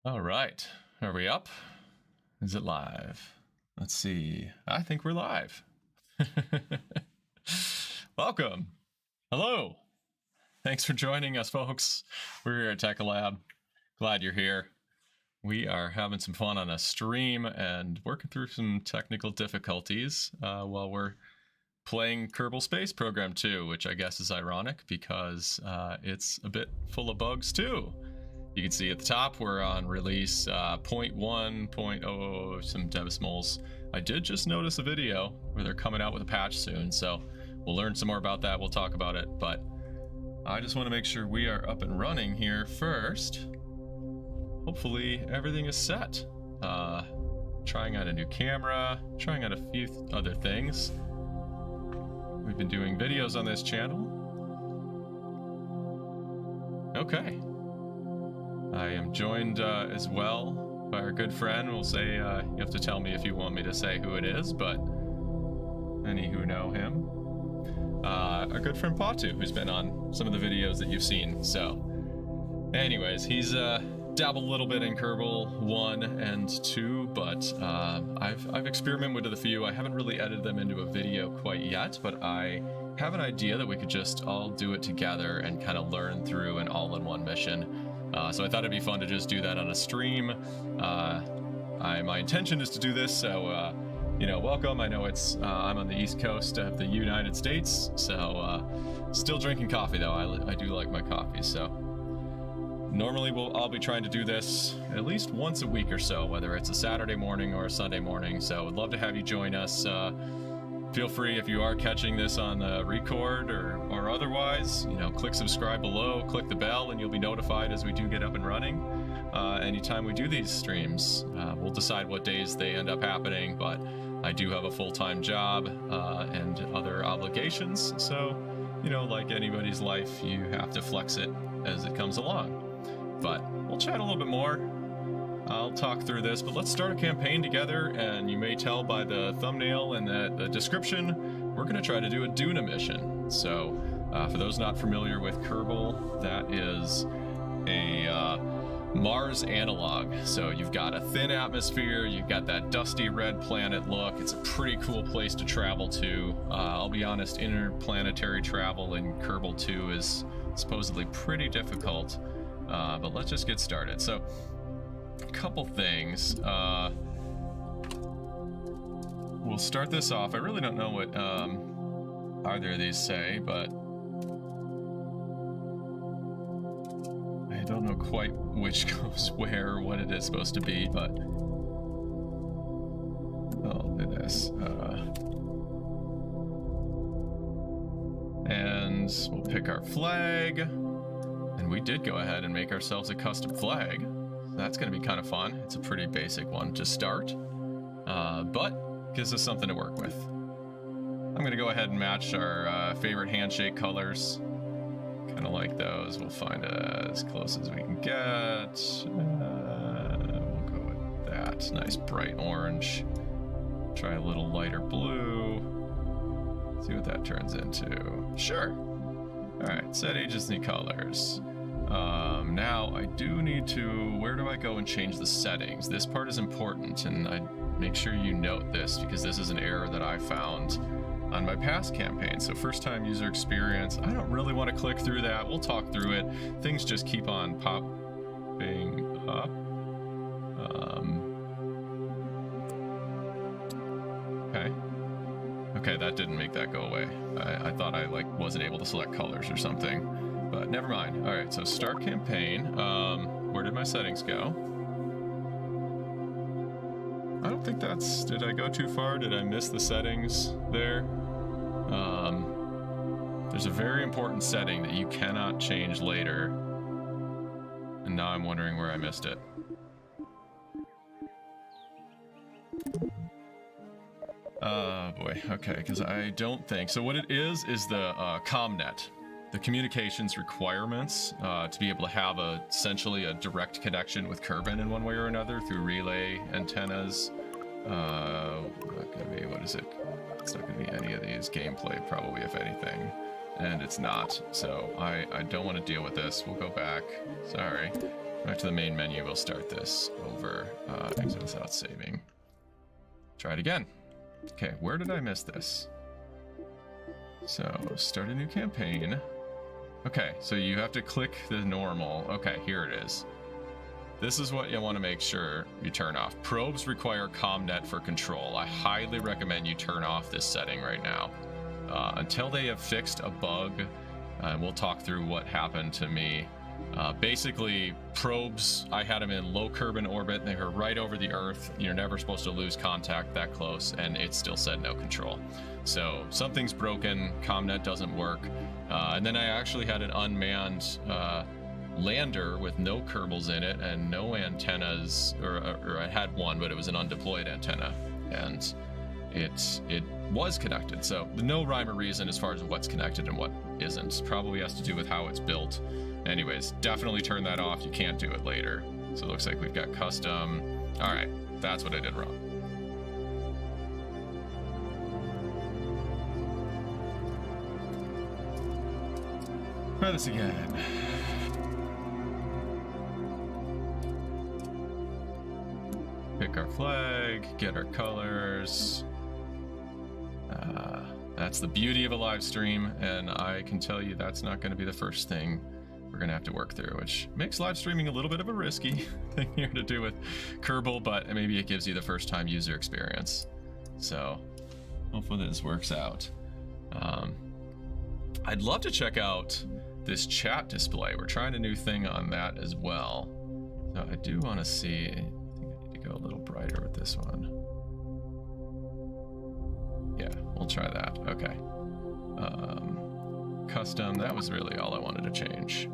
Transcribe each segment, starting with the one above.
All right, are we up? Is it live? Let's see. I think we're live. Welcome. Hello. Thanks for joining us, folks. We're here at Tech Lab. Glad you're here. We are having some fun on a stream and working through some technical difficulties while we're playing Kerbal Space Program 2, which I guess is ironic because it's a bit full of bugs too. You can see at the top we're on release 0.1.0 some decimals. I did just notice a video where they're coming out with a patch soon, so we'll learn some more about that. We'll talk about it, but I just want to make sure we are up and running here first. Hopefully everything is set. Trying out a new camera, trying out a few other things. We've been doing videos on this channel. Okay. I am joined as well by our good friend. We'll say, you have to tell me if you want me to say who it is, but any who know him. Our good friend Pawtu, who's been on some of the videos that you've seen. So, anyways, he's dabbled a little bit in Kerbal 1 and 2, but I've experimented with a few. I haven't really edited them into a video quite yet, but I have an idea that we could just all do it together and kind of learn through an all-in-one mission. So I thought it'd be fun to just do that on a stream. My intention is to do this, so welcome. I know it's I'm on the East Coast of the United States, so still drinking coffee though. I do like my coffee. So normally I'll be trying to do this at least once a week or so, whether it's a Saturday morning or a Sunday morning. So I'd love to have you join us. Feel free, if you are catching this on record or otherwise, click subscribe below, click the bell, and you'll be notified as we do get up and running. Anytime we do these streams, we'll decide what days they end up happening, but I do have a full-time job and other obligations, so, like anybody's life, you have to flex it as it comes along. But we'll chat a little bit more. I'll talk through this, but let's start a campaign together, and you may tell by the thumbnail and the description, we're going to try to do a Duna mission. So, for those not familiar with Kerbal, that is a Mars analog. So you've got a thin atmosphere, you've got that dusty red planet look. It's a pretty cool place to travel to. I'll be honest, interplanetary travel in Kerbal 2 is supposedly pretty difficult, but let's just get started. So, a couple things. We'll start this off. I really don't know what either of these say, but I don't know quite which goes where or what it is supposed to be, but I'll do this. And we'll pick our flag. And we did go ahead and make ourselves a custom flag. That's going to be kind of fun. It's a pretty basic one to start, but gives us something to work with. I'm going to go ahead and match our favorite handshake colors. Kind of like those. We'll find as close as we can get. We'll go with that. Nice bright orange. Try a little lighter blue. See what that turns into. Sure. All right, set agency colors. Now I do need to, where do I go and change the settings? This part is important, and I make sure you note this because this is an error that I found on my past campaign. So first time user experience, I don't really want to click through that. We'll talk through it. Things just keep on popping up. Okay, that didn't make that go away. I thought I wasn't able to select colors or something. But never mind. All right, so start campaign. Where did my settings go? I don't think that's... Did I go too far? Did I miss the settings there? There's a very important setting that you cannot change later. And now I'm wondering where I missed it. Boy. Okay, because I don't think... So what it is the ComNet. The communications requirements to be able to have essentially a direct connection with Kerbin in one way or another through relay antennas. Not gonna be, what is it? It's not gonna be any of these gameplay, probably, if anything. and it's not. So I don't want to deal with this. We'll go back. Sorry. Back to the main menu. We'll start this over. Exit without saving. Try it again. Okay, where did I miss this? So, start a new campaign. Okay, so you have to click the normal. Okay, here it is. This is what you want to make sure you turn off. Probes require ComNet for control. I highly recommend you turn off this setting right now. Until they have fixed a bug, and we'll talk through what happened to me. Basically, probes, I had them in low Kerbin orbit. They were right over the Earth. You're never supposed to lose contact that close, and it still said no control. So something's broken, ComNet doesn't work. And then I actually had an unmanned lander with no Kerbals in it and no antennas, or I had one, but it was an undeployed antenna, and it was connected. So no rhyme or reason as far as what's connected and what isn't. Probably has to do with how it's built. Anyways, definitely turn that off. You can't do it later. So it looks like we've got custom. All right, that's what I did wrong. Try this again. Pick our flag, get our colors. That's the beauty of a live stream, and I can tell you that's not going to be the first thing we're going to have to work through, which makes live streaming a little bit of a risky thing here to do with Kerbal, but maybe it gives you the first time user experience. So hopefully this works out. I'd love to check out this chat display. We're trying a new thing on that as well. So I do want to see, I think I need to go a little brighter with this one. Yeah, we'll try that. Okay. Custom, that was really all I wanted to change.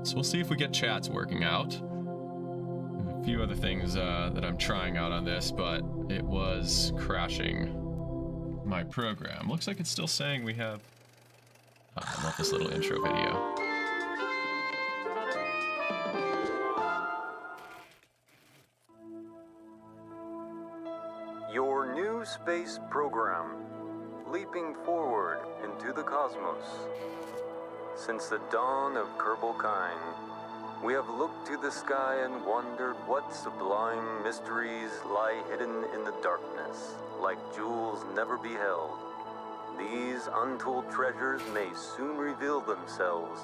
So we'll see if we get chats working out. A few other things that I'm trying out on this, but it was crashing my program. Looks like it's still saying we have... I love this little intro video. Your new space program, leaping forward into the cosmos. Since the dawn of Kerbal kind, we have looked to the sky and wondered what sublime mysteries lie hidden in the darkness, like jewels never beheld. These untold treasures may soon reveal themselves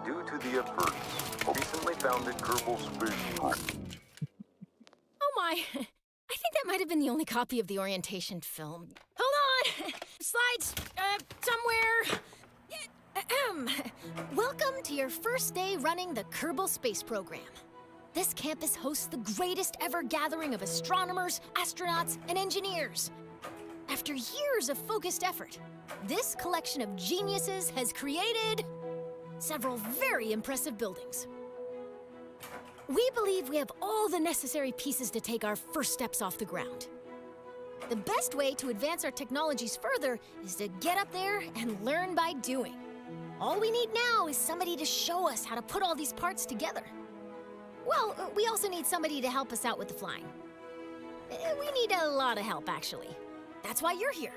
due to the efforts of recently founded Kerbals SpaceTwo. Oh my! I think that might have been the only copy of the orientation film. Hold on! Slides, somewhere. Welcome to your first day running the Kerbal Space Program. This campus hosts the greatest ever gathering of astronomers, astronauts, and engineers. After years of focused effort, this collection of geniuses has created several very impressive buildings. We believe we have all the necessary pieces to take our first steps off the ground. The best way to advance our technologies further is to get up there and learn by doing. All we need now is somebody to show us how to put all these parts together. Well, we also need somebody to help us out with the flying. We need a lot of help, actually. That's why you're here.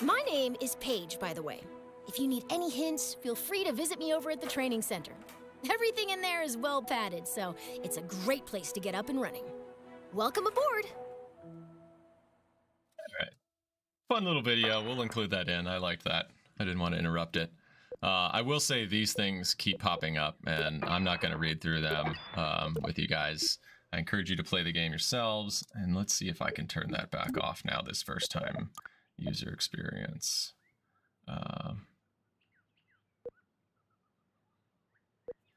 My name is Paige, by the way. If you need any hints, feel free to visit me over at the training center. Everything in there is well padded, so it's a great place to get up and running. Welcome aboard! All right. Fun little video. We'll include that in. I liked that. I didn't want to interrupt it. I will say these things keep popping up, and I'm not going to read through them with you guys. I encourage you to play the game yourselves, and let's see if I can turn that back off now this first time user experience.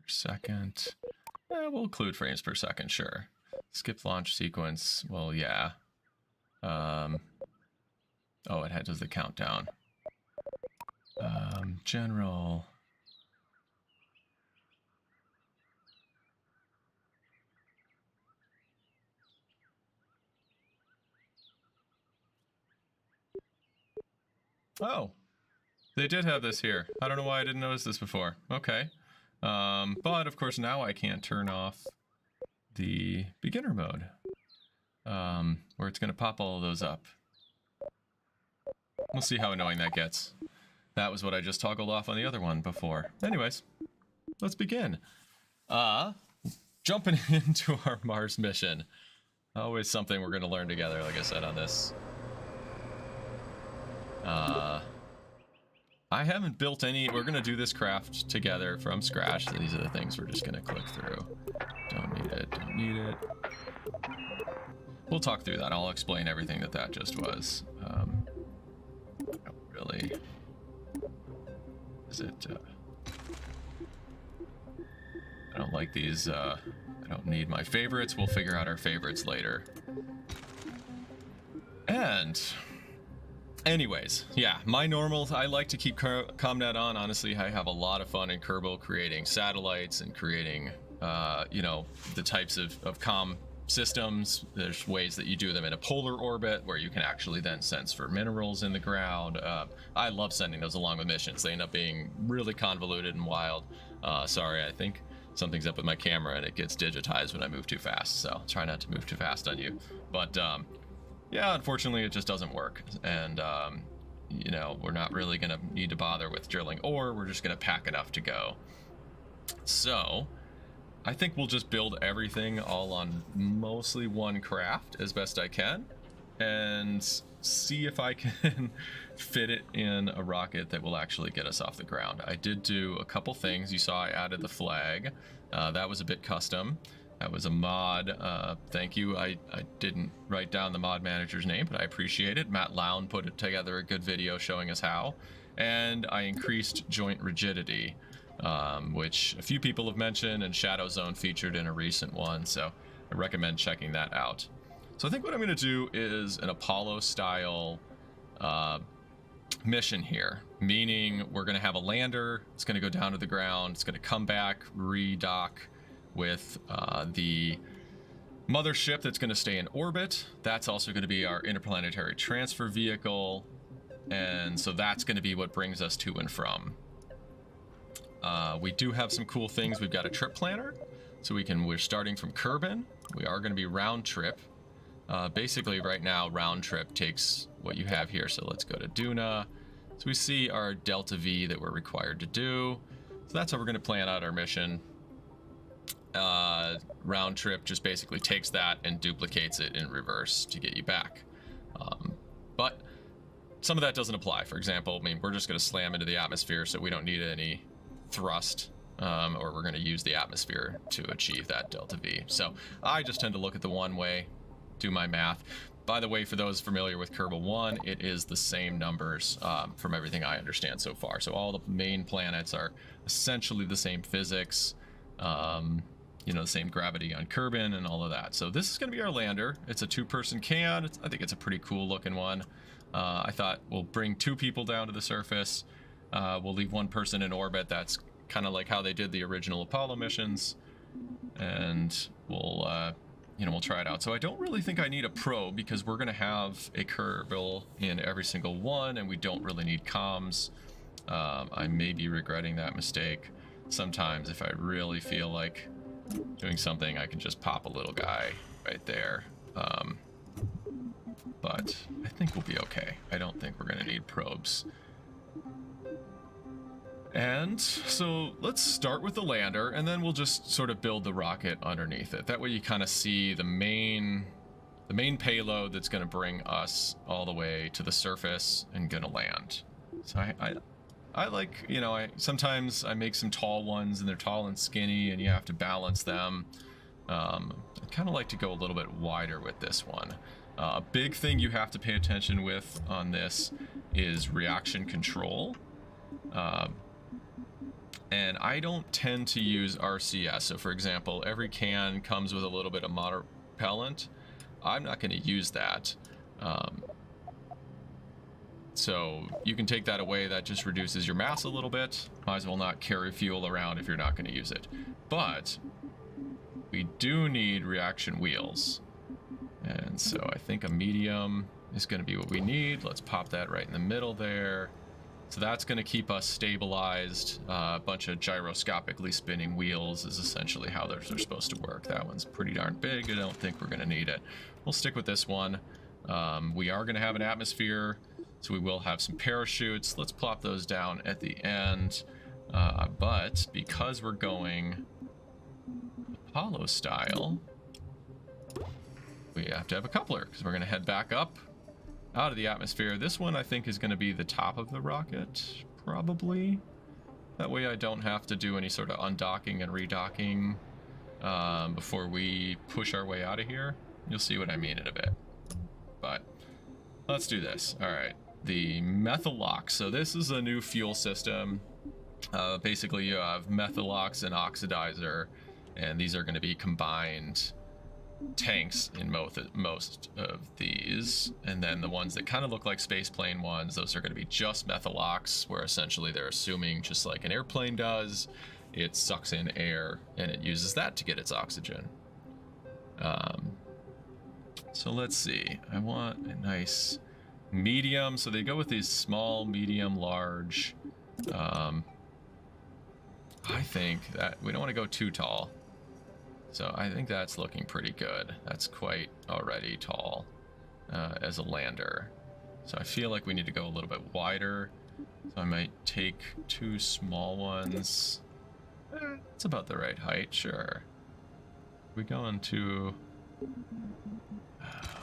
Second. We'll include frames per second, sure. Skip launch sequence, well, yeah. Oh, it does the countdown. General. Oh, they did have this here. I don't know why I didn't notice this before. Okay. But of course now I can't turn off the beginner mode, where it's going to pop all of those up. We'll see how annoying that gets. That was what I just toggled off on the other one before. Anyways, let's begin. Jumping into our Mars mission. Always something we're going to learn together, like I said, on this. I haven't built any. We're going to do this craft together from scratch. These are the things we're just going to click through. Don't need it, don't need it. We'll talk through that. I'll explain everything that just was. Really. Is it... I don't like these, I don't need my favorites. We'll figure out our favorites later. And... anyways, yeah, my normal, I like to keep ComNet on. Honestly, I have a lot of fun in Kerbal creating satellites and creating, you know, the types of comm systems. There's ways that you do them in a polar orbit where you can actually then sense for minerals in the ground. I love sending those along with missions. They end up being really convoluted and wild. Sorry, I think something's up with my camera and it gets digitized when I move too fast. So try not to move too fast on you. But, yeah, unfortunately, it just doesn't work. And, you know, we're not really going to need to bother with drilling ore. We're just going to pack enough to go. So, I think we'll just build everything all on mostly one craft as best I can. And see if I can fit it in a rocket that will actually get us off the ground. I did do a couple things. You saw I added the flag. That was a bit custom. That was a mod. Thank you. I didn't write down the mod manager's name, but I appreciate it. Matt Lown put together a good video showing us how. And I increased joint rigidity, which a few people have mentioned, and Shadow Zone featured in a recent one. So I recommend checking that out. So I think what I'm going to do is an Apollo-style mission here, meaning we're going to have a lander. It's going to go down to the ground. It's going to come back, re-dock with the mothership that's going to stay in orbit. That's also going to be our interplanetary transfer vehicle, and so that's going to be what brings us to and from. We do have some cool things. We've got a trip planner, so we're starting from Kerbin. We are going to be round trip. Basically right now round trip takes what you have here, so let's go to Duna. So we see our delta V that we're required to do. So that's how we're going to plan out our mission. Round trip just basically takes that and duplicates it in reverse to get you back. But some of that doesn't apply. For example, I mean, we're just going to slam into the atmosphere, so we don't need any thrust, or we're going to use the atmosphere to achieve that delta V. So I just tend to look at the one way, do my math. By the way, for those familiar with Kerbal 1, it is the same numbers from everything I understand so far. So all the main planets are essentially the same physics. You know, the same gravity on Kerbin and all of that. So this is going to be our lander. It's a two-person can. I think it's a pretty cool looking one. I thought we'll bring 2 people down to the surface. We'll leave 1 person in orbit. That's kind of like how they did the original Apollo missions. And we'll, you know, we'll try it out. So I don't really think I need a probe because we're going to have a Kerbal in every single one, and we don't really need comms. I may be regretting that mistake. Sometimes if I really feel like doing something, I can just pop a little guy right there. But I think we'll be okay. I don't think we're going to need probes. And so let's start with the lander, and then we'll just sort of build the rocket underneath it. That way you kind of see the main payload that's going to bring us all the way to the surface and going to land. So I like, you know, sometimes I make some tall ones and they're tall and skinny and you have to balance them. I kind of like to go a little bit wider with this one. A big thing you have to pay attention with on this is reaction control. And I don't tend to use RCS. So for example, every can comes with a little bit of monopropellant. I'm not going to use that. So you can take that away. That just reduces your mass a little bit. Might as well not carry fuel around if you're not going to use it. But we do need reaction wheels. And so I think a medium is going to be what we need. Let's pop that right in the middle there. So that's going to keep us stabilized. A bunch of gyroscopically spinning wheels is essentially how they're supposed to work. That one's pretty darn big. I don't think we're going to need it. We'll stick with this one. We are going to have an atmosphere. So we will have some parachutes. Let's plop those down at the end. But because we're going Apollo style, we have to have a coupler because we're going to head back up out of the atmosphere. This one I think is going to be the top of the rocket, probably. That way I don't have to do any sort of undocking and redocking before we push our way out of here. You'll see what I mean in a bit. But let's do this. All right, the Methalox. So this is a new fuel system. Basically you have Methalox and Oxidizer, and these are going to be combined tanks in most of these. And then the ones that kind of look like spaceplane ones, those are going to be just Methalox, where essentially they're assuming, just like an airplane does, it sucks in air and it uses that to get its oxygen. So let's see, I want a nice medium, so they go with these small, medium, large. I think that we don't want to go too tall. So I think that's looking pretty good. That's quite already tall as a lander. So I feel like we need to go a little bit wider. So I might take 2 small ones. It's about the right height, sure. We go into,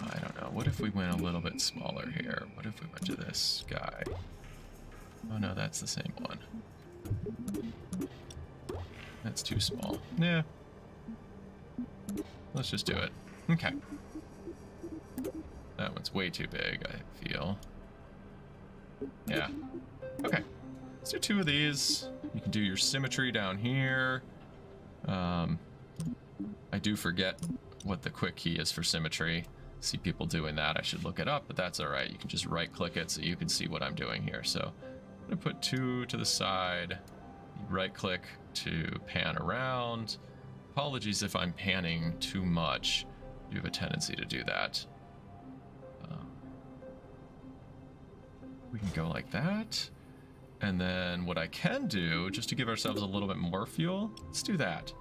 I don't know, what if we went a little bit smaller here? What if we went to this guy? Oh no, that's the same one. That's too small. Yeah. Let's just do it. Okay. That one's way too big, I feel. Yeah. Okay. Let's do 2 of these. You can do your symmetry down here. I do forget what the quick key is for symmetry. See people doing that. I should look it up, but that's all right. You can just right click it so you can see what I'm doing here. So I'm gonna put 2 to the side. Right click to pan around. Apologies if I'm panning too much. You have a tendency to do that. We can go like that. And then what I can do, just to give ourselves a little bit more fuel, let's do that.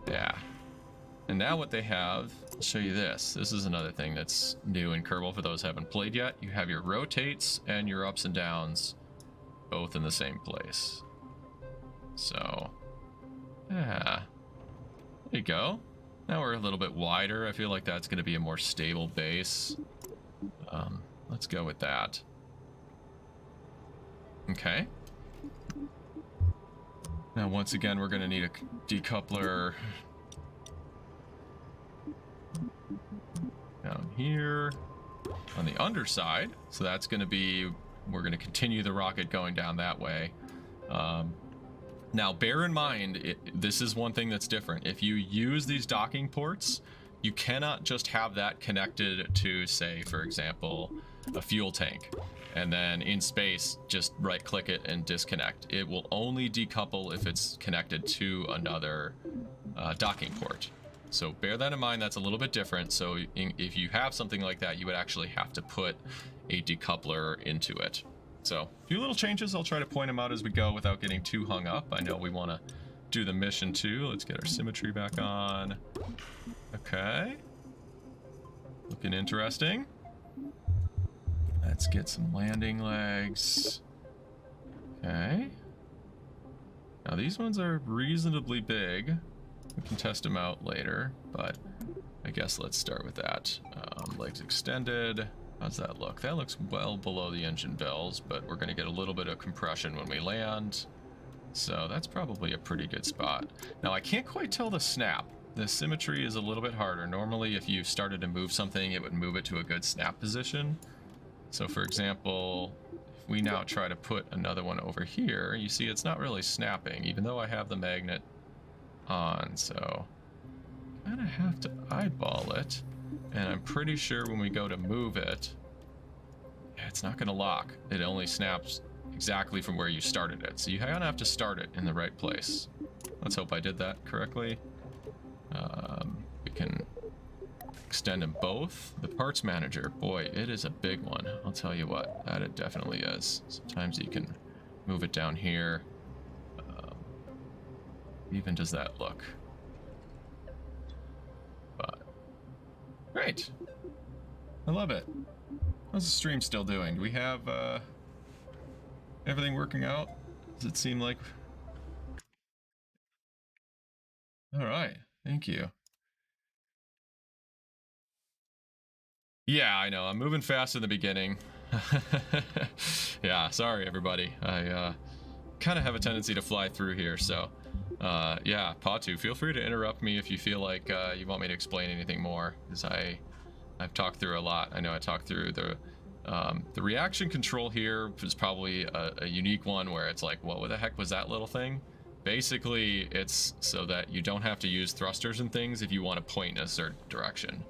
Yeah. And now what they have, I'll show you this. This is another thing that's new in Kerbal for those who haven't played yet. You have your rotates and your ups and downs both in the same place. So, yeah. There you go. Now we're a little bit wider. I feel like that's going to be a more stable base. Let's go with that. Okay. Now once again, we're going to need a decoupler down here on the underside. So that's going to be, we're going to continue the rocket going down that way. Now bear in mind, this is one thing that's different. If you use these docking ports, you cannot just have that connected to, say, for example, a fuel tank, and then in space just right click it and disconnect. It will only decouple if it's connected to another docking port. So bear that in mind. That's a little bit different. So if you have something like that, you would actually have to put a decoupler into it. So a few little changes. I'll try to point them out as we go without getting too hung up. I know we want to do the mission too. Let's get our symmetry back on. Okay. Looking interesting. Let's get some landing legs. Okay. Now these ones are reasonably big. We can test them out later, but I guess let's start with that. Legs extended. How's that look? That looks well below the engine bells, but we're going to get a little bit of compression when we land. So that's probably a pretty good spot. Now I can't quite tell the snap. The symmetry is a little bit harder. Normally if you started to move something, it would move it to a good snap position. So for example, if we now try to put another one over here, you see it's not really snapping, even though I have the magnet on. So kind of have to eyeball it. And I'm pretty sure when we go to move it, yeah, it's not going to lock. It only snaps exactly from where you started it. So you kind of have to start it in the right place. Let's hope I did that correctly. We can extend them both. The parts manager, boy, it is a big one. I'll tell you what, that it definitely is. Sometimes you can move it down here. Even does that look? But great. I love it. How's the stream still doing? Do we have everything working out? Does it seem like... Alright, thank you. Yeah, I know, I'm moving fast in the beginning. Yeah, sorry everybody. I kind of have a tendency to fly through here, so... yeah, Pawtu, feel free to interrupt me if you feel like you want me to explain anything more, because I've talked through a lot. I know I talked through the reaction control here is probably a unique one where it's like, what the heck was that little thing? Basically, it's so that you don't have to use thrusters and things if you want to point in a certain direction.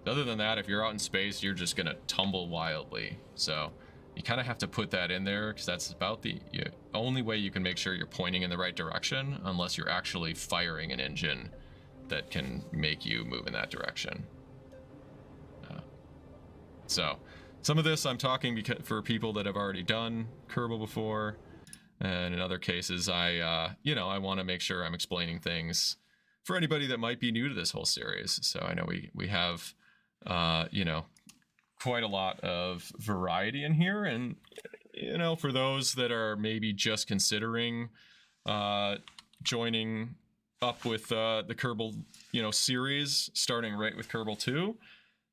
Other than that, if you're out in space, you're just gonna tumble wildly. So you kind of have to put that in there, because that's about the only way you can make sure you're pointing in the right direction, unless you're actually firing an engine that can make you move in that direction. So some of this I'm talking for people that have already done Kerbal before, and in other cases I want to make sure I'm explaining things for anybody that might be new to this whole series. So I know we have quite a lot of variety in here, and for those that are maybe just considering joining up with the Kerbal series, starting right with Kerbal 2,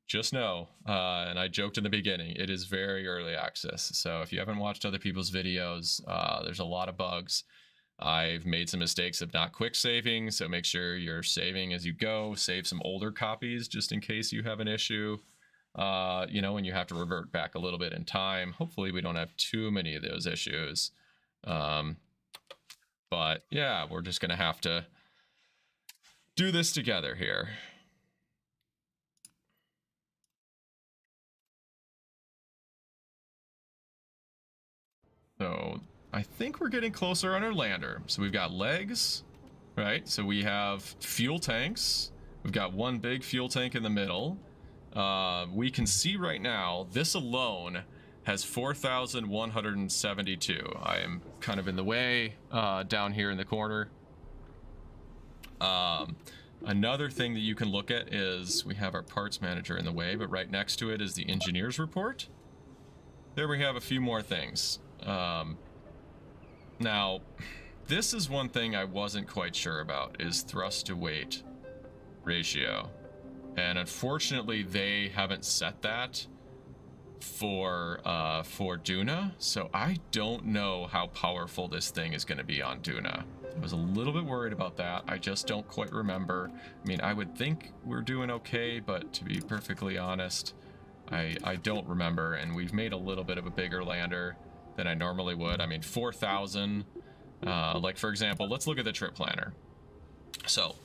just know, and I joked in the beginning, it is very early access. So if you haven't watched other people's videos, there's a lot of bugs. I've made some mistakes of not quick saving, so make sure you're saving as you go. Save some older copies just in case you have an issue, and you have to revert back a little bit in time. Hopefully we don't have too many of those issues. But yeah, we're just gonna have to do this together here. So I think we're getting closer on our lander. So we've got legs, right? So we have fuel tanks. We've got one big fuel tank in the middle. We can see right now, this alone has 4,172. I am kind of in the way down here in the corner. Another thing that you can look at is we have our parts manager in the way, but right next to it is the engineer's report. There we have a few more things. Now, this is one thing I wasn't quite sure about, is thrust to weight ratio. And unfortunately, they haven't set that for Duna, so I don't know how powerful this thing is going to be on Duna. I was a little bit worried about that. I just don't quite remember. I mean, I would think we're doing okay, but to be perfectly honest, I don't remember, and we've made a little bit of a bigger lander than I normally would. I mean, 4,000, like for example, let's look at the trip planner. So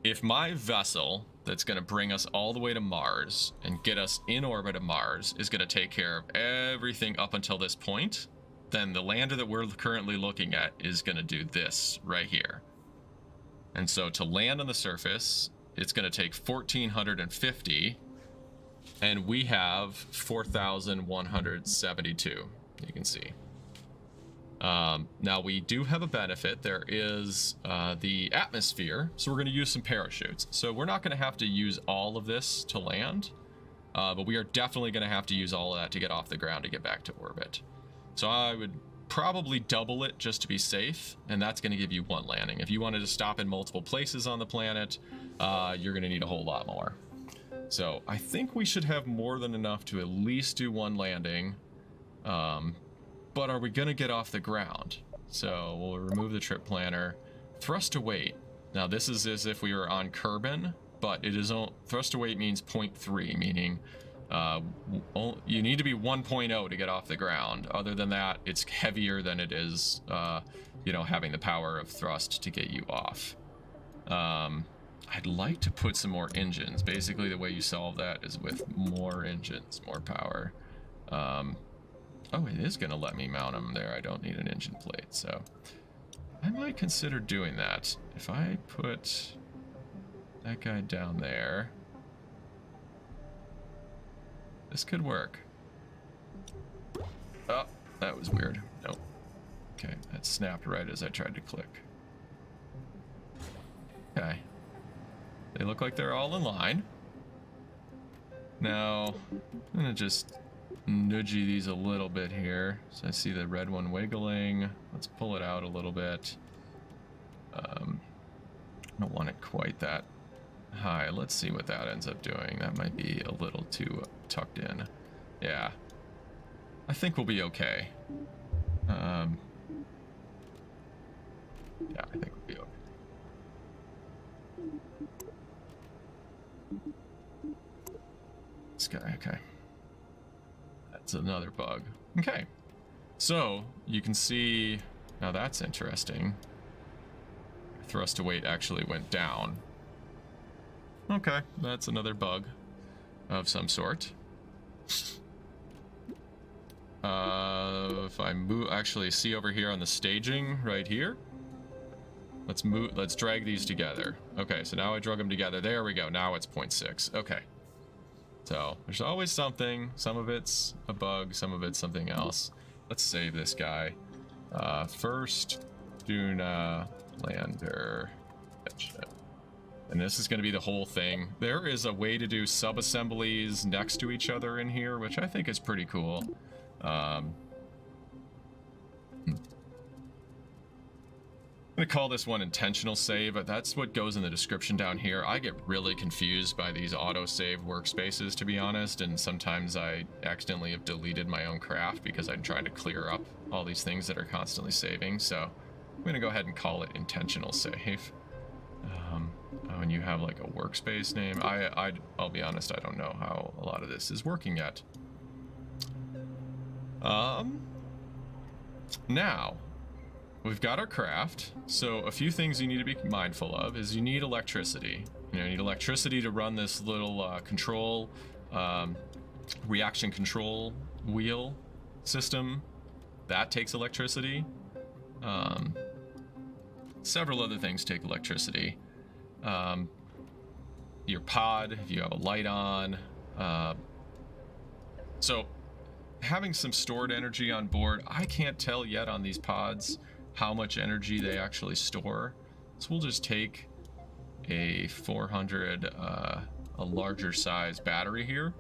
if my vessel that's going to bring us all the way to Mars and get us in orbit of Mars is going to take care of everything up until this point, then the lander that we're currently looking at is going to do this right here. And so to land on the surface, it's going to take 1,450, and we have 4,172. You can see. Now we do have a benefit. There is the atmosphere, so we're going to use some parachutes. So we're not going to have to use all of this to land, but we are definitely going to have to use all of that to get off the ground to get back to orbit. So I would probably double it just to be safe, and that's going to give you one landing. If you wanted to stop in multiple places on the planet, you're going to need a whole lot more. So I think we should have more than enough to at least do one landing. But are we going to get off the ground? So we'll remove the trip planner. Thrust to weight. Now this is as if we were on Kerbin, but it is thrust to weight means 0.3, meaning you need to be 1.0 to get off the ground. Other than that, it's heavier than it is, having the power of thrust to get you off. I'd like to put some more engines. Basically, the way you solve that is with more engines, more power. Oh, it is going to let me mount them there. I don't need an engine plate, so I might consider doing that. If I put that guy down there, this could work. Oh, that was weird. Nope. Okay, that snapped right as I tried to click. Okay. They look like they're all in line. Now, I'm going to just nudgy these a little bit here. So I see the red one wiggling. Let's pull it out a little bit. I don't want it quite that high. Let's see what that ends up doing. That might be a little too tucked in. Yeah. I think we'll be okay. Yeah, I think we'll be okay. This guy, okay. That's another bug. Okay. So, you can see... Now that's interesting. Thrust to weight actually went down. Okay, that's another bug of some sort. If I move... Actually, see over here on the staging, right here? Let's drag these together. Okay, so now I drug them together. There we go. Now it's 0.6. Okay. So, there's always something. Some of it's a bug, some of it's something else. Let's save this guy. First, Duna, lander, and this is going to be the whole thing. There is a way to do sub-assemblies next to each other in here, which I think is pretty cool. I'm gonna call this one intentional save, but that's what goes in the description down here. I get really confused by these autosave workspaces, to be honest, and sometimes I accidentally have deleted my own craft because I'm trying to clear up all these things that are constantly saving. So I'm gonna go ahead and call it intentional save. When you have like a workspace name, I'll be honest, I don't know how a lot of this is working yet. Now we've got our craft, so a few things you need to be mindful of is you need electricity. You need electricity to run this little reaction control wheel system. That takes electricity. Several other things take electricity. Your pod, if you have a light on. So having some stored energy on board, I can't tell yet on these pods how much energy they actually store. So we'll just take a 400, a larger size battery here.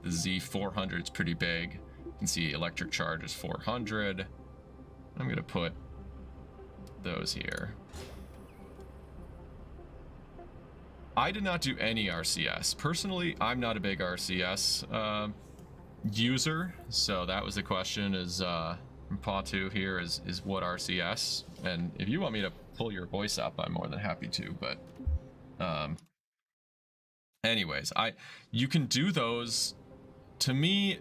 The Z400 is pretty big. You can see electric charge is 400. I'm gonna put those here. I did not do any RCS. Personally, I'm not a big RCS user, so that was the question, is Pawtu here is what RCS, and if you want me to pull your voice up, I'm more than happy to, but anyways, you can do those. To me,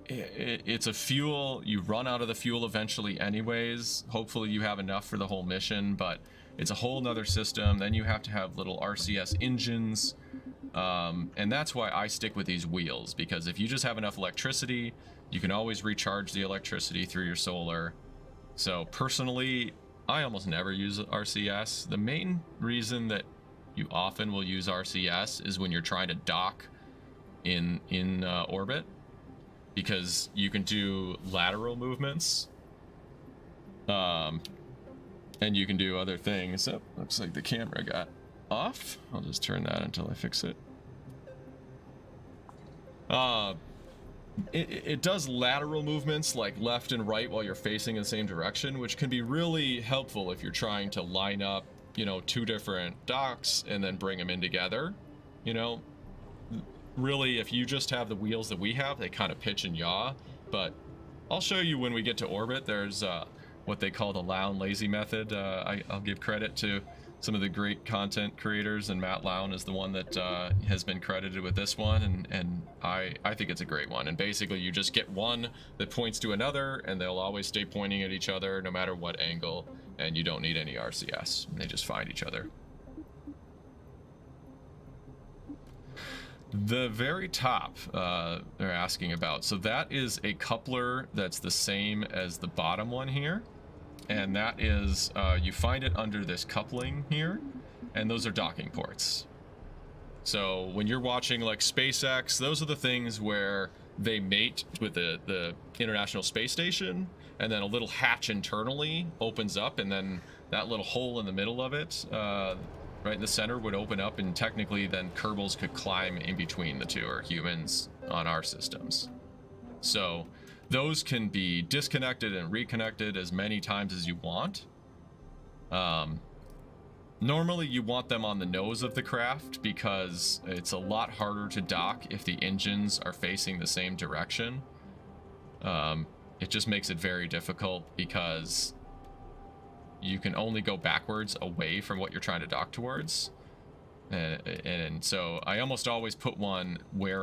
it's a fuel. You run out of the fuel eventually anyways. Hopefully you have enough for the whole mission, but it's a whole nother system. Then you have to have little RCS engines, and that's why I stick with these wheels, because if you just have enough electricity, you can always recharge the electricity through your solar. So personally, I almost never use RCS. The main reason that you often will use RCS is when you're trying to dock in orbit, because you can do lateral movements, and you can do other things. Oh, looks like the camera got off. I'll just turn that until I fix it. It does lateral movements like left and right while you're facing in the same direction, which can be really helpful if you're trying to line up, two different docks and then bring them in together. Really, if you just have the wheels that we have, they kind of pitch and yaw. But I'll show you when we get to orbit. There's what they call the Lown lazy method. I'll give credit to some of the great content creators, and Matt Lown is the one that has been credited with this one, and I think it's a great one. And basically you just get one that points to another, and they'll always stay pointing at each other no matter what angle, and you don't need any RCS. They just find each other. The very top they're asking about, so that is a coupler that's the same as the bottom one here. And that is, you find it under this coupling here, and those are docking ports. So when you're watching like SpaceX, those are the things where they mate with the International Space Station, and then a little hatch internally opens up, and then that little hole in the middle of it, right in the center would open up, and technically then Kerbals could climb in between the two, or humans on our systems. So those can be disconnected and reconnected as many times as you want. Normally you want them on the nose of the craft because it's a lot harder to dock if the engines are facing the same direction. It just makes it very difficult because you can only go backwards away from what you're trying to dock towards. And so I almost always put one where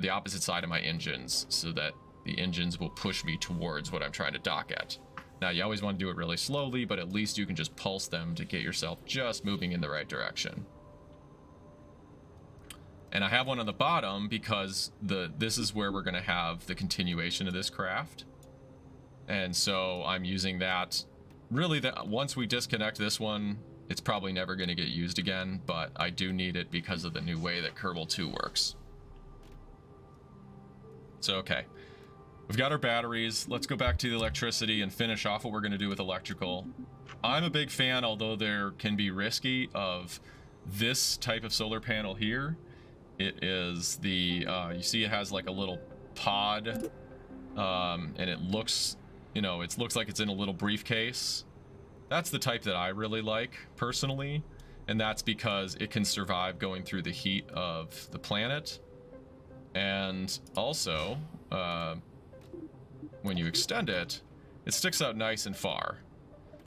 the opposite side of my engines, so that the engines will push me towards what I'm trying to dock at. Now, you always want to do it really slowly, but at least you can just pulse them to get yourself just moving in the right direction. And I have one on the bottom because this is where we're going to have the continuation of this craft. And so I'm using that. Really, that once we disconnect this one, it's probably never going to get used again, but I do need it because of the new way that Kerbal 2 works. So, okay. We've got our batteries. Let's go back to the electricity and finish off what we're going to do with electrical. I'm a big fan, although there can be risky, of this type of solar panel here. It is the, you see it has like a little pod, and it looks, you know, it looks like it's in a little briefcase. That's the type that I really like, personally, and that's because it can survive going through the heat of the planet. And also, when you extend it, it sticks out nice and far.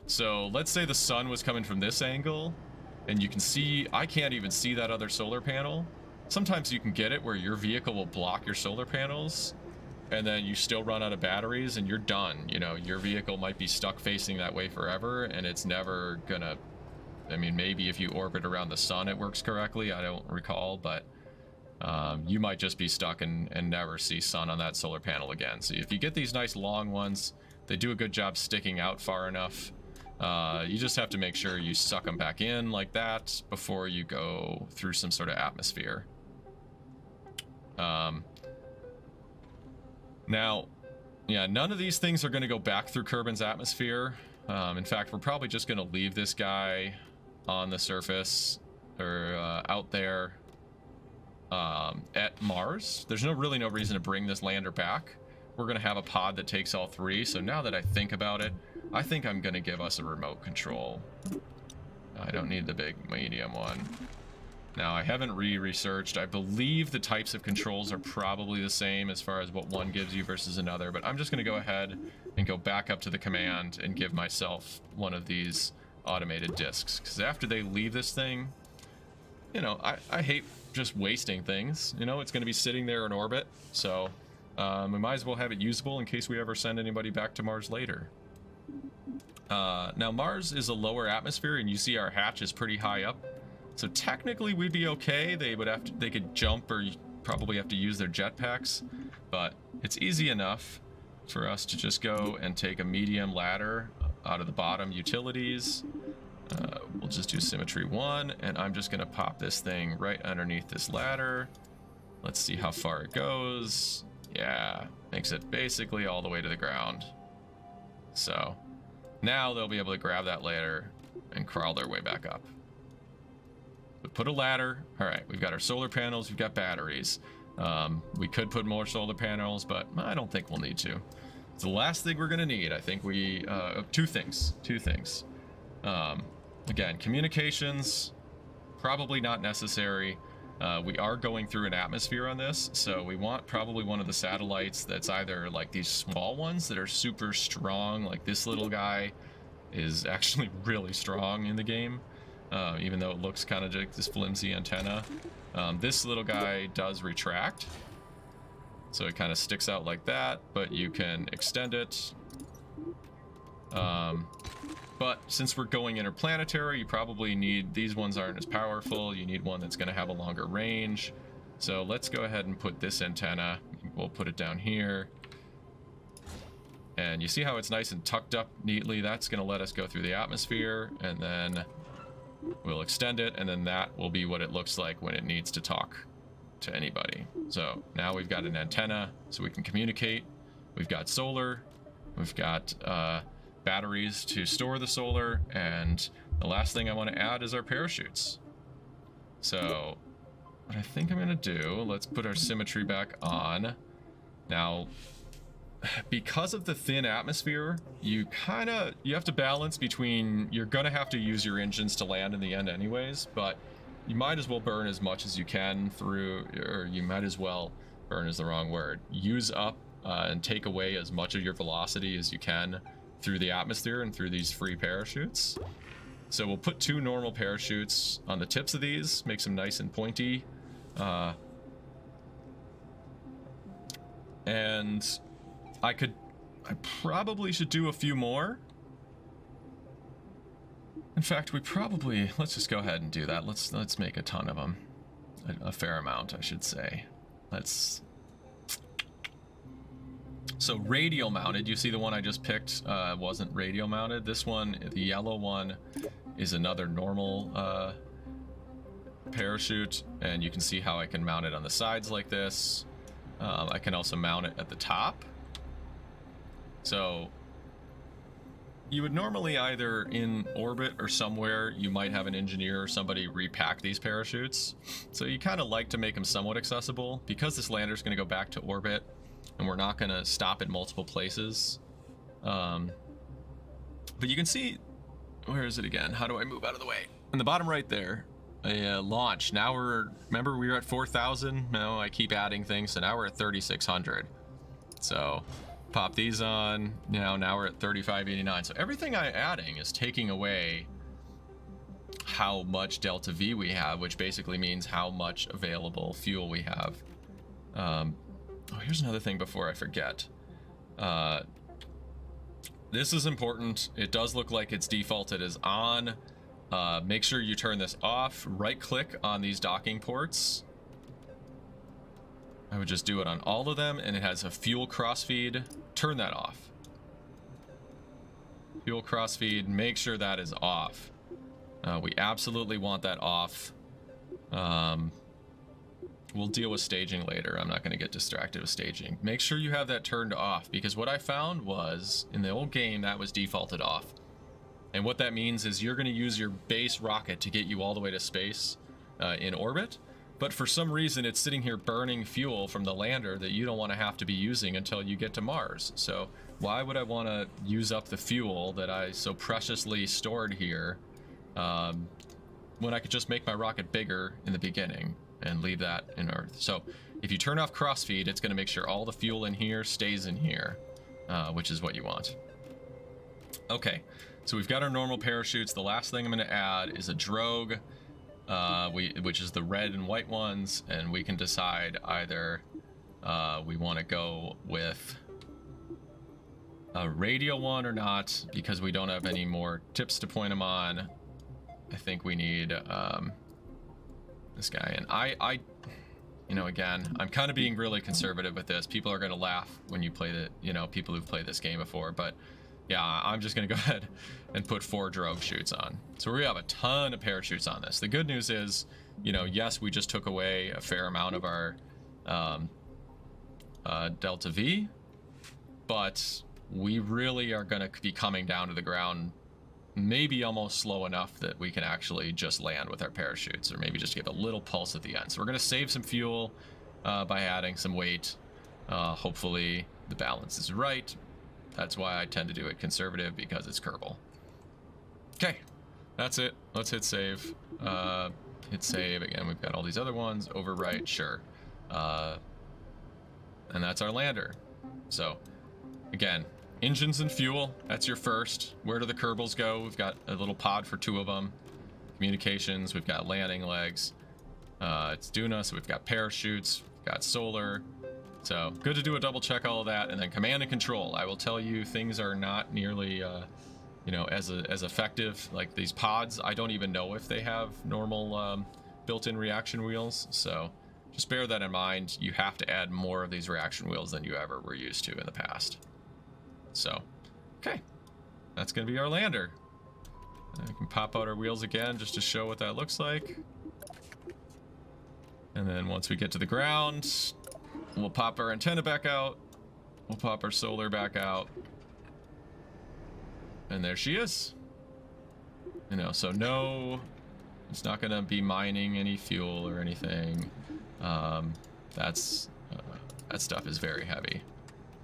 So let's say the sun was coming from this angle, and you can see, I can't even see that other solar panel. Sometimes you can get it where your vehicle will block your solar panels, and then you still run out of batteries and you're done. You know, your vehicle might be stuck facing that way forever, and it's never gonna, I mean, maybe if you orbit around the sun it works correctly, I don't recall, but you might just be stuck and never see sun on that solar panel again. So if you get these nice long ones, they do a good job sticking out far enough. You just have to make sure you suck them back in like that before you go through some sort of atmosphere. Now, yeah, none of these things are going to go back through Kerbin's atmosphere. In fact, we're probably just going to leave this guy on the surface, or out there at Mars. There's really no reason to bring this lander back. We're going to have a pod that takes all three. So now that I think about it, I think I'm going to give us a remote control. I don't need the big medium one. Now, I haven't researched. I believe the types of controls are probably the same as far as what one gives you versus another, but I'm just going to go ahead and go back up to the command and give myself one of these automated discs, because after they leave this thing, you know, I hate just wasting things. You know, it's going to be sitting there in orbit, so we might as well have it usable in case we ever send anybody back to Mars later. Now, Mars is a lower atmosphere, and you see our hatch is pretty high up. So technically we'd be okay. They could jump, or probably have to use their jetpacks, but it's easy enough for us to just go and take a medium ladder out of the bottom utilities. We'll just do symmetry 1, and I'm just gonna pop this thing right underneath this ladder. Let's see how far it goes. Yeah, makes it basically all the way to the ground. So now they'll be able to grab that ladder and crawl their way back up. We put a ladder. All right, we've got our solar panels, we've got batteries. We could put more solar panels, but I don't think we'll need to. It's the last thing we're gonna need. I think we, two things. Again, communications, probably not necessary. We are going through an atmosphere on this, so we want probably one of the satellites that's either like these small ones that are super strong, like this little guy is actually really strong in the game. Even though it looks kind of like this flimsy antenna. This little guy does retract, so it kind of sticks out like that, but you can extend it. But since we're going interplanetary, you probably need, these ones aren't as powerful, you need one that's going to have a longer range. So let's go ahead and put this antenna, we'll put it down here. And you see how it's nice and tucked up neatly? That's going to let us go through the atmosphere, and then we'll extend it, and then that will be what it looks like when it needs to talk to anybody. So now we've got an antenna so we can communicate. We've got solar, we've got batteries to store the solar, and the last thing I want to add is our parachutes. So what I think I'm going to do, let's put our symmetry back on. Now, because of the thin atmosphere, you have to balance between, you're going to have to use your engines to land in the end anyways, but you might as well burn as much as you can through, or you might as well, burn is the wrong word, use up and take away as much of your velocity as you can through the atmosphere and through these free parachutes. So we'll put 2 normal parachutes on the tips of these, make them nice and pointy. And I probably should do a few more. In fact, let's just go ahead and do that. Let's make a ton of them. A fair amount, I should say. So radial mounted, you see the one I just picked wasn't radial mounted. This one, the yellow one, is another normal parachute, and you can see how I can mount it on the sides like this. I can also mount it at the top. So you would normally either in orbit or somewhere, you might have an engineer or somebody repack these parachutes. So you kind of like to make them somewhat accessible. Because this lander is going to go back to orbit and we're not going to stop at multiple places. But you can see, where is it again? How do I move out of the way? In the bottom right there, a launch. Now remember we were at 4,000? No, I keep adding things, so now we're at 3,600. So pop these on. Now we're at 3,589. So everything I'm adding is taking away how much delta V we have, which basically means how much available fuel we have. Oh, here's another thing before I forget. This is important. It does look like it's defaulted as on. Make sure you turn this off. Right click on these docking ports. I would just do it on all of them, and it has a fuel crossfeed. Turn that off. Fuel crossfeed, make sure that is off. We absolutely want that off. We'll deal with staging later. I'm not going to get distracted with staging. Make sure you have that turned off, because what I found was, in the old game, that was defaulted off. And what that means is you're going to use your base rocket to get you all the way to space in orbit. But for some reason, it's sitting here burning fuel from the lander that you don't want to have to be using until you get to Mars. So why would I want to use up the fuel that I so preciously stored here when I could just make my rocket bigger in the beginning and leave that in Earth? So if you turn off crossfeed, it's going to make sure all the fuel in here stays in here, which is what you want. Okay, so we've got our normal parachutes. The last thing I'm going to add is a drogue. Which is the red and white ones, and we can decide either we want to go with a radial one or not, because we don't have any more tips to point them on. I think we need this guy, and I you know, again, I'm kind of being really conservative with this. People are going to laugh when you play the, you know, people who've played this game before, but yeah, I'm just going to go ahead and put 4 drogue chutes on. So we have a ton of parachutes on this. The good news is, you know, yes, we just took away a fair amount of our delta V, but we really are going to be coming down to the ground maybe almost slow enough that we can actually just land with our parachutes, or maybe just give a little pulse at the end. So we're going to save some fuel by adding some weight. Hopefully the balance is right. That's why I tend to do it conservative, because it's Kerbal. Okay, that's it. Let's hit save. Hit save again. We've got all these other ones. Overwrite, sure. And that's our lander. So again, engines and fuel, that's your first. Where do the Kerbals go? We've got a little pod for 2 of them. Communications, we've got landing legs. It's Duna, so we've got parachutes, we've got solar. So good to do a double check all of that. And then command and control. I will tell you, things are not nearly, you know, as effective. Like these pods, I don't even know if they have normal built-in reaction wheels. So just bear that in mind. You have to add more of these reaction wheels than you ever were used to in the past. So, okay, that's going to be our lander. And we can pop out our wheels again just to show what that looks like. And then once we get to the ground, we'll pop our antenna back out. We'll pop our solar back out. And there she is. You know, so no, it's not gonna be mining any fuel or anything. That stuff is very heavy.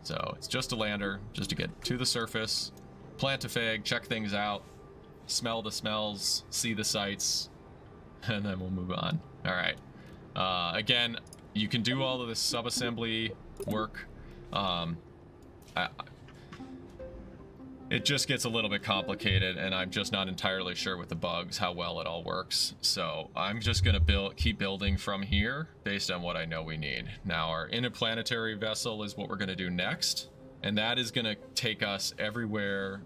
So it's just a lander, just to get to the surface, plant a fig, check things out, smell the smells, see the sights, and then we'll move on. All right. Again, you can do all of this sub-assembly work. It just gets a little bit complicated, and I'm just not entirely sure with the bugs how well it all works. So I'm just gonna keep building from here based on what I know we need. Now our interplanetary vessel is what we're gonna do next, and that is gonna take us everywhere.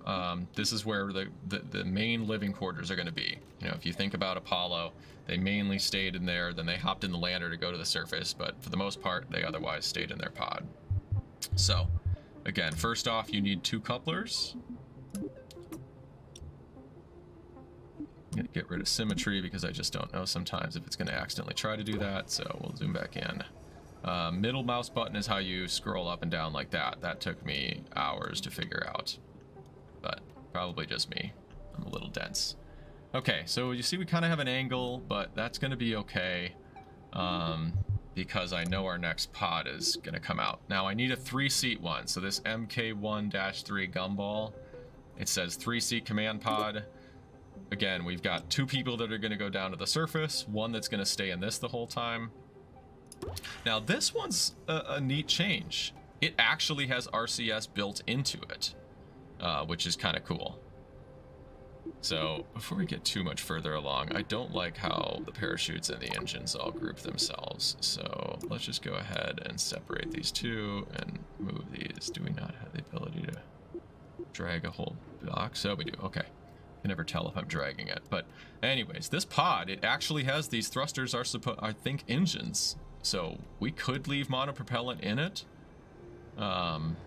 This is where the main living quarters are gonna be. You know, if you think about Apollo, they mainly stayed in there, then they hopped in the lander to go to the surface, but for the most part, they otherwise stayed in their pod. So, again, first off, you need 2 couplers. I'm gonna get rid of symmetry because I just don't know sometimes if it's gonna accidentally try to do that, so we'll zoom back in. Middle mouse button is how you scroll up and down like that. That took me hours to figure out, but probably just me. I'm a little dense. Okay, so you see we kind of have an angle, but that's gonna be okay. Because I know our next pod is going to come out. Now I need a 3-seat one. So this MK1-3 gumball, it says 3-seat command pod. Again, we've got 2 people that are going to go down to the surface, 1 that's going to stay in this the whole time. Now this one's a neat change. It actually has RCS built into it, which is kind of cool. So before we get too much further along, I don't like how the parachutes and the engines all group themselves. So let's just go ahead and separate these 2 and move these. Do we not have the ability to drag a whole box? Oh, we do. Okay. I can never tell if I'm dragging it. But anyways, this pod, it actually has these thrusters are I think engines. So we could leave monopropellant in it. And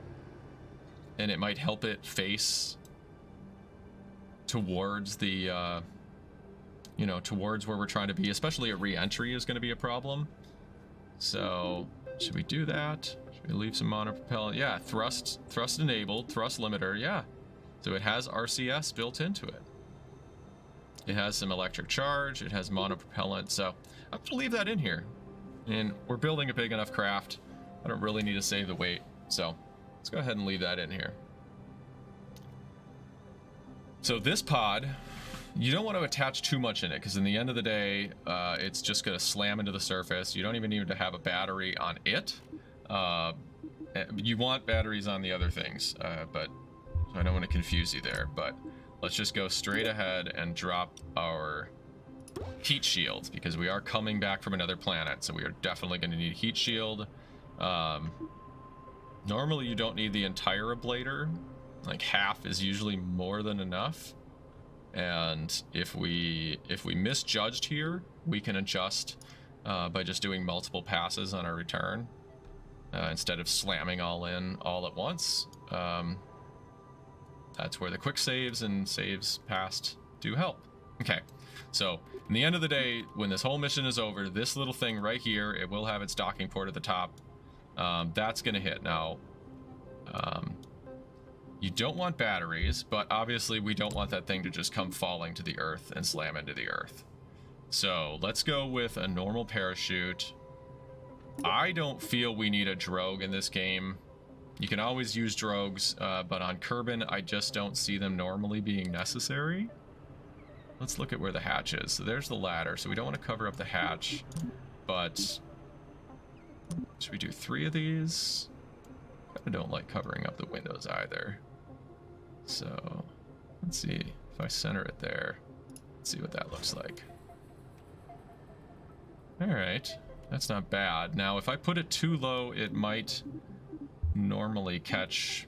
it might help it face towards the, you know, towards where we're trying to be, especially a re-entry is going to be a problem. So should we do that? Should we leave some monopropellant? Yeah, thrust enabled, thrust limiter, yeah. So it has RCS built into it. It has some electric charge, it has monopropellant, so I'm gonna leave that in here. And we're building a big enough craft. I don't really need to save the weight, so let's go ahead and leave that in here. So this pod, you don't want to attach too much in it, because in the end of the day, it's just going to slam into the surface. You don't even need to have a battery on it. You want batteries on the other things, but I don't want to confuse you there. But let's just go straight ahead and drop our heat shield, because we are coming back from another planet, so we are definitely going to need a heat shield. Normally, you don't need the entire ablator. Like half is usually more than enough, and if we misjudged here, we can adjust by just doing multiple passes on our return instead of slamming all in all at once. That's where the quick saves and saves past do help. Okay, so in the end of the day, when this whole mission is over, this little thing right here, it will have its docking port at the top. That's gonna hit now. You don't want batteries, but obviously we don't want that thing to just come falling to the earth and slam into the earth. So let's go with a normal parachute. I don't feel we need a drogue in this game. You can always use drogues, but on Kerbin, I just don't see them normally being necessary. Let's look at where the hatch is. So there's the ladder, so we don't want to cover up the hatch, but should we do 3 of these? I don't like covering up the windows either. So let's see if I center it there. Let's see what that looks like. All right, that's not bad. Now, if I put it too low, it might normally catch.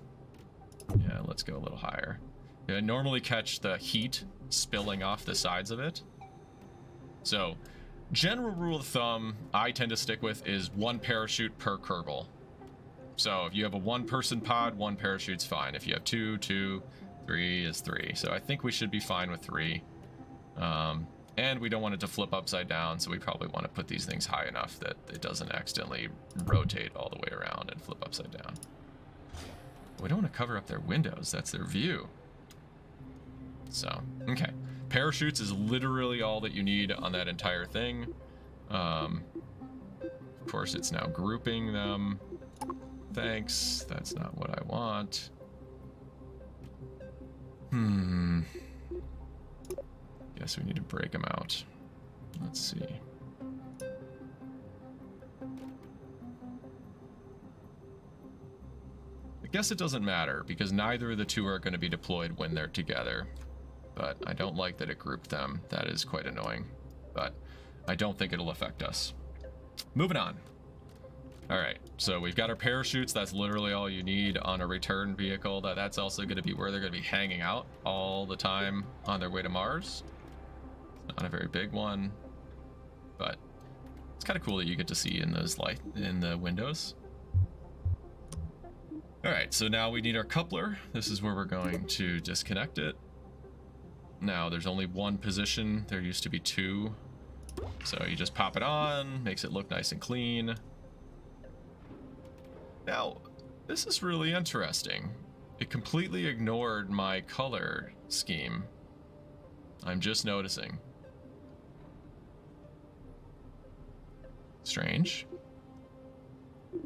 Yeah, let's go a little higher. Yeah, normally catch the heat spilling off the sides of it. So, general rule of thumb I tend to stick with is 1 parachute per Kerbal. So if you have a 1-person pod, 1 parachute's fine. If you have 2, 3 is 3. So I think we should be fine with 3. And we don't want it to flip upside down, so we probably want to put these things high enough that it doesn't accidentally rotate all the way around and flip upside down. We don't want to cover up their windows. That's their view. So, okay. parachutes is literally all that you need on that entire thing. Of course, it's now grouping them. Thanks. That's not what I want. Guess we need to break them out. Let's see. I guess it doesn't matter because neither of the two are going to be deployed when they're together. But I don't like that it grouped them. That is quite annoying. But I don't think it'll affect us. Moving on. Alright, so we've got our parachutes. That's literally all you need on a return vehicle. That's also going to be where they're going to be hanging out all the time on their way to Mars. Not a very big one, but it's kind of cool that you get to see in those light in the windows. Alright, so now we need our coupler. This is where we're going to disconnect it. Now there's only one position. There used to be two. So you just pop it on, makes it look nice and clean. Now, this is really interesting. It completely ignored my color scheme. I'm just noticing. Strange.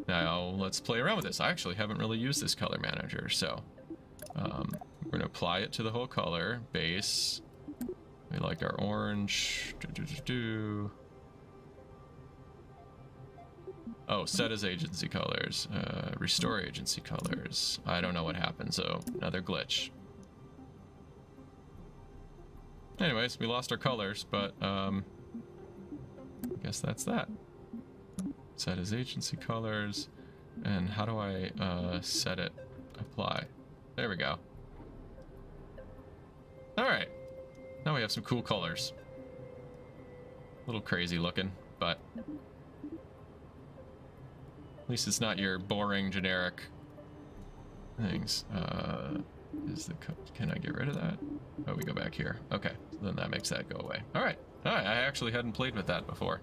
Now, let's play around with this. I actually haven't really used this color manager, so we're going to apply it to the whole color. Base. We like our orange. Oh, set as agency colors. Restore agency colors. I don't know what happened, so another glitch. Anyways, we lost our colors, but I guess that's that. Set as agency colors. And how do I set it? Apply. There we go. Alright. Now we have some cool colors. A little crazy looking, but at least it's not your boring generic things. Can I get rid of that? Oh, we go back here. Okay, so then that makes that go away. All right. I actually hadn't played with that before.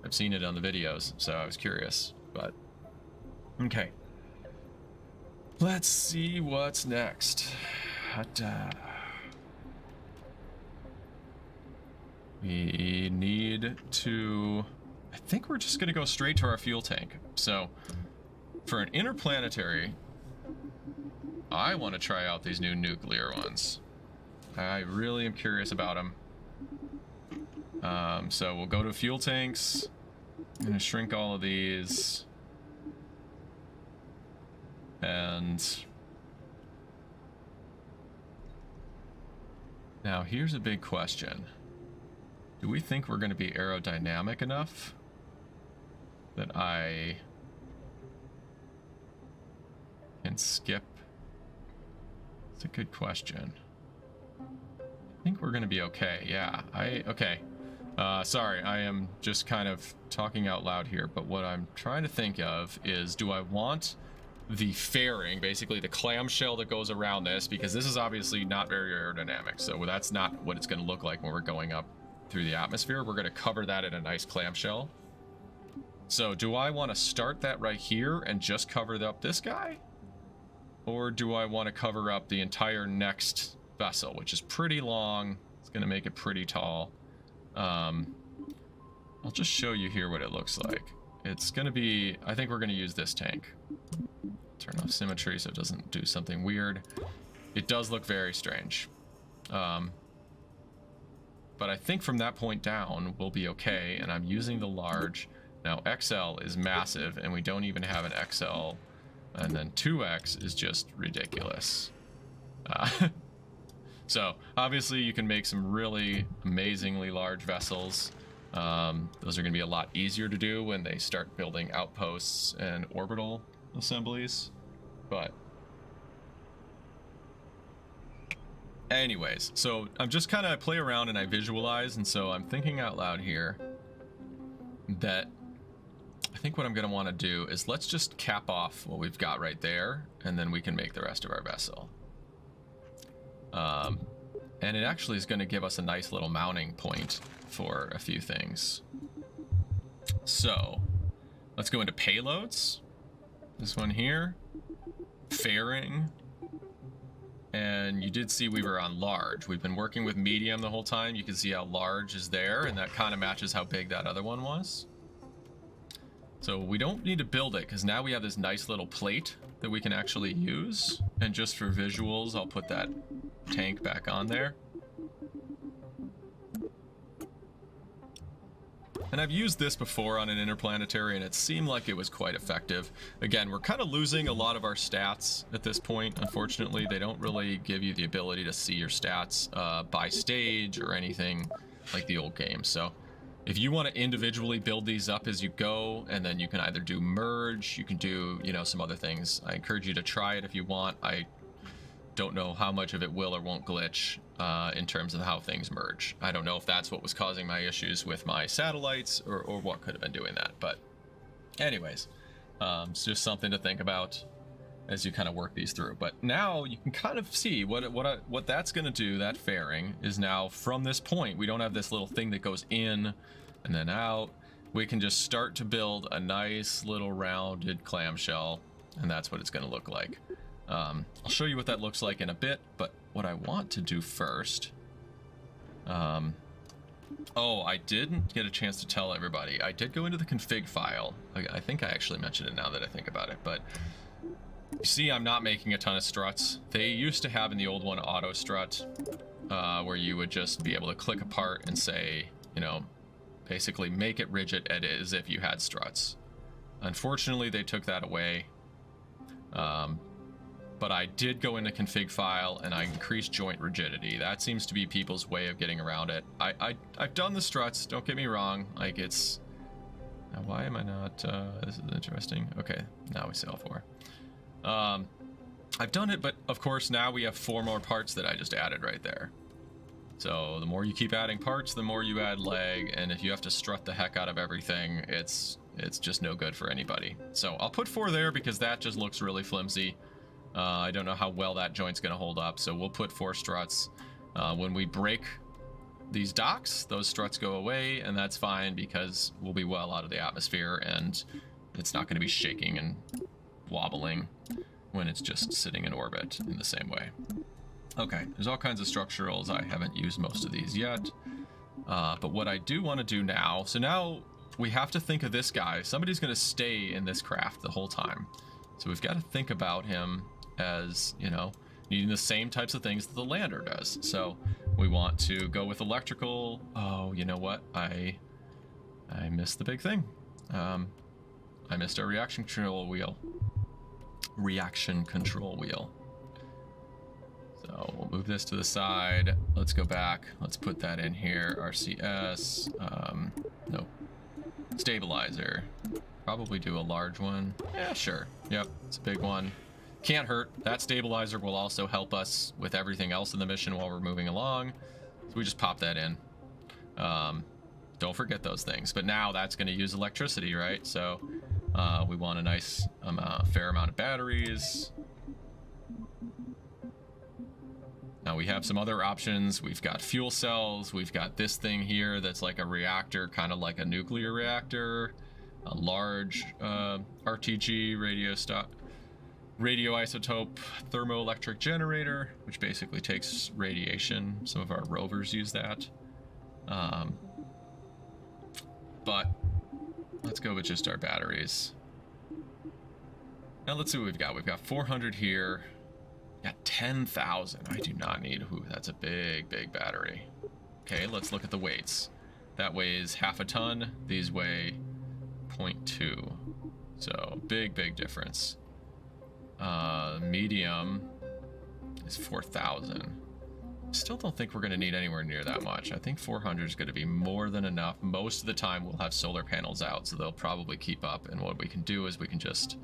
I've seen it on the videos, so I was curious, but okay. Let's see what's next. We need to, I think we're just gonna go straight to our fuel tank. So for an interplanetary, I want to try out these new nuclear ones. I really am curious about them. So we'll go to fuel tanks. I'm gonna shrink all of these. And now here's a big question. Do we think we're going to be aerodynamic enough that I can skip? It's a good question. I think we're going to be okay. Yeah, okay. Sorry, I am just kind of talking out loud here, but what I'm trying to think of is, do I want the fairing, basically the clamshell that goes around this, because this is obviously not very aerodynamic, so that's not what it's going to look like when we're going up through the atmosphere. We're going to cover that in a nice clamshell. So do I want to start that right here and just cover up this guy? Or do I want to cover up the entire next vessel, which is pretty long? It's going to make it pretty tall. I'll just show you here what it looks like. It's going to be, I think we're going to use this tank. Turn off symmetry so it doesn't do something weird. It does look very strange. But I think from that point down, we'll be okay, and I'm using the large. Now, XL is massive, and we don't even have an XL, and then 2X is just ridiculous. So, obviously, you can make some really amazingly large vessels. Those are going to be a lot easier to do when they start building outposts and orbital assemblies, but anyways, so I'm just kind of play around and I visualize, and so I'm thinking out loud here that I think what I'm going to want to do is let's just cap off what we've got right there, and then we can make the rest of our vessel. And it actually is going to give us a nice little mounting point for a few things. So let's go into payloads. This one here, fairing, and you did see we were on large. We've been working with medium the whole time. You can see how large is there, and that kind of matches how big that other one was. So we don't need to build it, because now we have this nice little plate that we can actually use. And just for visuals, I'll put that tank back on there. And I've used this before on an interplanetary, and it seemed like it was quite effective. Again, we're kind of losing a lot of our stats at this point. Unfortunately, they don't really give you the ability to see your stats by stage or anything like the old game. So if you want to individually build these up as you go, and then you can either do merge, you can do, you know, some other things. I encourage you to try it if you want. I don't know how much of it will or won't glitch in terms of how things merge. I don't know if that's what was causing my issues with my satellites or what could have been doing that. But anyways, it's just something to think about as you kind of work these through. But now you can kind of see what that's going to do. That fairing is now from this point. We don't have this little thing that goes in and then out. We can just start to build a nice little rounded clamshell, and that's what it's going to look like. I'll show you what that looks like in a bit, but what I want to do first, oh, I didn't get a chance to tell everybody. I did go into the config file. I think I actually mentioned it now that I think about it, but you see I'm not making a ton of struts. They used to have in the old one auto strut, where you would just be able to click a part and say, you know, basically make it rigid as if you had struts. Unfortunately, they took that away. But I did go into config file and I increased joint rigidity. That seems to be people's way of getting around it. I've done the struts, don't get me wrong. Like it's, now why am I not, this is interesting. Okay, now we sail 4. I've done it, but of course now we have 4 more parts that I just added right there. So the more you keep adding parts, the more you add lag, and if you have to strut the heck out of everything, it's just no good for anybody. So I'll put 4 there because that just looks really flimsy. I don't know how well that joint's going to hold up, so we'll put 4 struts. When we break these docks, those struts go away, and that's fine because we'll be well out of the atmosphere, and it's not going to be shaking and wobbling when it's just sitting in orbit in the same way. Okay, there's all kinds of structurals. I haven't used most of these yet, but what I do want to do now, so now we have to think of this guy. Somebody's going to stay in this craft the whole time, so we've got to think about him as, you know, needing the same types of things that the lander does. So we want to go with electrical. Oh, you know what? I missed the big thing. I missed our reaction control wheel. So we'll move this to the side. Let's go back. Let's put that in here. RCS. No. Stabilizer. Probably do a large one. Yeah, sure. Yep, it's a big one. Can't hurt. That stabilizer will also help us with everything else in the mission while we're moving along. So we just pop that in. Don't forget those things. But now that's going to use electricity, right? So we want a nice fair amount of batteries. Now we have some other options. We've got fuel cells. We've got this thing here that's like a reactor, kind of like a nuclear reactor. A large RTG radioisotope thermoelectric generator, which basically takes radiation. Some of our rovers use that. But let's go with just our batteries. Now let's see what we've got. We've got 400 here. Got 10,000. I do not need, ooh, that's a big battery. Okay, let's look at the weights. That weighs half a ton. These weigh 0.2. So big difference. Medium is 4,000. Still don't think we're going to need anywhere near that much. I think 400 is going to be more than enough. Most of the time we'll have solar panels out, so they'll probably keep up. And what we can do is we can just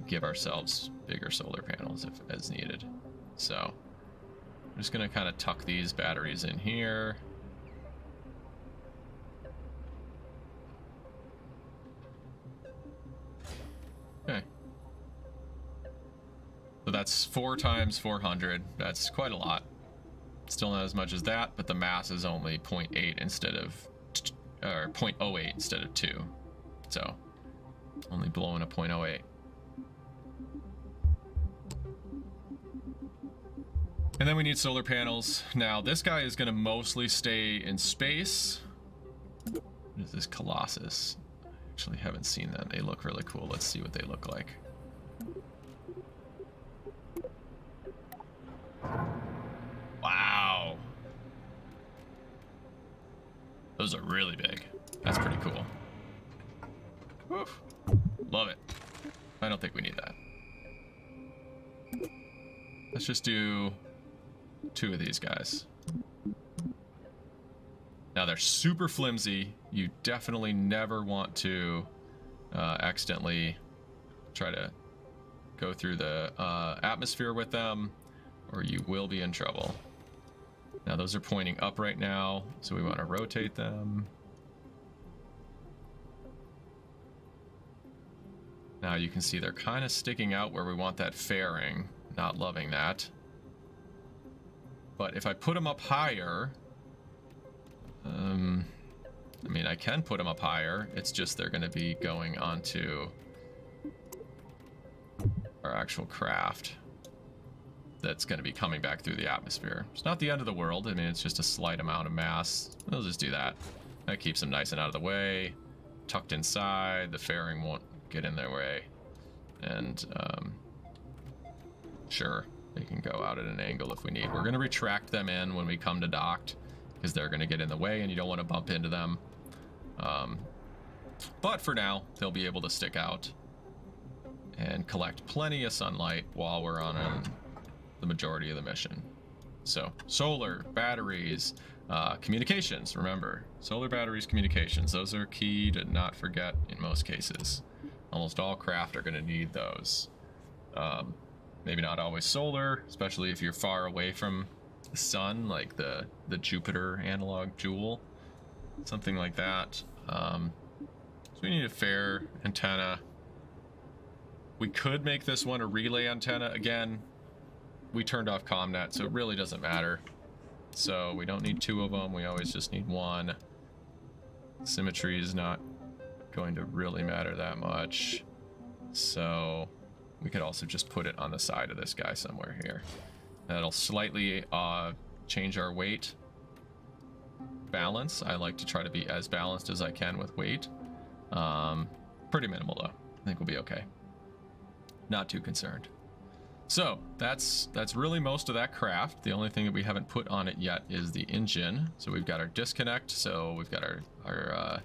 give ourselves bigger solar panels if as needed. So I'm just going to kind of tuck these batteries in here. Okay. So that's 4 times 400. That's quite a lot. Still not as much as that, but the mass is only 0.8 instead of, or 0.08 instead of 2. So only blowing a 0.08. And then we need solar panels. Now, this guy is going to mostly stay in space. What is this Colossus? I actually haven't seen them. They look really cool. Let's see what they look like. Wow. Those are really big. That's pretty cool. Woof. Love it. I don't think we need that. Let's just do 2 of these guys. Now they're super flimsy. You definitely never want to accidentally try to go through the atmosphere with them, or you will be in trouble. Now those are pointing up right now, so we want to rotate them. Now you can see they're kind of sticking out where we want that fairing. Not loving that. But if I put them up higher, I mean, I can put them up higher. It's just they're going to be going onto our actual craft that's going to be coming back through the atmosphere. It's not the end of the world. I mean, it's just a slight amount of mass. We'll just do that. That keeps them nice and out of the way. Tucked inside. The fairing won't get in their way. And, sure, they can go out at an angle if we need. We're going to retract them in when we come to docked, because they're going to get in the way and you don't want to bump into them. But for now, they'll be able to stick out and collect plenty of sunlight while we're on the majority of the mission. So, solar, batteries, communications, remember. Solar batteries, communications. Those are key to not forget in most cases. Almost all craft are going to need those. Maybe not always solar, especially if you're far away from the sun, like the Jupiter analog jewel, something like that. So we need a fair antenna. We could make this one a relay antenna. Again, we turned off ComNet, so it really doesn't matter. So we don't need 2 of them. We always just need 1. Symmetry is not going to really matter that much. So we could also just put it on the side of this guy somewhere here. That'll slightly change our weight balance. I like to try to be as balanced as I can with weight. Pretty minimal though. I think we'll be okay. Not too concerned. So that's really most of that craft. The only thing that we haven't put on it yet is the engine. So we've got our disconnect. So we've got our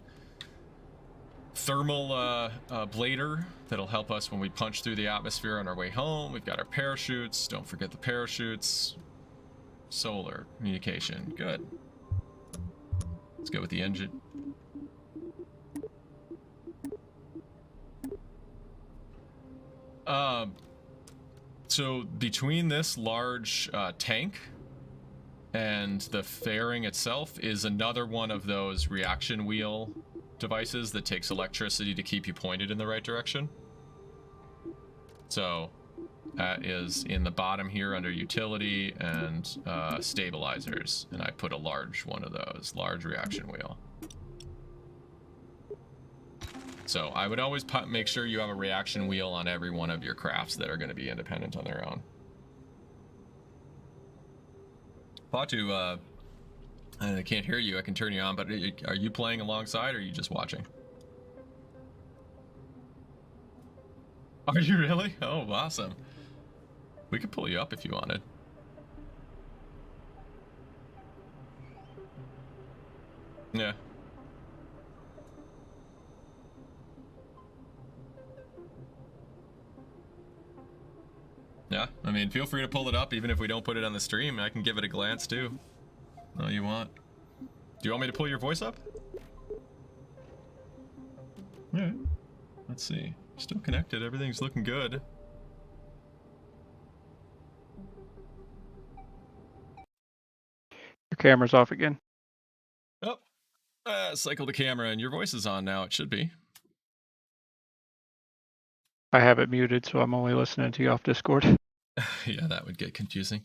thermal blader that'll help us when we punch through the atmosphere on our way home. We've got our parachutes. Don't forget the parachutes. Solar communication. Good. Let's go with the engine. So between this large tank and the fairing itself is another one of those reaction wheel devices that takes electricity to keep you pointed in the right direction. So that is in the bottom here under utility and stabilizers, and I put a large one of those, large reaction wheel. So I would always make sure you have a reaction wheel on every one of your crafts that are going to be independent on their own. Pawtu, I can't hear you. I can turn you on, but are you playing alongside or are you just watching? Are you really? Oh, awesome. We could pull you up if you wanted. Yeah. Yeah, I mean, feel free to pull it up even if we don't put it on the stream. I can give it a glance too. No, you want? Do you want me to pull your voice up? Yeah. Let's see. Still connected. Everything's looking good. Your camera's off again. Oh, cycle the camera and your voice is on now. It should be. I have it muted, so I'm only listening to you off Discord. Yeah, that would get confusing.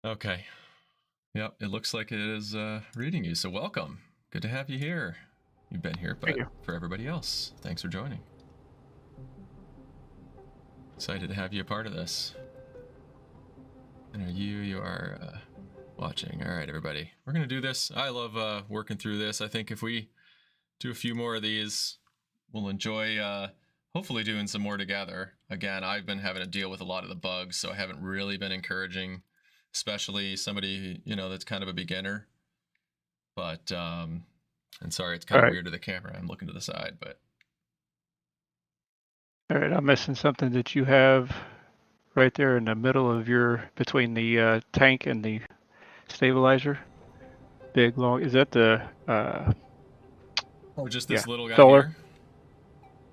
Okay. Yep, it looks like it is reading you, so welcome. Good to have you here. You've been here, but for everybody else, thanks for joining. Excited to have you a part of this. And you are watching. All right, everybody. We're going to do this. I love working through this. I think if we do a few more of these, we'll enjoy hopefully doing some more together. Again, I've been having to deal with a lot of the bugs, so I haven't really been encouraging, especially somebody, you know, that's kind of a beginner. But, and sorry, it's kind of weird to the camera. I'm looking to the side, but. All right, I'm missing something that you have right there in the middle of between the tank and the stabilizer. Big, long, is that the, Oh, just this little guy solar? here?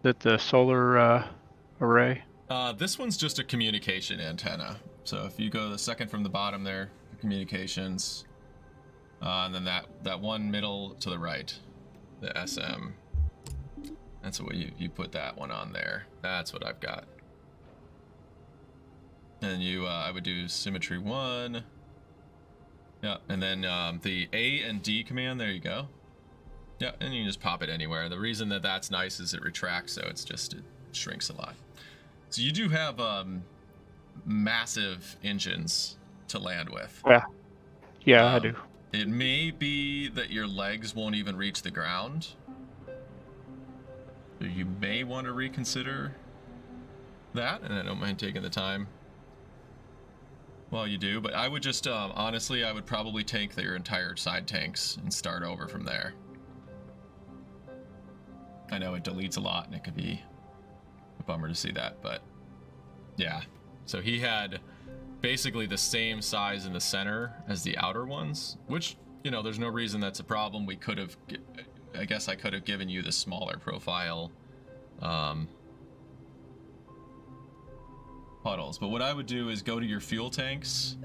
That the solar array? This one's just a communication antenna. So if you go the second from the bottom there, communications, and then that one middle to the right, the SM. That's what you put that one on there. That's what I've got. And I would do symmetry 1. Yeah, and then the A and D command, there you go. Yeah, and you can just pop it anywhere. The reason that that's nice is it retracts, so it shrinks a lot. So you do have massive engines to land with. Yeah, I do. It may be that your legs won't even reach the ground. So you may want to reconsider that, and I don't mind taking the time while you do, but I would just, honestly, I would probably take your entire side tanks and start over from there. I know it deletes a lot, and it could be a bummer to see that, but yeah. So he had basically the same size in the center as the outer ones, which, you know, there's no reason that's a problem. We could have, I guess I could have given you the smaller profile puddles, but what I would do is go to your fuel tanks.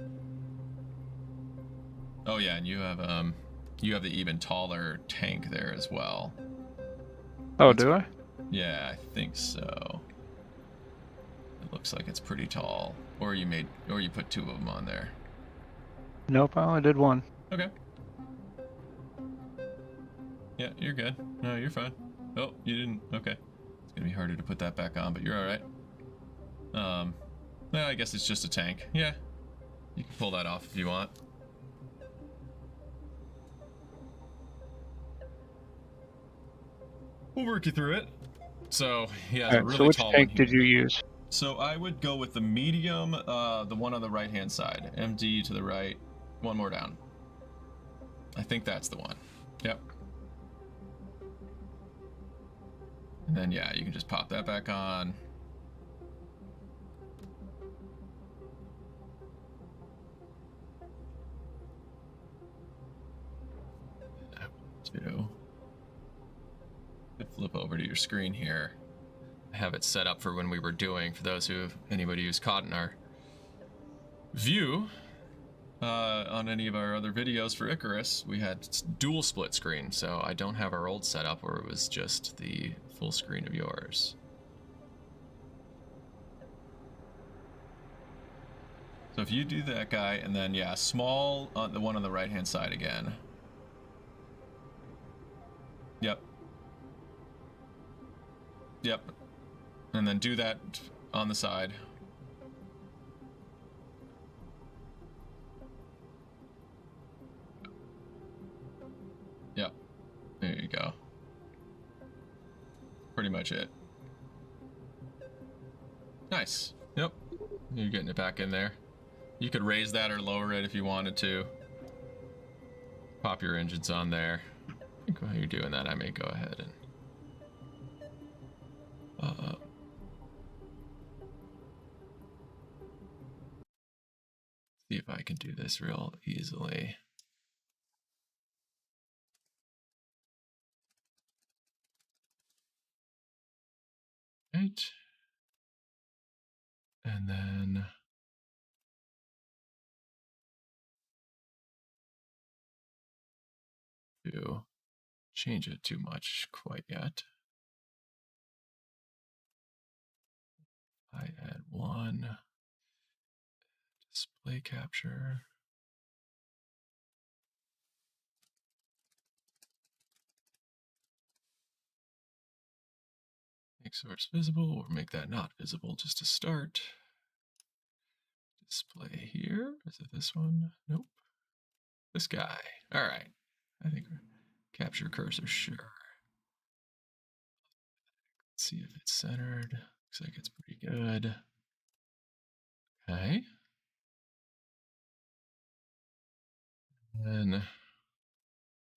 Oh yeah, and you have the even taller tank there as well. Oh, do I? Yeah, I think so. It looks like it's pretty tall. Or you put 2 of them on there. Nope, I only did 1. Okay. Yeah, you're good. No, you're fine. Oh, you didn't. Okay. It's gonna be harder to put that back on, but you're all right. Well, I guess it's just a tank. Yeah, you can pull that off if you want. We'll work you through it. So he has a really so which tall tank one did here. you use? So I would go with the medium, the one on the right-hand side. MD to the right. One more down. I think that's the one. Yep. And then, yeah, you can just pop that back on. Flip over to your screen here. I have it set up for when we were doing, for anybody who's caught in our view on any of our other videos for Icarus, we had dual split screen, so I don't have our old setup where it was just the full screen of yours. So if you do that guy, and then, yeah, small, the one on the right-hand side again. Yep. Yep. And then do that on the side. Yep. There you go. Pretty much it. Nice. Yep. You're getting it back in there. You could raise that or lower it if you wanted to. Pop your engines on there. I think while you're doing that, I may go ahead and see if I can do this real easily. Right. And then to change it too much quite yet. I add 1 display capture. Make source visible or make that not visible just to start. display here. Is it this one? Nope. This guy. All right. I think capture cursor, sure. Let's see if it's centered. Looks like it's pretty good. Okay. And then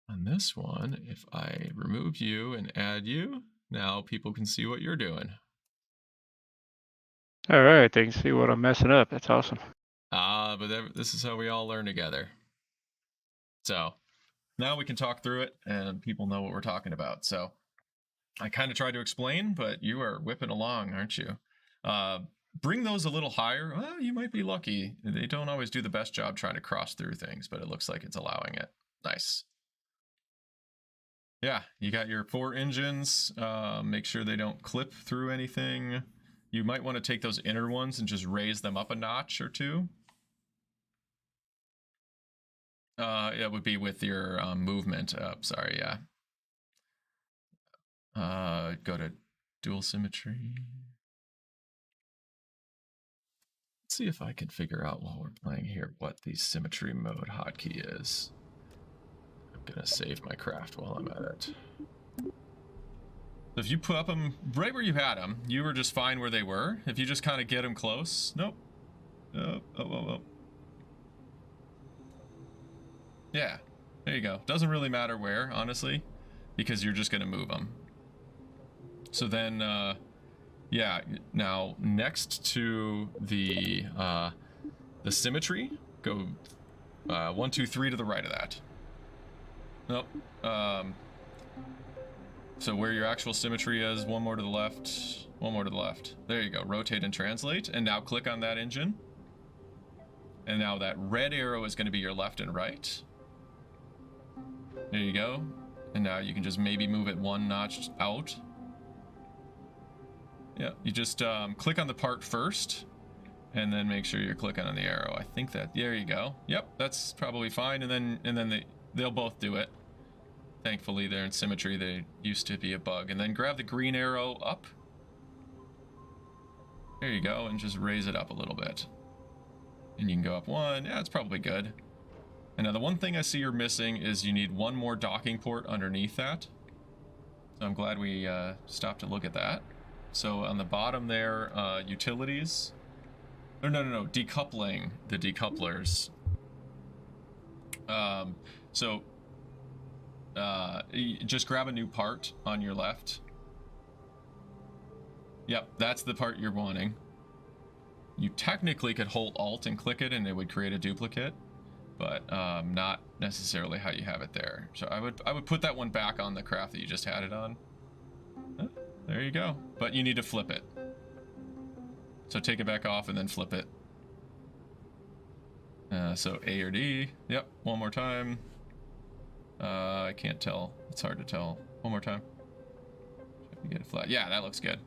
on this one, if I remove you and add you, now people can see what you're doing. All right, they can see what I'm messing up. That's awesome. But this is how we all learn together. So now we can talk through it and people know what we're talking about. So I kind of tried to explain, but you are whipping along, aren't you? Bring those a little higher. Well, you might be lucky. They don't always do the best job trying to cross through things, but it looks like it's allowing it. Nice. Yeah, you got your 4 engines. Make sure they don't clip through anything. You might want to take those inner ones and just raise them up a notch or 2. It would be with your movement up. Sorry, yeah. Go to dual symmetry. Let's see if I can figure out while we're playing here what the symmetry mode hotkey is. I'm gonna save my craft while I'm at it. If you put up them right where you had them, you were just fine where they were. If you just kind of get them close, nope. Oh. Yeah, there you go. Doesn't really matter where, honestly, because you're just gonna move them. So then, yeah. Now next to the symmetry, go 1, 2, 3 to the right of that. Nope. So where your actual symmetry is, 1 more to the left, 1 more to the left. There you go. Rotate and translate, and now click on that engine. And now that red arrow is going to be your left and right. There you go. And now you can just maybe move it 1 notch out. Yeah, you just click on the part first, and then make sure you're clicking on the arrow. I think that, there you go. Yep, that's probably fine. And then they'll both do it. Thankfully, they're in symmetry. They used to be a bug. And then grab the green arrow up. There you go, and just raise it up a little bit. And you can go up 1. Yeah, it's probably good. And now the one thing I see you're missing is you need 1 more docking port underneath that. So I'm glad we stopped to look at that. So on the bottom there, utilities. No, decoupling the decouplers. Just grab a new part on your left. Yep, that's the part you're wanting. You technically could hold Alt and click it and it would create a duplicate, but not necessarily how you have it there. So I would put that one back on the craft that you just had it on. There you go. But you need to flip it. So take it back off and then flip it. So A or D. Yep, 1 more time. I can't tell. It's hard to tell. 1 more time. Try to get it flat. Yeah, that looks good.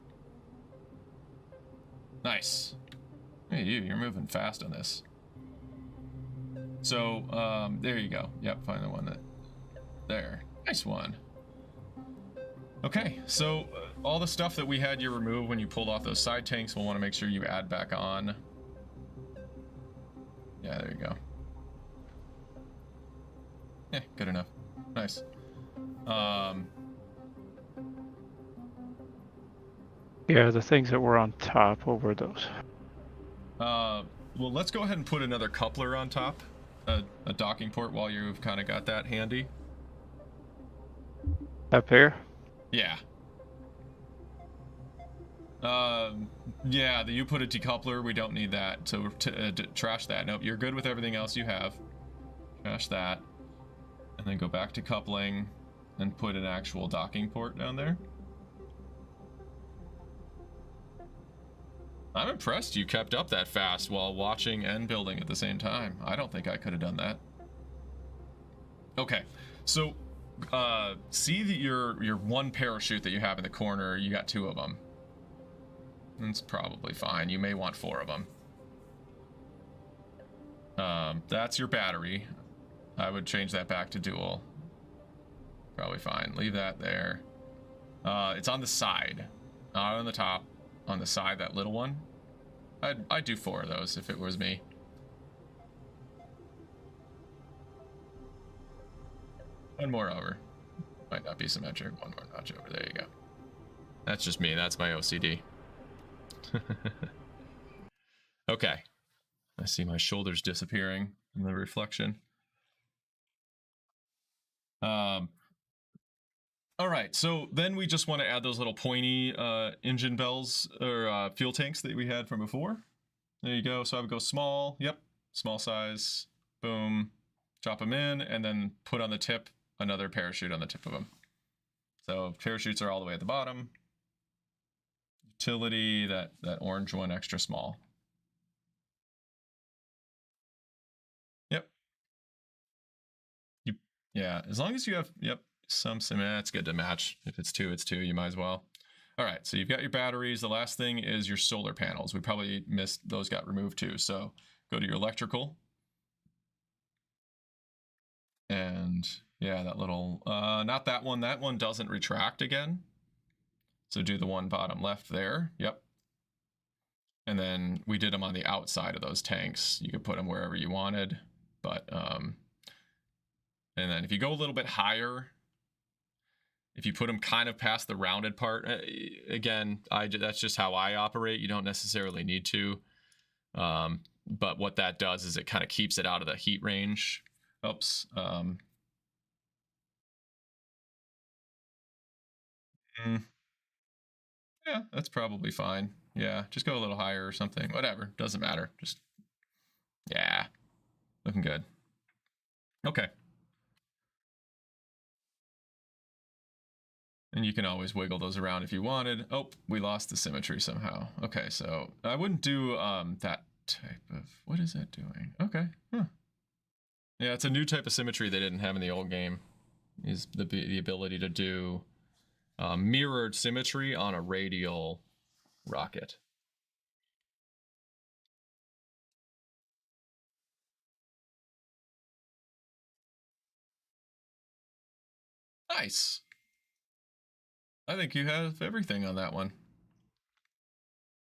Nice. Hey, you're moving fast on this. So, there you go. Yep, find the one that... There. Nice one. Okay, so all the stuff that we had you remove when you pulled off those side tanks, we'll want to make sure you add back on. Yeah, there you go. Yeah, good enough. Nice. Yeah, the things that were on top, what were those? Well, let's go ahead and put another coupler on top. A docking port while you've kind of got that handy. Up here? Yeah. Yeah, you put a decoupler, we don't need that, so trash that. Nope, you're good with everything else you have. Trash that. And then go back to coupling and put an actual docking port down there. I'm impressed you kept up that fast while watching and building at the same time. I don't think I could have done that. Okay, so see that your 1 parachute that you have in the corner, you got 2 of them. That's probably fine. You may want 4 of them. That's your battery. I would change that back to dual. Probably fine. Leave that there. It's on the side, not on the top. On the side, that little one. I'd do 4 of those if it was me. One more over. Might not be symmetric. One more notch over. There you go. That's just me. That's my OCD. Okay. I see my shoulders disappearing in the reflection. All right, so then we just want to add those little pointy engine bells or fuel tanks that we had from before. There you go. So I would go small. Yep. Small size. Boom. Drop them in and then put on the tip another parachute on the tip of them. So parachutes are all the way at the bottom. Utility, that orange one, extra small. Yep. Yeah, as long as you have, yep, some, it's good to match. If it's two, it's two, you might as well. All right, so you've got your batteries. The last thing is your solar panels. We probably missed, those got removed too. So go to your electrical. And yeah, that little, not that one doesn't retract again. So do the one bottom left there, yep. And then we did them on the outside of those tanks. You could put them wherever you wanted, but, and then if you go a little bit higher, if you put them kind of past the rounded part, again, that's just how I operate. You don't necessarily need to. But what that does is it kind of keeps it out of the heat range. Oops. Yeah, that's probably fine. Yeah, just go a little higher or something. Whatever, doesn't matter. Just, yeah, looking good. Okay. And you can always wiggle those around if you wanted. Oh, we lost the symmetry somehow. Okay, so I wouldn't do that type of, what is that doing? Okay, huh. Yeah, it's a new type of symmetry they didn't have in the old game. Is the ability to do mirrored symmetry on a radial rocket. Nice. I think you have everything on that one.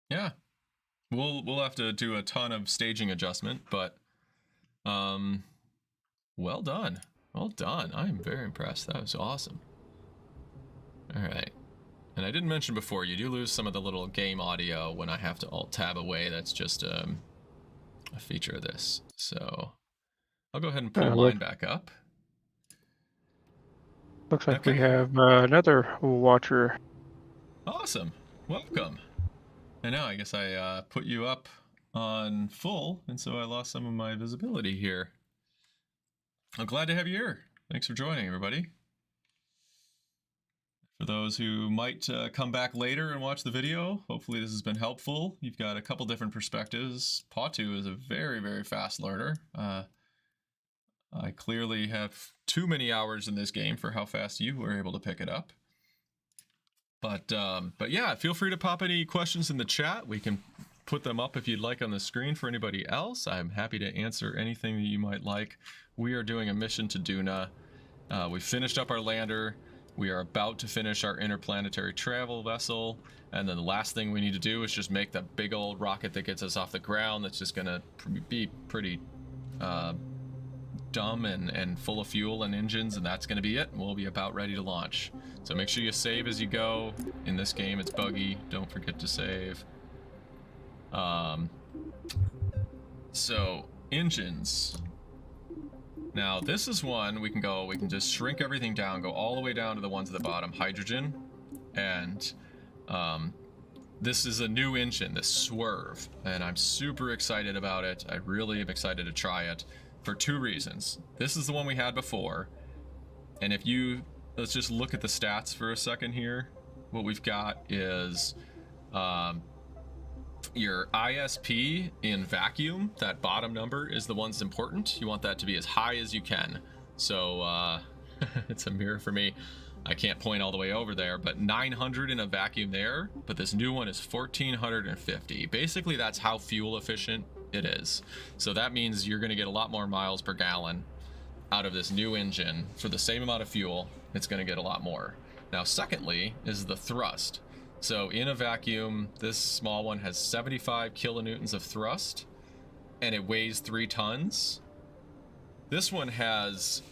Yeah. We'll have to do a ton of staging adjustment, but well done. Well done. I am very impressed. That was awesome. All right. And I didn't mention before, you do lose some of the little game audio when I have to alt-tab away. That's just a feature of this. So I'll go ahead and pull mine back up. Looks like we have another watcher. Awesome. Welcome. And now I guess I put you up on full, and so I lost some of my visibility here. I'm glad to have you here. Thanks for joining, everybody. For those who might come back later and watch the video, hopefully this has been helpful. You've got a couple different perspectives. Pawtu is a very, very fast learner. I clearly have too many hours in this game for how fast you were able to pick it up. But yeah, feel free to pop any questions in the chat. We can put them up if you'd like on the screen for anybody else. I'm happy to answer anything that you might like. We are doing a mission to Duna. We finished up our lander. We are about to finish our interplanetary travel vessel. And then the last thing we need to do is just make that big old rocket that gets us off the ground. That's just gonna be pretty dumb and full of fuel and engines, and that's gonna be it. We'll be about ready to launch. So make sure you save as you go. In this game, it's buggy. Don't forget to save. So engines. Now this is one we can just shrink everything down, go all the way down to the ones at the bottom, hydrogen, and this is a new engine, this Swerve, and I'm super excited about it. I really am excited to try it for two reasons. This is the one we had before, and if you, let's just look at the stats for a second here. What we've got is your ISP in vacuum, that bottom number is the one that's important. You want that to be as high as you can. So it's a mirror for me. I can't point all the way over there, but 900 in a vacuum there, but this new one is 1450. Basically, that's how fuel efficient it is. So that means you're going to get a lot more miles per gallon out of this new engine for the same amount of fuel. It's going to get a lot more. Now, secondly, is the thrust. So in a vacuum, this small one has 75 kilonewtons of thrust, and it weighs 3 tons. This one has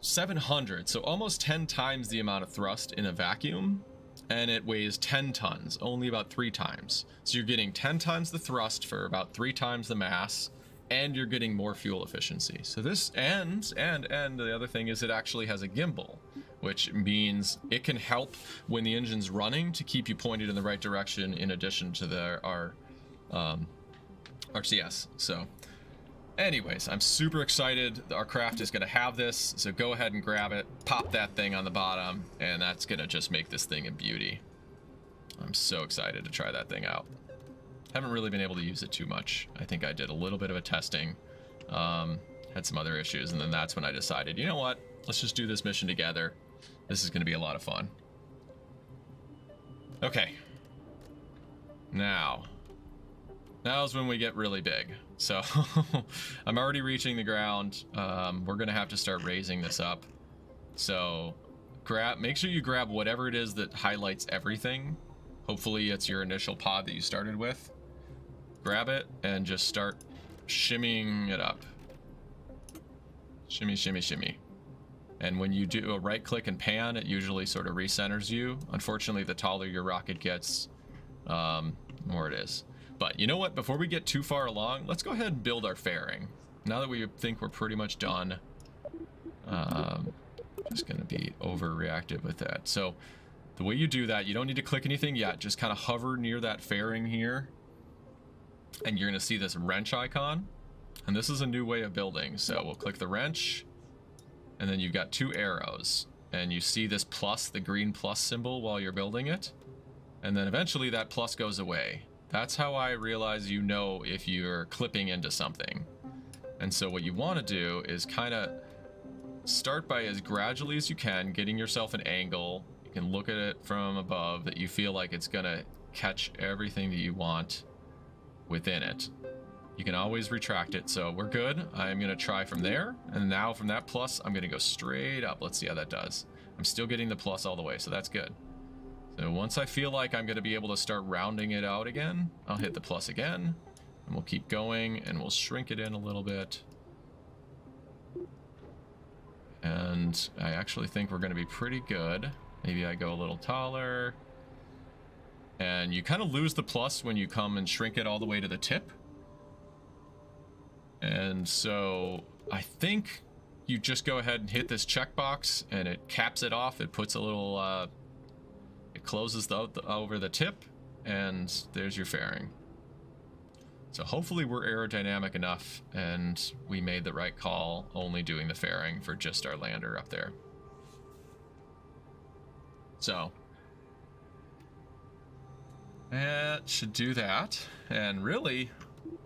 700, so almost 10 times the amount of thrust in a vacuum, and it weighs 10 tons, only about 3 times. So you're getting 10 times the thrust for about 3 times the mass, and you're getting more fuel efficiency. So this, and the other thing is it actually has a gimbal, which means it can help when the engine's running to keep you pointed in the right direction in addition to our RCS. So anyways, I'm super excited. Our craft is going to have this, so go ahead and grab it, pop that thing on the bottom, and that's going to just make this thing a beauty. I'm so excited to try that thing out. Haven't really been able to use it too much. I think I did a little bit of a testing, had some other issues, and then that's when I decided, you know what, let's just do this mission together. This is going to be a lot of fun. Okay. Now's when we get really big. So I'm already reaching the ground. We're gonna have to start raising this up. So make sure you grab whatever it is that highlights everything. Hopefully it's your initial pod that you started with. Grab it and just start shimmying it up. Shimmy, shimmy, shimmy. And when you do a right click and pan, it usually sort of recenters you. Unfortunately, the taller your rocket gets, more it is. But you know what? Before we get too far along, let's go ahead and build our fairing. Now that we think we're pretty much done, just gonna be overreactive with that. So the way you do that, you don't need to click anything yet. Just kind of hover near that fairing here, and you're gonna see this wrench icon. And this is a new way of building. So we'll click the wrench, and then you've got 2 arrows, and you see this plus, the green plus symbol while you're building it, and then eventually that plus goes away. That's how I realize you know if you're clipping into something. And so what you want to do is kind of start by as gradually as you can, getting yourself an angle. You can look at it from above that you feel like it's going to catch everything that you want within it. You can always retract it. So we're good. I'm going to try from there. And now from that plus, I'm going to go straight up. Let's see how that does. I'm still getting the plus all the way, so that's good. So once I feel like I'm going to be able to start rounding it out again, I'll hit the plus again, and we'll keep going, and we'll shrink it in a little bit. And I actually think we're going to be pretty good. Maybe I go a little taller. And you kind of lose the plus when you come and shrink it all the way to the tip. And so I think you just go ahead and hit this checkbox, and it caps it off. It puts a little... it closes over the tip, and there's your fairing. So hopefully we're aerodynamic enough, and we made the right call only doing the fairing for just our lander up there. So that should do that. And really,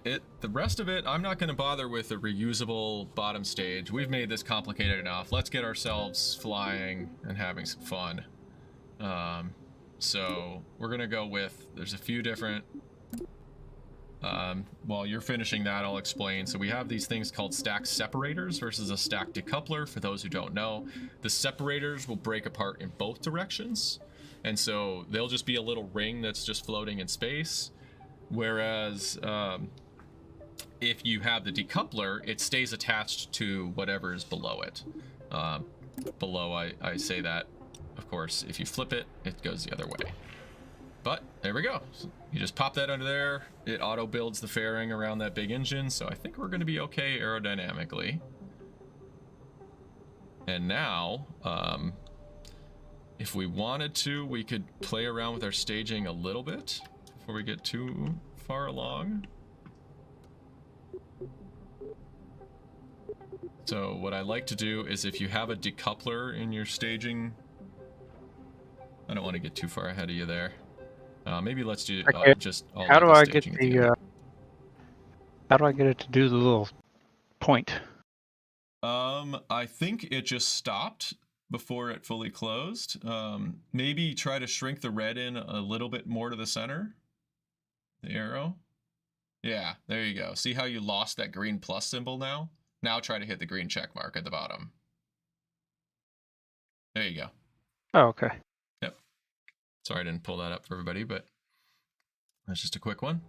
the rest of it, I'm not going to bother with the reusable bottom stage. We've made this complicated enough. Let's get ourselves flying and having some fun. So we're gonna go with, there's a few different, while you're finishing that, I'll explain. So we have these things called stack separators versus a stack decoupler. For those who don't know, the separators will break apart in both directions, and so they'll just be a little ring that's just floating in space, whereas if you have the decoupler, it stays attached to whatever is below it. Below, I say that, of course, if you flip it, it goes the other way. But there we go. So you just pop that under there. It auto builds the fairing around that big engine. So I think we're going to be okay aerodynamically. And now, if we wanted to, we could play around with our staging a little bit before we get too far along. So what I like to do is, if you have a decoupler in your staging, I don't want to get too far ahead of you there. Maybe let's do just all how do I get staging the how do I get it to do the little point? I think it just stopped before it fully closed. Maybe try to shrink the red in a little bit more to the center. The arrow. Yeah, there you go. See how you lost that green plus symbol now? Now try to hit the green check mark at the bottom. There you go. Oh, okay. Yep. Sorry I didn't pull that up for everybody, but that's just a quick one.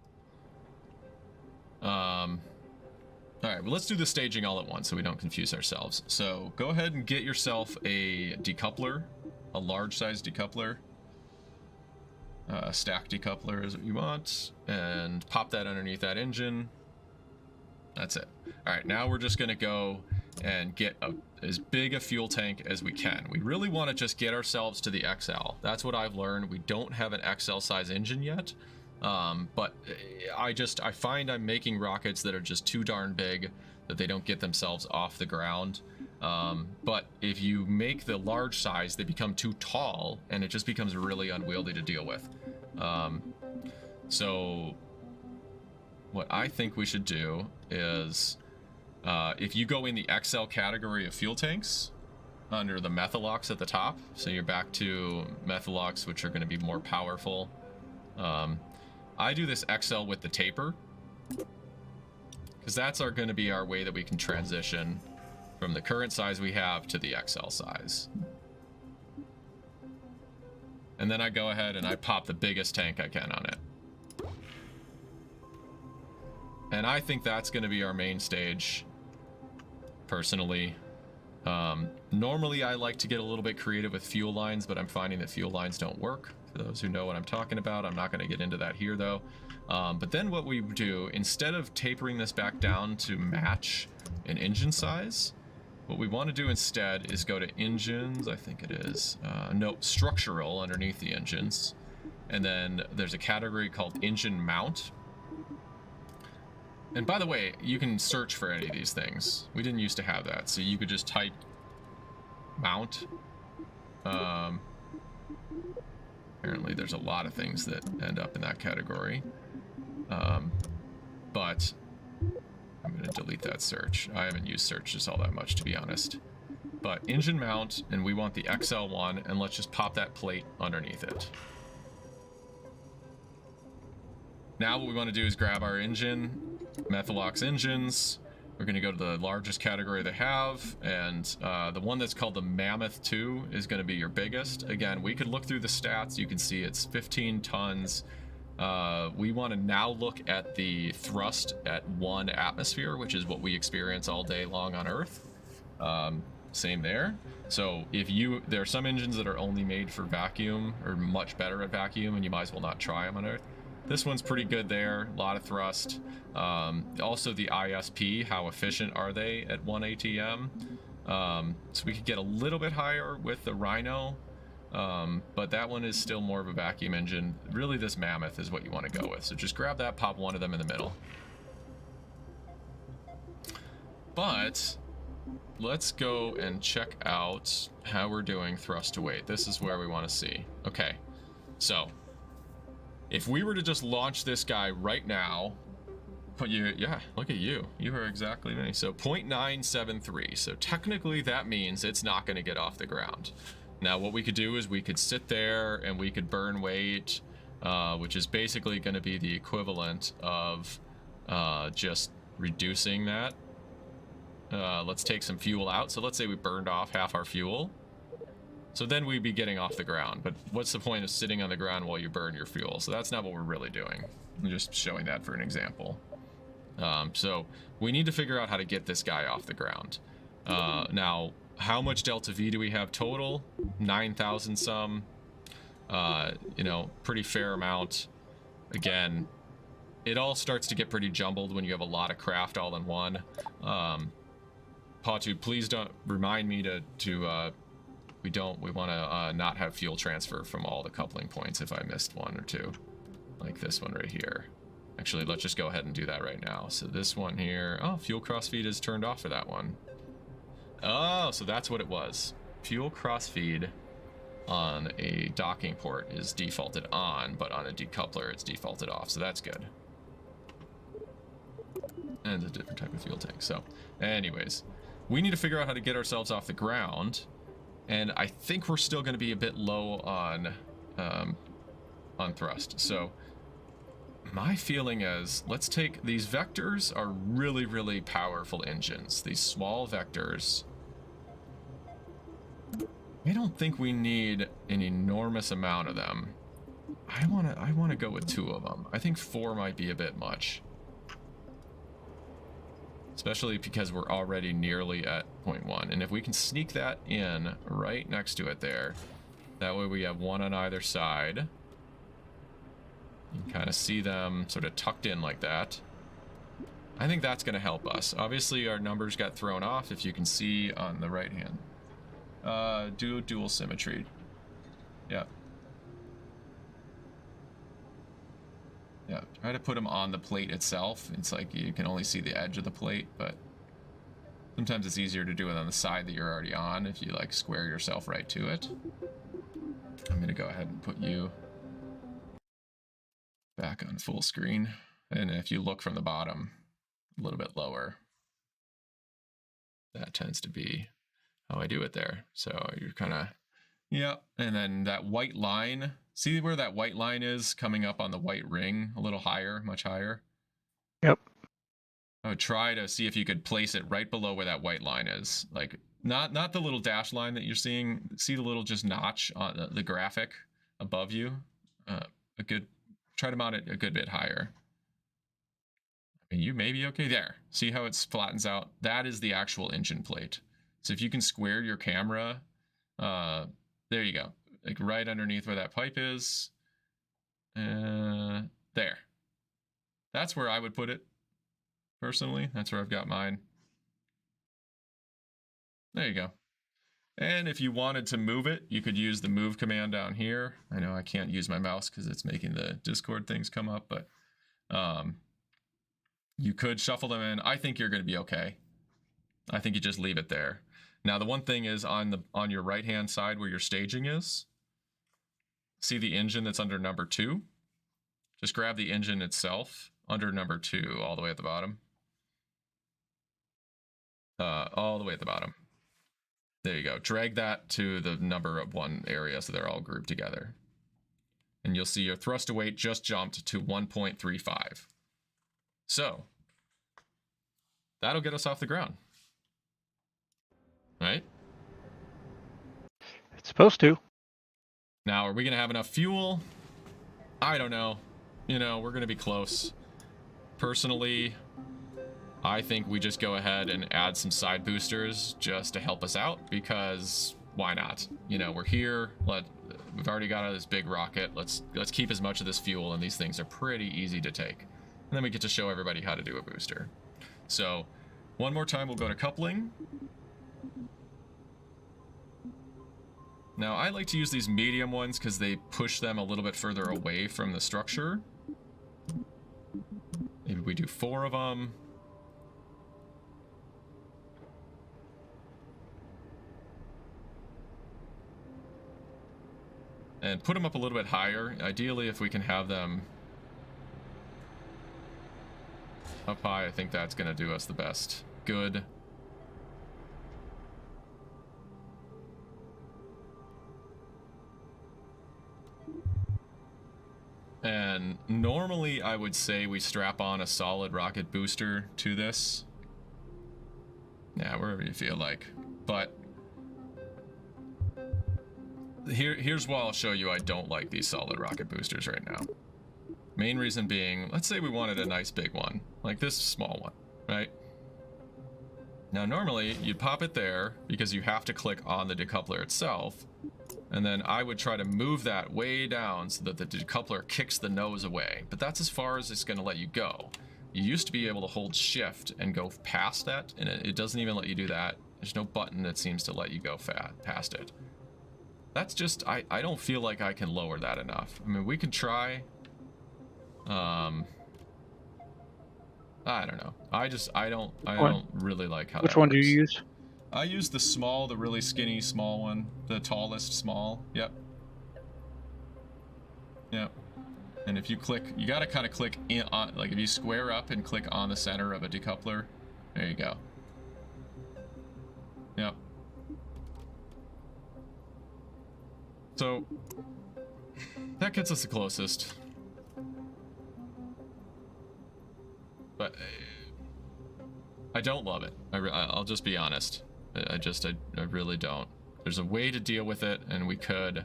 All right, well, let's do the staging all at once so we don't confuse ourselves. So go ahead and get yourself a decoupler, a large size decoupler. Stack decoupler is what you want, and pop that underneath that engine. That's it. All right, now we're just gonna go and get as big a fuel tank as we can. We really want to just get ourselves to the XL. That's what I've learned. We don't have an XL size engine yet, but I find I'm making rockets that are just too darn big that they don't get themselves off the ground. But if you make the large size, they become too tall and it just becomes really unwieldy to deal with. So what I think we should do is, if you go in the XL category of fuel tanks under the Methalox at the top, so you're back to Methalox, which are going to be more powerful. I do this XL with the taper, because that's going to be our way that we can transition from the current size we have to the XL size. And then I go ahead and I pop the biggest tank I can on it. And I think that's going to be our main stage, personally. Normally I like to get a little bit creative with fuel lines, but I'm finding that fuel lines don't work. For those who know what I'm talking about, I'm not going to get into that here though. But then what we do, instead of tapering this back down to match an engine size, what we want to do instead is go to engines, I think it is, no, structural underneath the engines. And then there's a category called engine mount. And by the way, you can search for any of these things. We didn't used to have that, so you could just type mount. Apparently there's a lot of things that end up in that category. But I'm going to delete that search. I haven't used searches all that much, to be honest. But engine mount, and we want the XL one, and let's just pop that plate underneath it. Now what we want to do is grab our engine, Methalox engines. We're going to go to the largest category they have, and the one that's called the Mammoth 2 is going to be your biggest. Again, we could look through the stats. You can see it's 15 tons. We want to now look at the thrust at 1 atmosphere, which is what we experience all day long on Earth. Same there. So if there are some engines that are only made for vacuum, or much better at vacuum, and you might as well not try them on Earth. This one's pretty good there, a lot of thrust. Also the ISP, how efficient are they at 1 ATM? So we could get a little bit higher with the Rhino, but that one is still more of a vacuum engine. Really, this Mammoth is what you want to go with. So just grab that, pop one of them in the middle. But let's go and check out how we're doing thrust to weight. This is where we want to see. Okay, so if we were to just launch this guy right now, but yeah, look at you. You are exactly me. So 0.973. So technically that means it's not going to get off the ground. Now what we could do is we could sit there and we could burn weight, which is basically going to be the equivalent of just reducing that. Let's take some fuel out. So let's say we burned off half our fuel. So then we'd be getting off the ground, but what's the point of sitting on the ground while you burn your fuel? So that's not what we're really doing. I'm just showing that for an example. So we need to figure out how to get this guy off the ground. Now, how much delta V do we have total? 9,000 some. You know, pretty fair amount. Again, it all starts to get pretty jumbled when you have a lot of craft all in one. Pawtu, please don't remind me we want to not have fuel transfer from all the coupling points if I missed one or two, like this one right here. Actually, let's just go ahead and do that right now. So this one here, oh, fuel cross feed is turned off for that one. Oh, so that's what it was. Fuel cross feed on a docking port is defaulted on, but on a decoupler it's defaulted off, so that's good. And a different type of fuel tank. So anyways, we need to figure out how to get ourselves off the ground. And I think we're still going to be a bit low on thrust. So my feeling is, let's take these vectors are really, really powerful engines. These small vectors. I don't think we need an enormous amount of them. I want to go with 2 of them. I think 4 might be a bit much. especially because we're already nearly at 0.1. And if we can sneak that in right next to it there, that way we have one on either side. You can kind of see them sort of tucked in like that. I think that's going to help us. Obviously, our numbers got thrown off, if you can see on the right hand. Do dual symmetry. Yeah. Yeah, try to put them on the plate itself. It's like you can only see the edge of the plate, but sometimes it's easier to do it on the side that you're already on if you like square yourself right to it. I'm gonna go ahead and put you back on full screen. And if you look from the bottom a little bit lower, that tends to be how I do it there. So you're kind of, yeah. And then that white line, see where that white line is coming up on the white ring a little higher, much higher? Yep. I would try to see if you could place it right below where that white line is. Like not the little dash line that you're seeing. See the little just notch on the graphic above you? Try to mount it a good bit higher. I mean, you may be okay there. See how it flattens out? That is the actual engine plate. So if you can square your camera, there you go. Like right underneath where that pipe is. There. That's where I would put it. Personally, that's where I've got mine. There you go. And if you wanted to move it, you could use the move command down here. I know I can't use my mouse because it's making the Discord things come up, but you could shuffle them in. I think you're going to be okay. I think you just leave it there. Now, the one thing is on your right-hand side where your staging is, see the engine that's under number 2? Just grab the engine itself under number 2 all the way at the bottom. All the way at the bottom. There you go. Drag that to the number of 1 area so they're all grouped together. And you'll see your thrust to weight just jumped to 1.35. So, that'll get us off the ground. Right? It's supposed to. Now, are we going to have enough fuel? I don't know. You know, we're going to be close. Personally, I think we just go ahead and add some side boosters just to help us out, because why not? You know, we're here. We've already got this big rocket. Let's keep as much of this fuel, and these things are pretty easy to take. And then we get to show everybody how to do a booster. So, one more time, we'll go to coupling. Now, I like to use these medium ones because they push them a little bit further away from the structure. Maybe we do 4 of them. And put them up a little bit higher. Ideally, if we can have them up high, I think that's going to do us the best good. And normally I would say we strap on a solid rocket booster to this. Yeah, wherever you feel like. But here's why I'll show you I don't like these solid rocket boosters right now. Main reason being, let's say we wanted a nice big one, like this small one, right? Now normally you'd pop it there because you have to click on the decoupler itself. And then I would try to move that way down so that the decoupler kicks the nose away. But that's as far as it's going to let you go. You used to be able to hold shift and go past that, and it doesn't even let you do that. There's no button that seems to let you go past it. That's just, I don't feel like I can lower that enough. I mean, we can try. I don't know. I don't really like how that works. Which one do you use? I use the small, the really skinny small one, the tallest small. Yep. Yep. And if you click, you got to kind of click in on, like if you square up and click on the center of a decoupler, there you go. Yep. So that gets us the closest. But I don't love it. I'll just be honest. I really don't. There's a way to deal with it, and we could.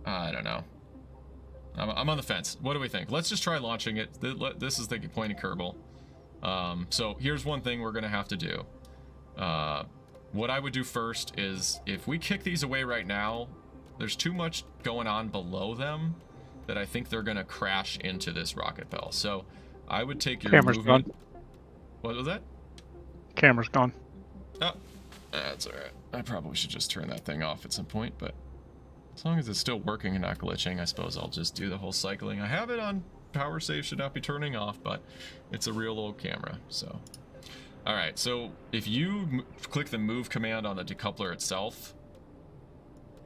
I don't know. I'm on the fence. What do we think? Let's just try launching it. This is the pointy Kerbal. So here's one thing we're gonna have to do. What I would do first is, if we kick these away right now, there's too much going on below them that I think they're gonna crash into this rocket bell. So I would take your Camera's movement. gone. What was that? Camera's gone. Oh, that's all right. I probably should just turn that thing off at some point, but as long as it's still working and not glitching, I suppose I'll just do the whole cycling. I have it on power save, should not be turning off, but it's a real old camera, so. All right, so if you click the move command on the decoupler itself,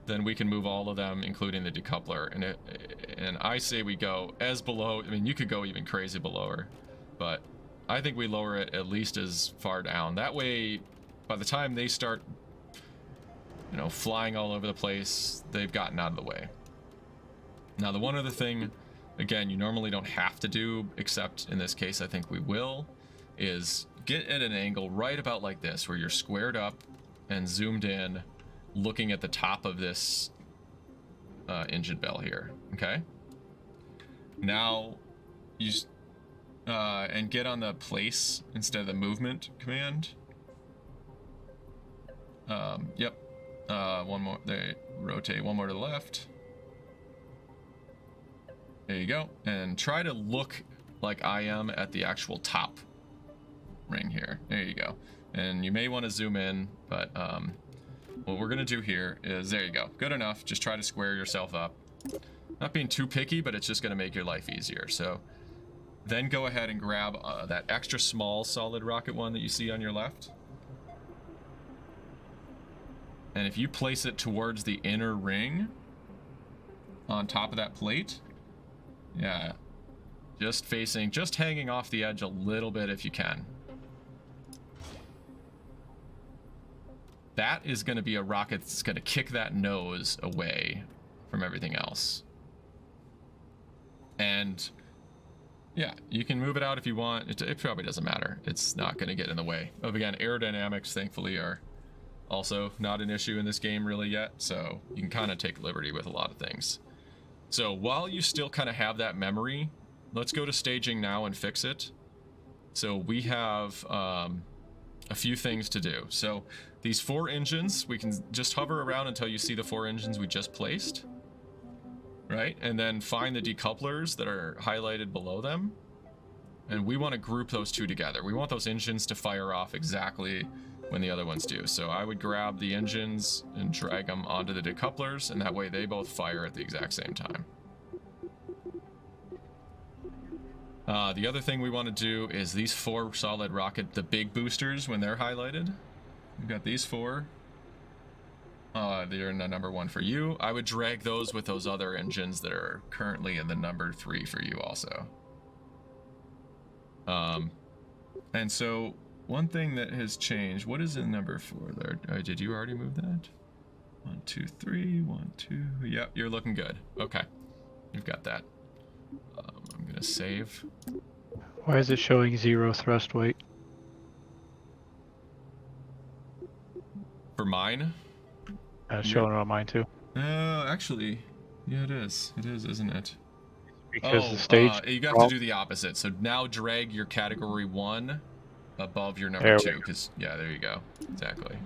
then we can move all of them, including the decoupler. And I say we go as below. I mean, you could go even crazy below her, but I think we lower it at least as far down. That way, by the time they start, you know, flying all over the place, they've gotten out of the way. Now, the one other thing, again, you normally don't have to do, except in this case, I think we will, is get at an angle right about like this, where you're squared up and zoomed in, looking at the top of this engine bell here. Okay. Now, you and get on the place instead of the movement command. Yep. One more. They rotate one more to the left. There you go. And try to look like I am at the actual top ring here. There you go. And you may want to zoom in, but what we're going to do here is, there you go. Good enough. Just try to square yourself up. Not being too picky, but it's just going to make your life easier. So then go ahead and grab that extra small solid rocket one that you see on your left. And if you place it towards the inner ring on top of that plate, yeah, just hanging off the edge a little bit if you can. That is going to be a rocket that's going to kick that nose away from everything else. And yeah, you can move it out if you want. It probably doesn't matter. It's not going to get in the way. Oh, again, aerodynamics, thankfully, are also not an issue in this game really yet. So you can kind of take liberty with a lot of things. So while you still kind of have that memory, let's go to staging now and fix it. So we have a few things to do. So these 4 engines, we can just hover around until you see the 4 engines we just placed. Right? And then find the decouplers that are highlighted below them. And we want to group those two together. We want those engines to fire off exactly when the other ones do. So I would grab the engines and drag them onto the decouplers, and that way they both fire at the exact same time. The other thing we want to do is these 4 solid rocket, the big boosters, when they're highlighted. We've got these 4. They're in the number 1 for you. I would drag those with those other engines that are currently in the number 3 for you also. And so one thing that has changed, what is in number 4 there? Did you already move that? 1, 2, 3, 1, 2. Yep, you're looking good. Okay, you've got that. I'm gonna save. Why is it showing 0 thrust weight? For mine? It's showing it on mine too. Actually, yeah, it is. It is, isn't it? Because the stage. You got to do the opposite. So now drag your category 1 above your number 2, because yeah, there you go. Exactly.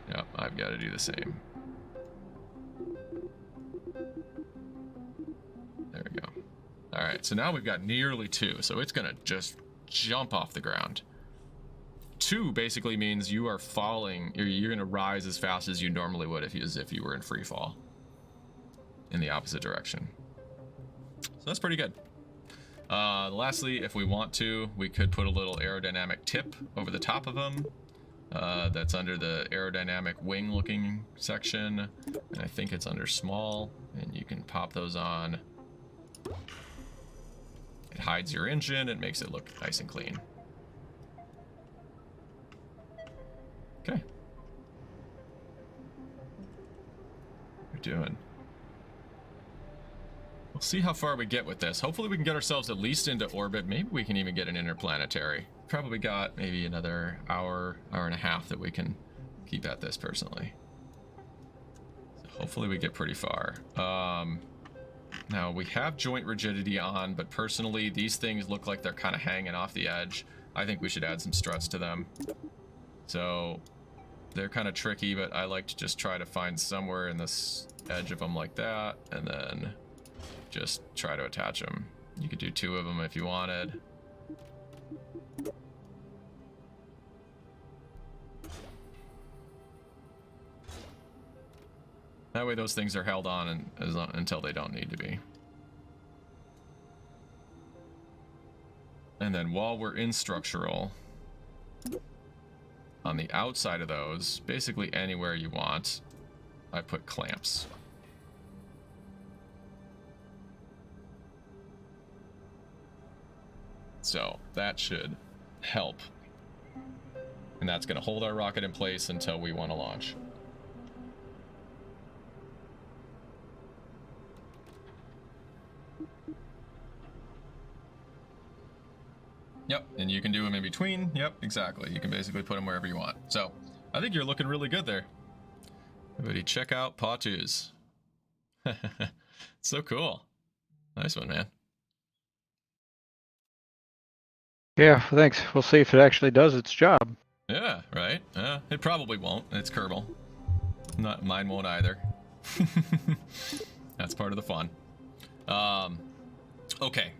Yep, I've got to do the same. There we go. All right, so now we've got nearly 2, so it's gonna just jump off the ground. 2 basically means you are falling. You're gonna rise as fast as you normally would if you were in free fall in the opposite direction. So that's pretty good. Lastly, if we want to, we could put a little aerodynamic tip over the top of them. That's under the aerodynamic wing looking section, and I think it's under small, and you can pop those on. It hides your engine. It makes it look nice and clean. Okay. We're doing. We'll see how far we get with this. Hopefully we can get ourselves at least into orbit. Maybe we can even get an interplanetary. Probably got maybe another hour and a half that we can keep at this personally. So hopefully we get pretty far. Now, we have joint rigidity on, but personally, these things look like they're kind of hanging off the edge. I think we should add some struts to them. So, they're kind of tricky, but I like to just try to find somewhere in this edge of them like that, and then just try to attach them. You could do 2 of them if you wanted. That way those things are held on until they don't need to be. And then while we're in structural, on the outside of those, basically anywhere you want, I put clamps. So that should help. And that's going to hold our rocket in place until we want to launch. Yep, and you can do them in between. Yep, exactly. You can basically put them wherever you want. So, I think you're looking really good there. Everybody check out Pawtu's. So cool. Nice one, man. Yeah, thanks. We'll see if it actually does its job. Yeah, right? It probably won't. It's Kerbal. Mine won't either. That's part of the fun. Okay.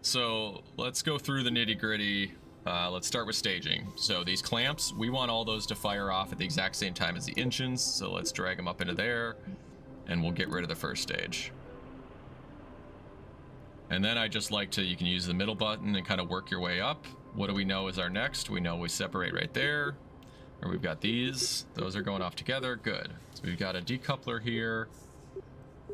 So let's go through the nitty gritty. Let's start with staging. So these clamps, we want all those to fire off at the exact same time as the engines. So let's drag them up into there and we'll get rid of the first stage. And then I just like to, you can use the middle button and kind of work your way up. What do we know is our next? We know we separate right there. Or we've got these. Those are going off together. Good. So we've got a decoupler here.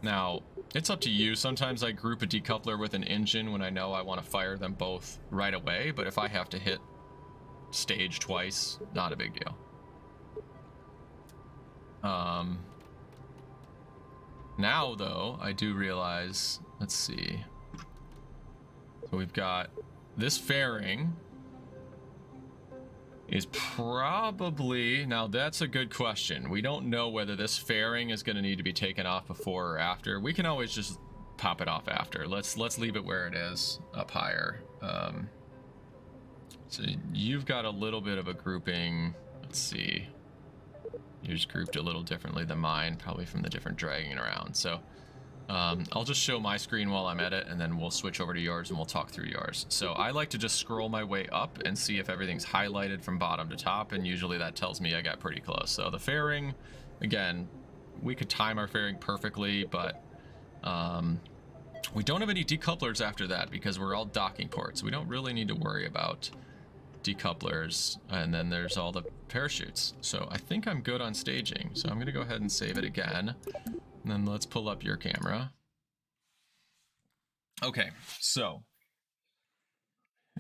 Now, it's up to you. Sometimes I group a decoupler with an engine when I know I want to fire them both right away, but if I have to hit stage twice, not a big deal. Now, though, I do realize, let's see. So we've got this fairing is probably, now that's a good question. We don't know whether this fairing is going to need to be taken off before or after. We can always just pop it off after. Let's leave it where it is up higher. So you've got a little bit of a grouping. Let's see. Yours grouped a little differently than mine, probably from the different dragging around. So I'll just show my screen while I'm at it, and then we'll switch over to yours and we'll talk through yours. So I like to just scroll my way up and see if everything's highlighted from bottom to top, and usually that tells me I got pretty close. So the fairing, again, we could time our fairing perfectly, but we don't have any decouplers after that because we're all docking ports. We don't really need to worry about decouplers, and then there's all the parachutes. So I think I'm good on staging. So I'm going to go ahead and save it again. And then let's pull up your camera. Okay, so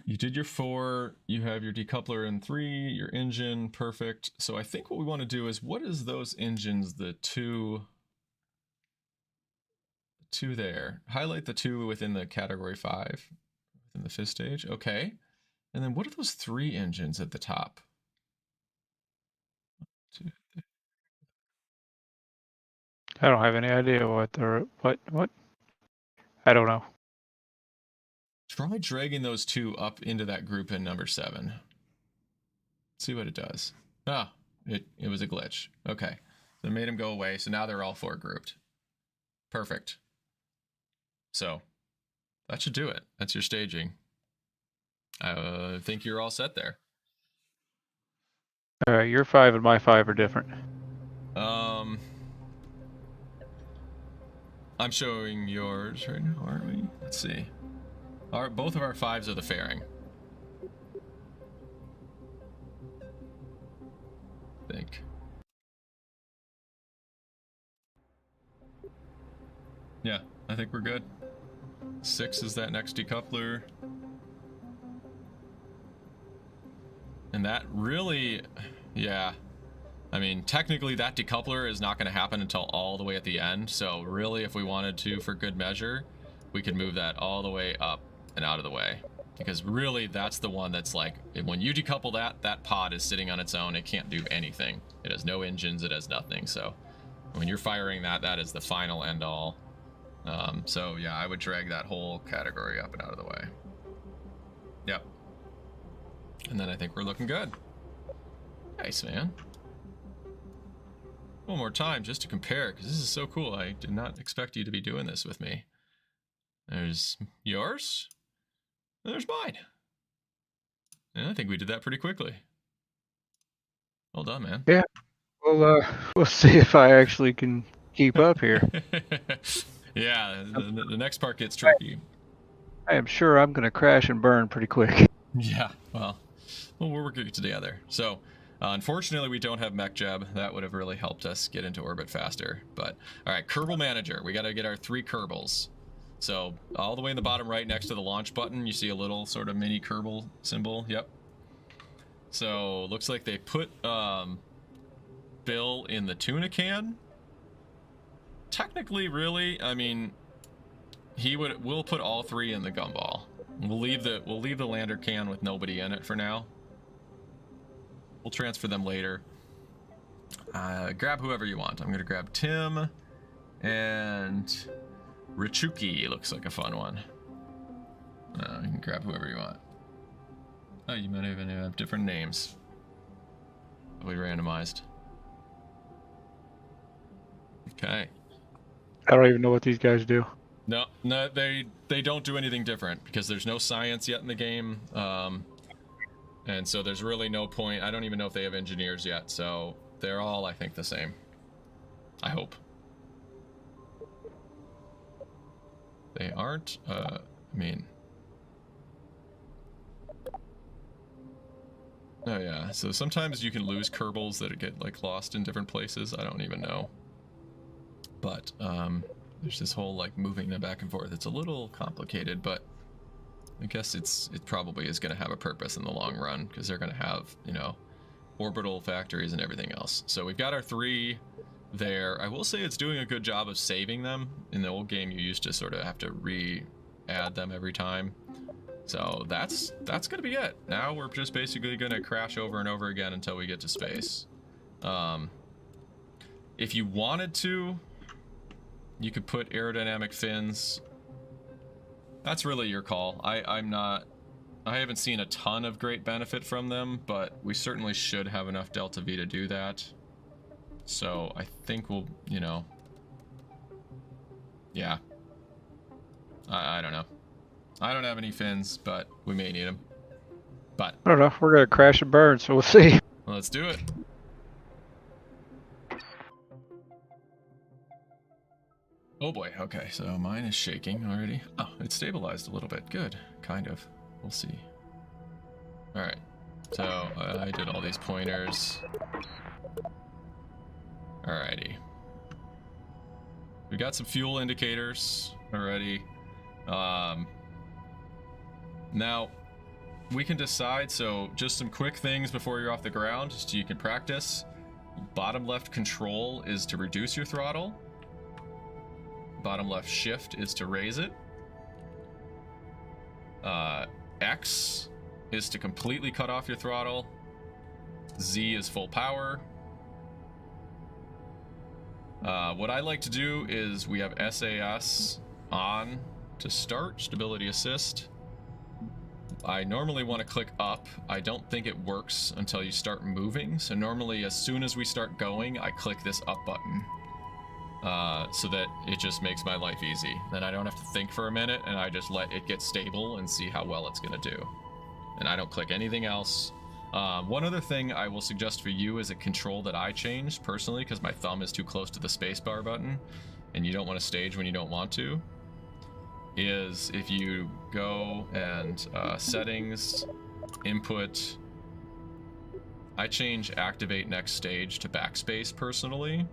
you did your 4, you have your decoupler in 3, your engine, perfect. So I think what we want to do is, what is those engines, the two there? Highlight the 2 within the category 5, within the 5th stage, okay. And then what are those 3 engines at the top? 2, I don't have any idea what they're, what? I don't know. Try dragging those 2 up into that group in number 7. See what it does. Ah, it was a glitch. Okay, so it made them go away. So now they're all 4 grouped. Perfect. So that should do it. That's your staging. I think you're all set there. All right, your 5 and my 5 are different. I'm showing yours right now, aren't we? Let's see. Both of our 5s are the fairing. I think. Yeah, I think we're good. 6 is that next decoupler. And that really, yeah. I mean, technically that decoupler is not going to happen until all the way at the end. So really, if we wanted to, for good measure, we could move that all the way up and out of the way. Because really, that's the one that's like, when you decouple that pod is sitting on its own. It can't do anything. It has no engines. It has nothing. So when you're firing that, that is the final end all. So yeah, I would drag that whole category up and out of the way. Yep. And then I think we're looking good. Nice, man. One more time just to compare, because this is so cool. I did not expect you to be doing this with me. There's yours, and there's mine. And I think we did that pretty quickly. Well done, man. Yeah. Well, we'll see if I actually can keep up here. Yeah, the next part gets tricky. I am sure I'm going to crash and burn pretty quick. Yeah, well, we're working together. So, unfortunately, we don't have mech jeb. That would have really helped us get into orbit faster. But, all right, Kerbal Manager. We got to get our 3 Kerbals. So, all the way in the bottom right next to the launch button, you see a little sort of mini Kerbal symbol. Yep. So, looks like they put Bill in the tuna can. Technically, really, I mean, we'll put all 3 in the gumball. We'll leave the lander can with nobody in it for now. We'll transfer them later. Grab whoever you want. I'm gonna grab Tim and Richuki. Looks like a fun one. You can grab whoever you want. Oh, you might even have different names. Probably randomized. Okay. I don't even know what these guys do. No, they don't do anything different because there's no science yet in the game, and so there's really no point. I don't even know if they have engineers yet, so they're all, I think, the same. I hope. They aren't. I mean. Oh yeah. So sometimes you can lose Kerbals that get like lost in different places. I don't even know. But there's this whole like moving them back and forth. It's a little complicated, but I guess it probably is going to have a purpose in the long run because they're going to have, you know, orbital factories and everything else. So we've got our 3 there. I will say it's doing a good job of saving them. In the old game, you used to sort of have to re-add them every time. So that's going to be it. Now we're just basically going to crash over and over again until we get to space. If you wanted to, you could put aerodynamic fins. That's really your call. I haven't seen a ton of great benefit from them, but we certainly should have enough delta V to do that. So I think we'll, you know, yeah. I don't know. I don't have any fins, but we may need them. But I don't know. We're going to crash and burn, so we'll see. Well, let's do it. Oh boy, okay, so mine is shaking already. Oh, it's stabilized a little bit. Good, kind of. We'll see. Alright, so I did all these pointers. Alrighty. We got some fuel indicators already. Now, we can decide, so just some quick things before you're off the ground, so you can practice. Bottom left control is to reduce your throttle. Bottom left shift is to raise it. X is to completely cut off your throttle. Z is full power. What I like to do is we have SAS on to start, stability assist. I normally want to click up. I don't think it works until you start moving. So normally as soon as we start going, I click this up button. So that it just makes my life easy. Then I don't have to think for a minute and I just let it get stable and see how well it's gonna do. And I don't click anything else. One other thing I will suggest for you is a control that I changed personally because my thumb is too close to the spacebar button and you don't want to stage when you don't want to, is if you go and settings, input, I change activate next stage to backspace personally.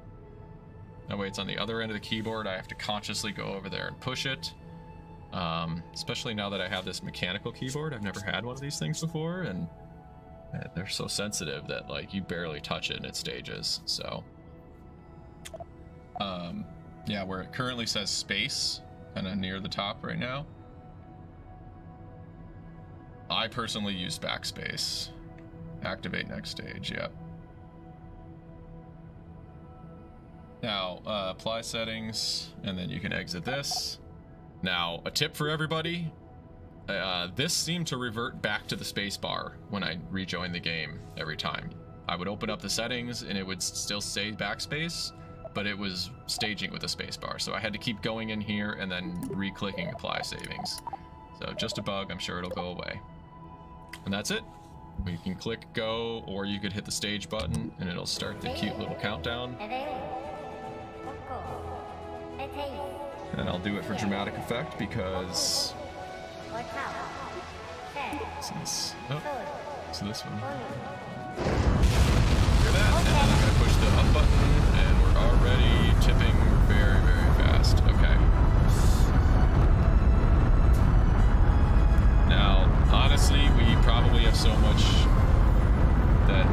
That way it's on the other end of the keyboard. I have to consciously go over there and push it. Especially now that I have this mechanical keyboard. I've never had one of these things before, and they're so sensitive that like you barely touch it and it stages. So, yeah, where it currently says space, kind of near the top right now, I personally use backspace. Activate next stage, yep. Now, apply settings, and then you can exit this. Now, a tip for everybody. This seemed to revert back to the spacebar when I rejoined the game every time. I would open up the settings and it would still say backspace, but it was staging with the spacebar. So I had to keep going in here and then re-clicking apply savings. So just a bug, I'm sure it'll go away. And that's it. You can click go, or you could hit the stage button and it'll start the cute little countdown. And I'll do it for dramatic effect because since so this one. Hear that? And then I'm gonna push the up button and we're already tipping very, very fast. Okay. Now, honestly, we probably have so much that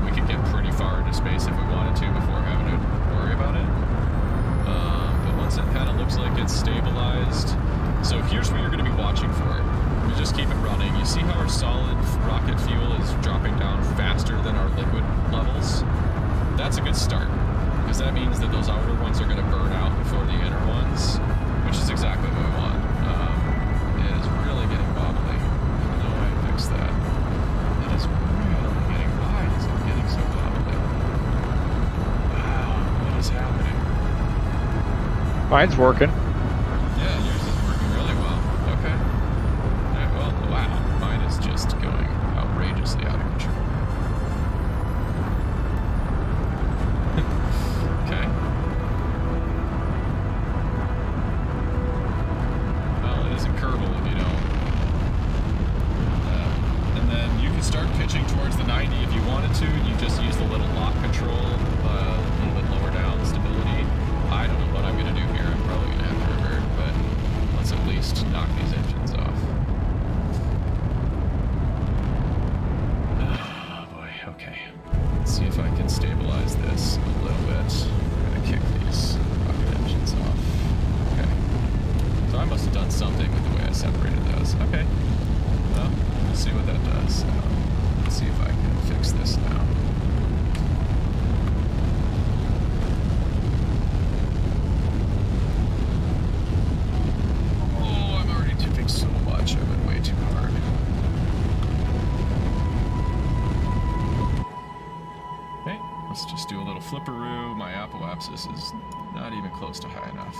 we could get pretty far into space if we wanted to before having to worry about it. But once it kind of looks like it's stabilized, so here's what you're going to be watching for. We just keep it running. You see how our solid rocket fuel is dropping down faster than our liquid levels? That's a good start, because that means that those outer ones are going to burn out before the inner ones, which is exactly what we want. It is really getting wobbly. I don't know why I fixed that. It is really getting, why is it getting so wobbly? Wow, what is happening? Mine's working. Yeah, yours is working really well. Okay. Alright, well, wow. Mine is just going outrageously out of control. Okay. Well, it isn't Kerbal if you don't. And then you can start pitching towards the 90 if you wanted to. You just use the little lock control, a little bit lower down stability. I don't know what I'm going to do here. I'm probably going to have to revert, but let's at least knock these engines off. Oh boy, okay. Let's see if I can stabilize this a little bit. I'm going to kick these rocket engines off. Okay. So I must have done something with the way I separated those. Okay. Well, we'll see what that does. Let's see if I can fix this now. So much. I went way too hard. Okay, let's just do a little flipperoo. My apoapsis is not even close to high enough.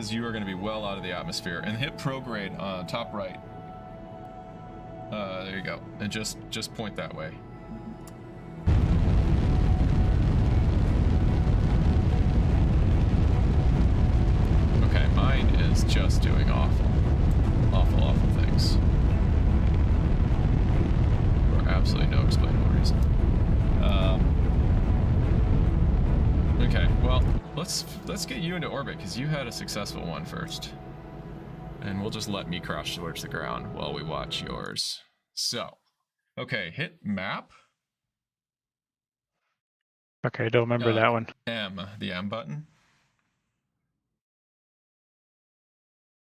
You are going to be well out of the atmosphere, and hit prograde top right. There you go, and just point that way. Okay, mine is just doing awful things for absolutely no explainable reason. Okay, well, let's get you into orbit, because you had a successful one first. And we'll just let me crash towards the ground while we watch yours. So, okay, hit map. Okay, don't remember that one. M, the M button.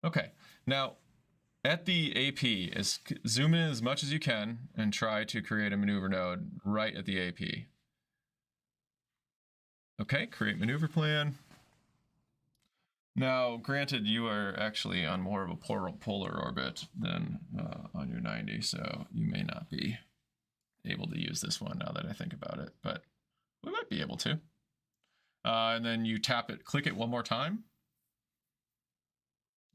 Okay, now at the AP, zoom in as much as you can and try to create a maneuver node right at the AP. Okay, create maneuver plan. Now, granted, you are actually on more of a polar orbit than on your 90, so you may not be able to use this one now that I think about it, but we might be able to. And then you tap it, click it one more time.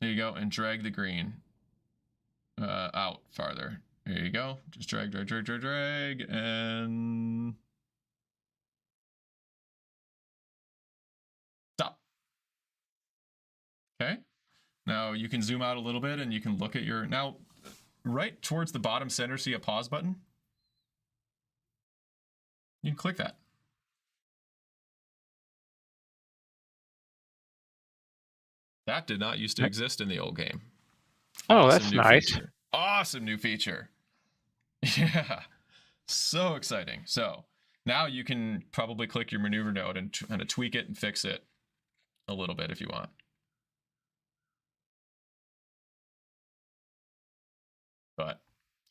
There you go, and drag the green out farther. There you go, just drag, and stop. Okay, now you can zoom out a little bit and you can look at your, now right towards the bottom center, see a pause button? You can click that. That did not used to exist in the old game. Oh, Awesome that's new nice. feature. Awesome new feature. Yeah. So exciting. So now you can probably click your maneuver node and kind of tweak it and fix it a little bit if you want. But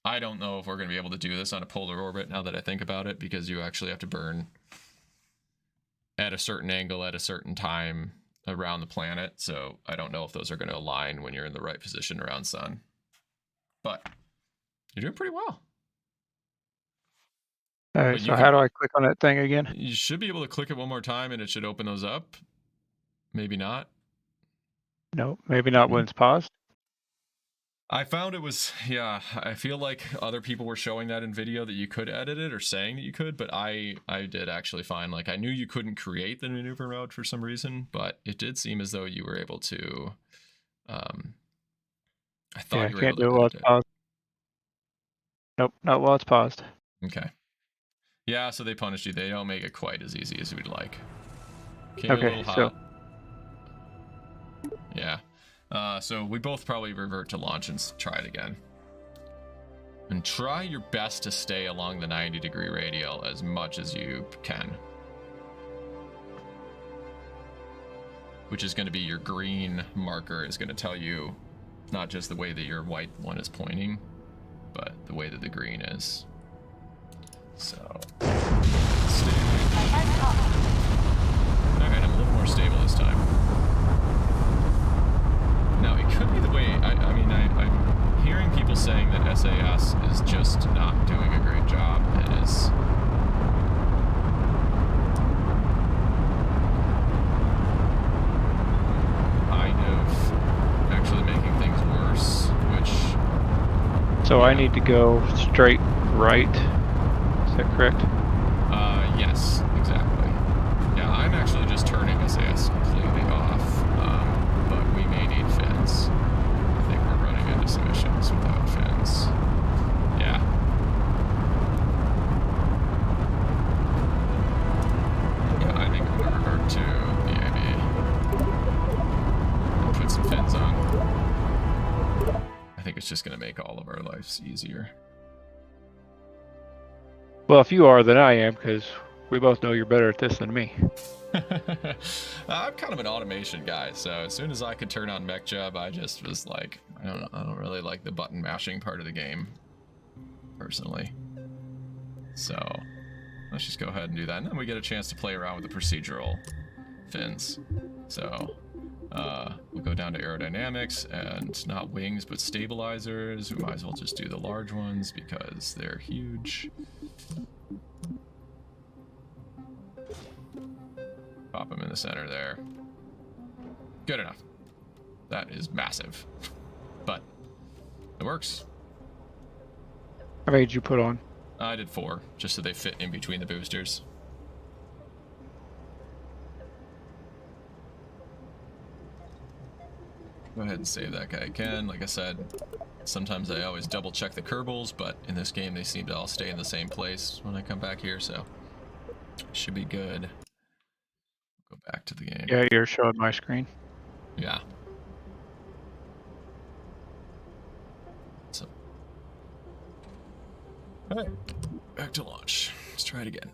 I don't know if we're going to be able to do this on a polar orbit now that I think about it, because you actually have to burn at a certain angle at a certain time around the planet. So I don't know if those are going to align when you're in the right position around sun. But you're doing pretty well. All right, so how do I click on that thing again? You should be able to click it one more time and it should open those up. Maybe not. No, maybe not when it's paused. I found it was, yeah, I feel like other people were showing that in video that you could edit it or saying that you could, but I did actually find, like, I knew you couldn't create the maneuver mode for some reason, but it did seem as though you were able to, I thought you were able to edit it. Can't do it while it's paused. Nope, not while it's paused. Okay. Yeah, so they punished you. They don't make it quite as easy as we'd like. Came Okay, a little hot. Yeah. So we both probably revert to launch and try it again. And try your best to stay along the 90-degree radial as much as you can. Which is going to be your green marker is going to tell you not just the way that your white one is pointing, but the way that the green is. So, stay. Alright, I'm a little more stable this time. Now, it could be the way, I'm hearing people saying that SAS is just not doing a great job. It is kind of actually making things worse, which... So I need to go straight right. Is that correct? Yes, exactly. Yeah, I'm actually just turning SAS completely off, but we may need fins. I think we're running into some issues without fins. Yeah. Yeah, I think I'm going to revert to the AB and put some fins on. I think it's just going to make all of our lives easier. Well, if you are, then I am, because we both know you're better at this than me. I'm kind of an automation guy, so as soon as I could turn on Mech Job, I just was like, I don't really like the button mashing part of the game, personally. So let's just go ahead and do that, and then we get a chance to play around with the procedural fins. So we'll go down to aerodynamics and not wings, but stabilizers. We might as well just do the large ones because they're huge. Pop them in the center there. Good enough. That is massive. But it works. How many did you put on? I did 4, just so they fit in between the boosters. Go ahead and save that guy again. Like I said, sometimes I always double check the Kerbals, but in this game they seem to all stay in the same place when I come back here, so should be good. Go back to the game. Yeah, you're showing my screen. Yeah. So, all right, back to launch. Let's try it again.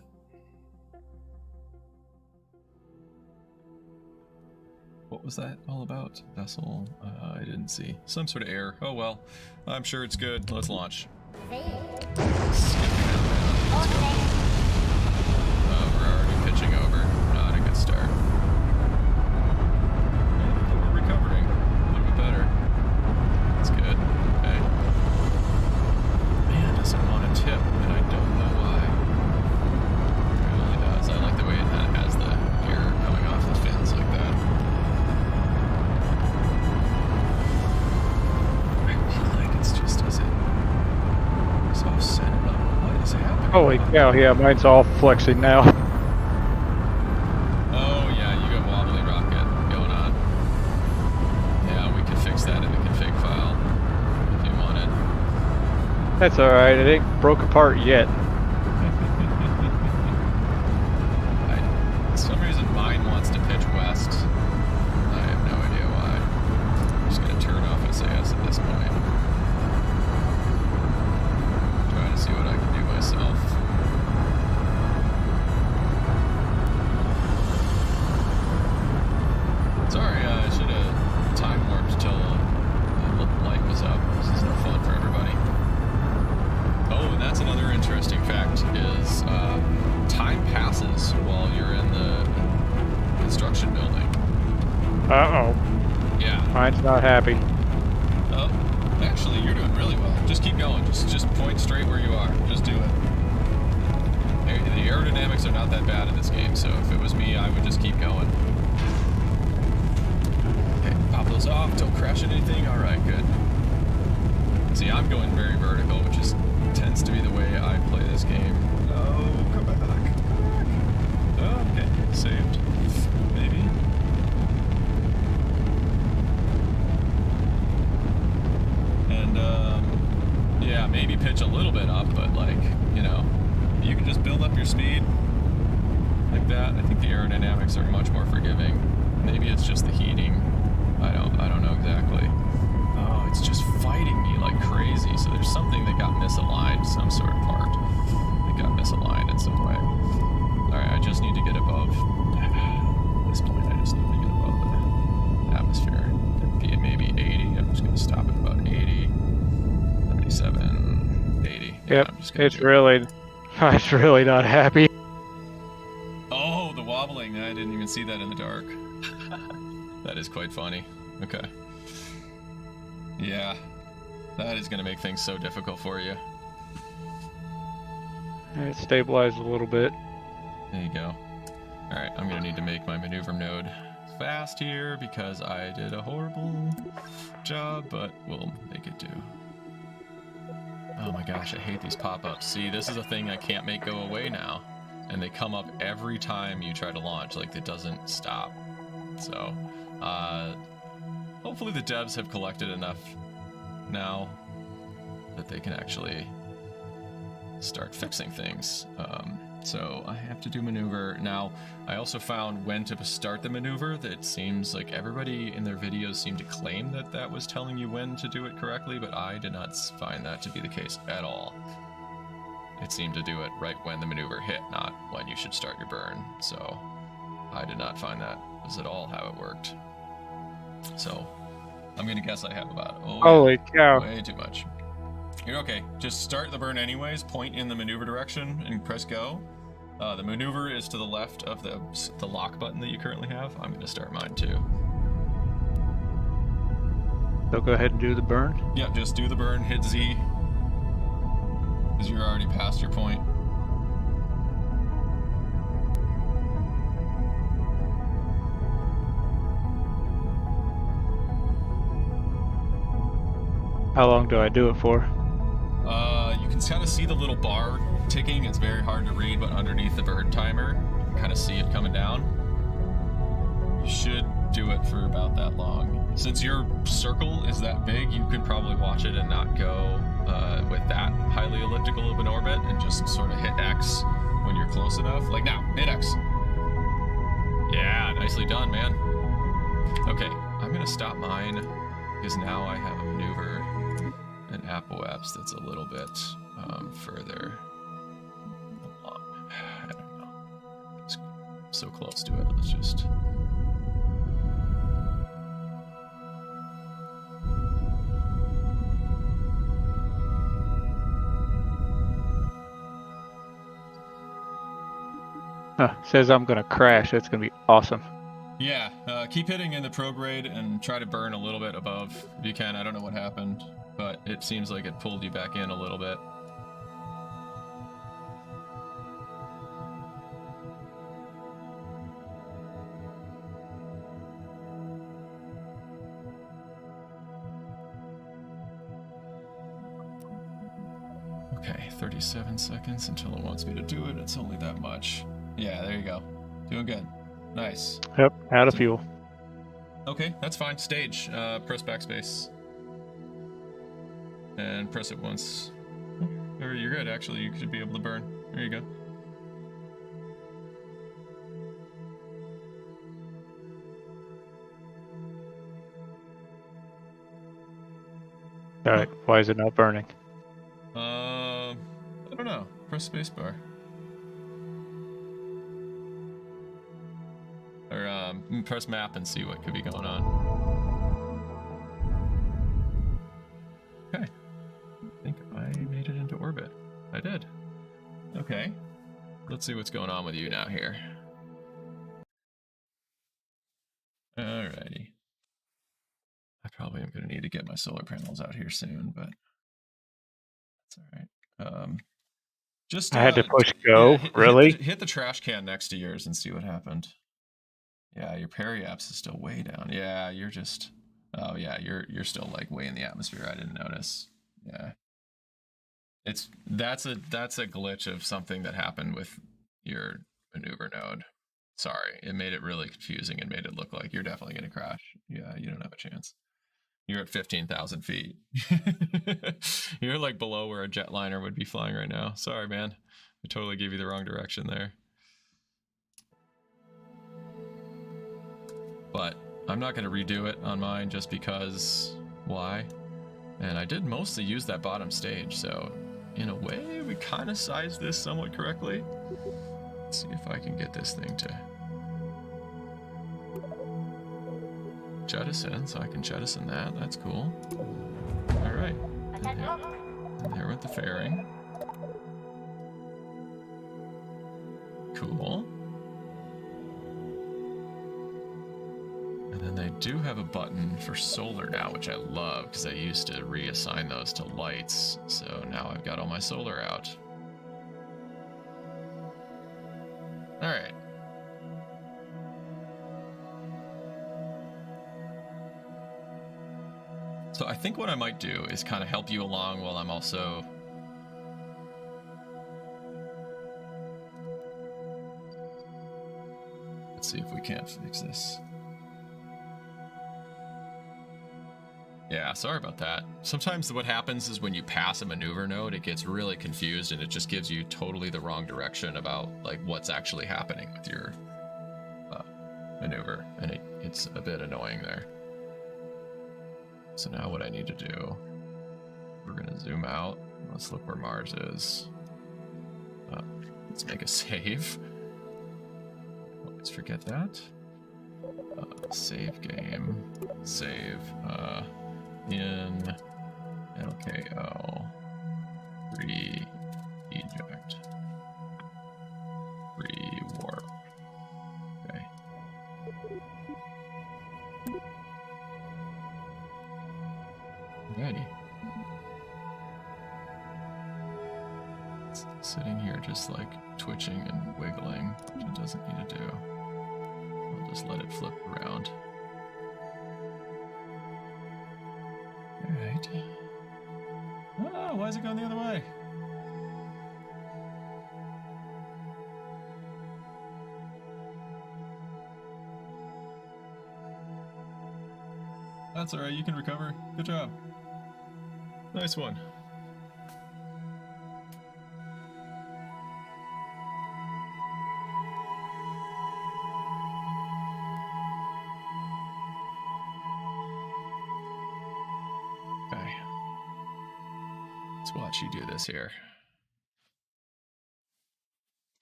What was that all about? Vessel? I didn't see. Some sort of error. Oh well. I'm sure it's good. Let's launch. Let's go. We're already pitching over. Not a good start. We're recovering. A little bit better. That's good. Okay. Man, doesn't want to tip, and I don't know why. It really does. I like the way it kind of has the gear coming off the fins like that. Holy cow, yeah, mine's all flexing now. Oh yeah, you got wobbly rocket going on. Yeah, we could fix that in the config file if you wanted. That's alright, it ain't broke apart yet. For some reason mine wants to pitch west. I have no idea why. Sorry, I should have time warped till the light was up. This is no fun for everybody. Oh, and that's another interesting fact is time passes while you're in the construction building. Uh-oh. Yeah. Mine's not happy. Oh, actually, you're doing really well. Just keep going. Just point straight where you are. Just do it. The aerodynamics are not that bad in this game, so if it was me, I would just keep going. Okay, pop those off. Don't crash into anything. All right, good. See, I'm going very vertical, which tends to be the way I play this game. Oh, come back. Oh, okay, saved. Maybe. And, yeah, maybe pitch a little bit up, but, like, you know, you can just build up your speed like that. I think the aerodynamics are much more forgiving. Maybe it's just the heating. I don't know exactly. Oh, it's just fighting me like crazy. So there's something that got misaligned, some sort of part that got misaligned in some way. All right, I just need to get above this point. I just need to get above the atmosphere. It'd be maybe 80. I'm just gonna stop at about 80, 77, 80. Yep, Yeah, it's really not happy. Oh, the wobbling. I didn't even see that in the dark. That is quite funny. Okay. Yeah. That is going to make things so difficult for you. It stabilized a little bit. There you go. Alright, I'm going to need to make my maneuver node fast here because I did a horrible job, but we'll make it do. Oh my gosh, I hate these pop-ups. See, this is a thing I can't make go away now. And they come up every time you try to launch, like it doesn't stop. So, hopefully the devs have collected enough now that they can actually start fixing things. So I have to do maneuver. Now, I also found when to start the maneuver that seems like everybody in their videos seem to claim that that was telling you when to do it correctly, but I did not find that to be the case at all. It seemed to do it right when the maneuver hit, not when you should start your burn. So I did not find that was at all how it worked. So I'm gonna guess I have about Holy cow. way too much. You're okay. Just start the burn anyways. Point in the maneuver direction and press go. The maneuver is to the left of the lock button that you currently have. I'm gonna start mine too. So go ahead and do the burn. Yeah, just do the burn. Hit Z. Because you're already past your point. How long do I do it for? You can kind of see the little bar ticking. It's very hard to read, but underneath the burn timer, you can kind of see it coming down. You should do it for about that long. Since your circle is that big, you could probably watch it and not go with that highly elliptical of an orbit and just sort of hit X when you're close enough. Like now, hit X. Yeah, nicely done, man. Okay, I'm gonna stop mine because now I have a maneuver and apoapse that's a little bit further along. I don't know. It's so close to it. Let's just. Says I'm gonna crash. That's gonna be awesome. Yeah, keep hitting in the prograde and try to burn a little bit above if you can. I don't know what happened, but it seems like it pulled you back in a little bit. Okay, 37 seconds until it wants me to do it. It's only that much. Yeah, there you go. Doing good. Nice. Yep, out of fuel. Okay, that's fine. Stage. Press backspace. And press it once. Or you're good, actually. You should be able to burn. There you go. Alright, why is it not burning? I don't know. Press spacebar. Or press map and see what could be going on. Okay. I think I made it into orbit. I did. Okay. Let's see what's going on with you now here. Alrighty. I probably am going to need to get my solar panels out here soon, but that's alright. Just I had to push go. Yeah, Really? hit the trash can next to yours and see what happened. Yeah, your periapse is still way down. Yeah, you're just. Oh yeah, you're still like way in the atmosphere. I didn't notice. Yeah. That's a glitch of something that happened with your maneuver node. Sorry, it made it really confusing and made it look like you're definitely gonna crash. Yeah, you don't have a chance. You're at 15,000 feet. You're like below where a jetliner would be flying right now. Sorry, man. I totally gave you the wrong direction there. But I'm not going to redo it on mine just because why? And I did mostly use that bottom stage, so in a way we kind of sized this somewhat correctly. Let's see if I can get this thing to jettison, so I can jettison that. That's cool. Alright. And there went the fairing. Cool. And then they do have a button for solar now, which I love, because I used to reassign those to lights. So now I've got all my solar out. Alright. So I think what I might do is kind of help you along while I'm also... Let's see if we can't fix this. Yeah, sorry about that. Sometimes what happens is when you pass a maneuver node, it gets really confused and it just gives you totally the wrong direction about like what's actually happening with your maneuver, and it's a bit annoying there. So now what I need to do, we're gonna zoom out. Let's look where Mars is. Let's make a save. Always forget that. Save game. Save. In LKO. Re-eject. Re-warp. Okay. Alrighty. It's sitting here just like twitching and wiggling, which it doesn't need to do. I'll just let it flip around. Alright. Oh, why is it going the other way? That's alright, you can recover. Good job. Nice one. Okay. Let's watch you do this here.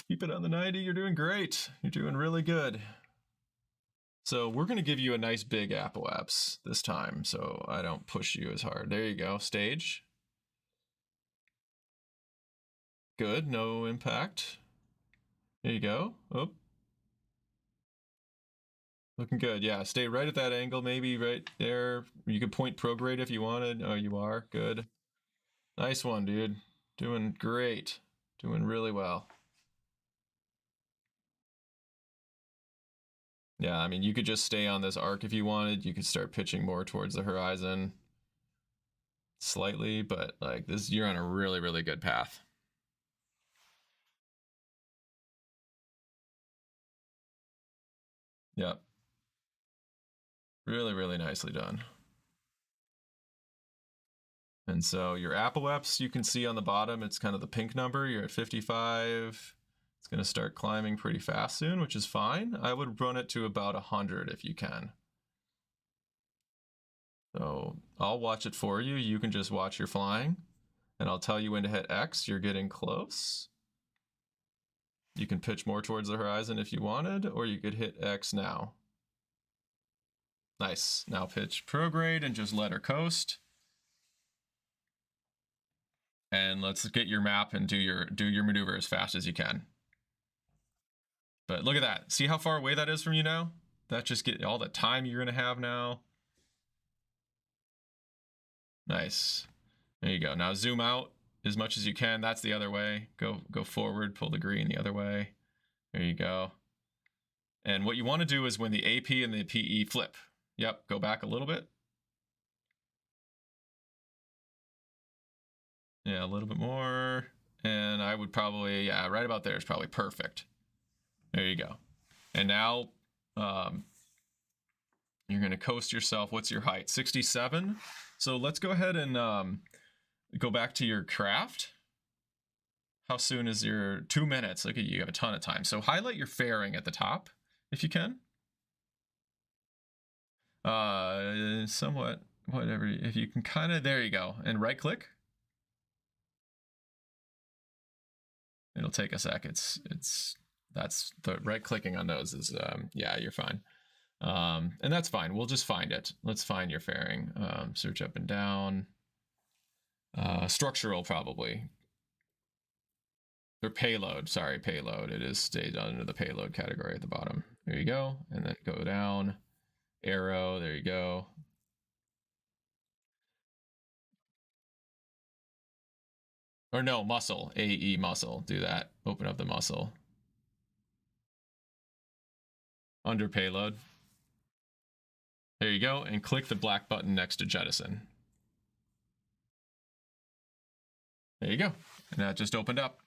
Keep it on the 90. You're doing great. You're doing really good. So we're going to give you a nice big apoapse this time, so I don't push you as hard. There you go. Stage. Good. No impact. There you go. Oh. Looking good. Yeah, stay right at that angle, maybe right there. You could point prograde if you wanted. Oh, you are. Good. Nice one, dude. Doing great. Doing really well. Yeah, I mean, you could just stay on this arc if you wanted. You could start pitching more towards the horizon. Slightly, but like this, you're on a really, really good path. Yep. Really, really nicely done. And so your apoapse, you can see on the bottom, it's kind of the pink number. You're at 55. It's going to start climbing pretty fast soon, which is fine. I would run it to about 100 if you can. So I'll watch it for you. You can just watch your flying, and I'll tell you when to hit X. You're getting close. You can pitch more towards the horizon if you wanted, or you could hit X now. Nice. Now pitch prograde and just let her coast. And let's get your map and do your maneuver as fast as you can. But look at that. See how far away that is from you now? That just get all the time you're gonna have now. Nice. There you go. Now zoom out as much as you can. That's the other way. Go forward, pull the green the other way. There you go. And what you want to do is when the AP and the PE flip. Yep, go back a little bit. Yeah, a little bit more. And I would probably, yeah, right about there is probably perfect. There you go. And now you're going to coast yourself. What's your height? 67. So let's go ahead and go back to your craft. How soon is your 2 minutes? Look at you have a ton of time. So highlight your fairing at the top if you can. Somewhat, whatever. If you can kind of, there you go. And right click. It'll take a sec. That's the right clicking on those is, yeah, you're fine. And that's fine. We'll just find it. Let's find your fairing. Search up and down. Structural probably. Or payload, sorry, payload. It is stayed under the payload category at the bottom. There you go. And then go down. Arrow, there you go. Or no, muscle, AE muscle, do that. Open up the muscle. Under payload. There you go, and click the black button next to jettison. There you go, and that just opened up.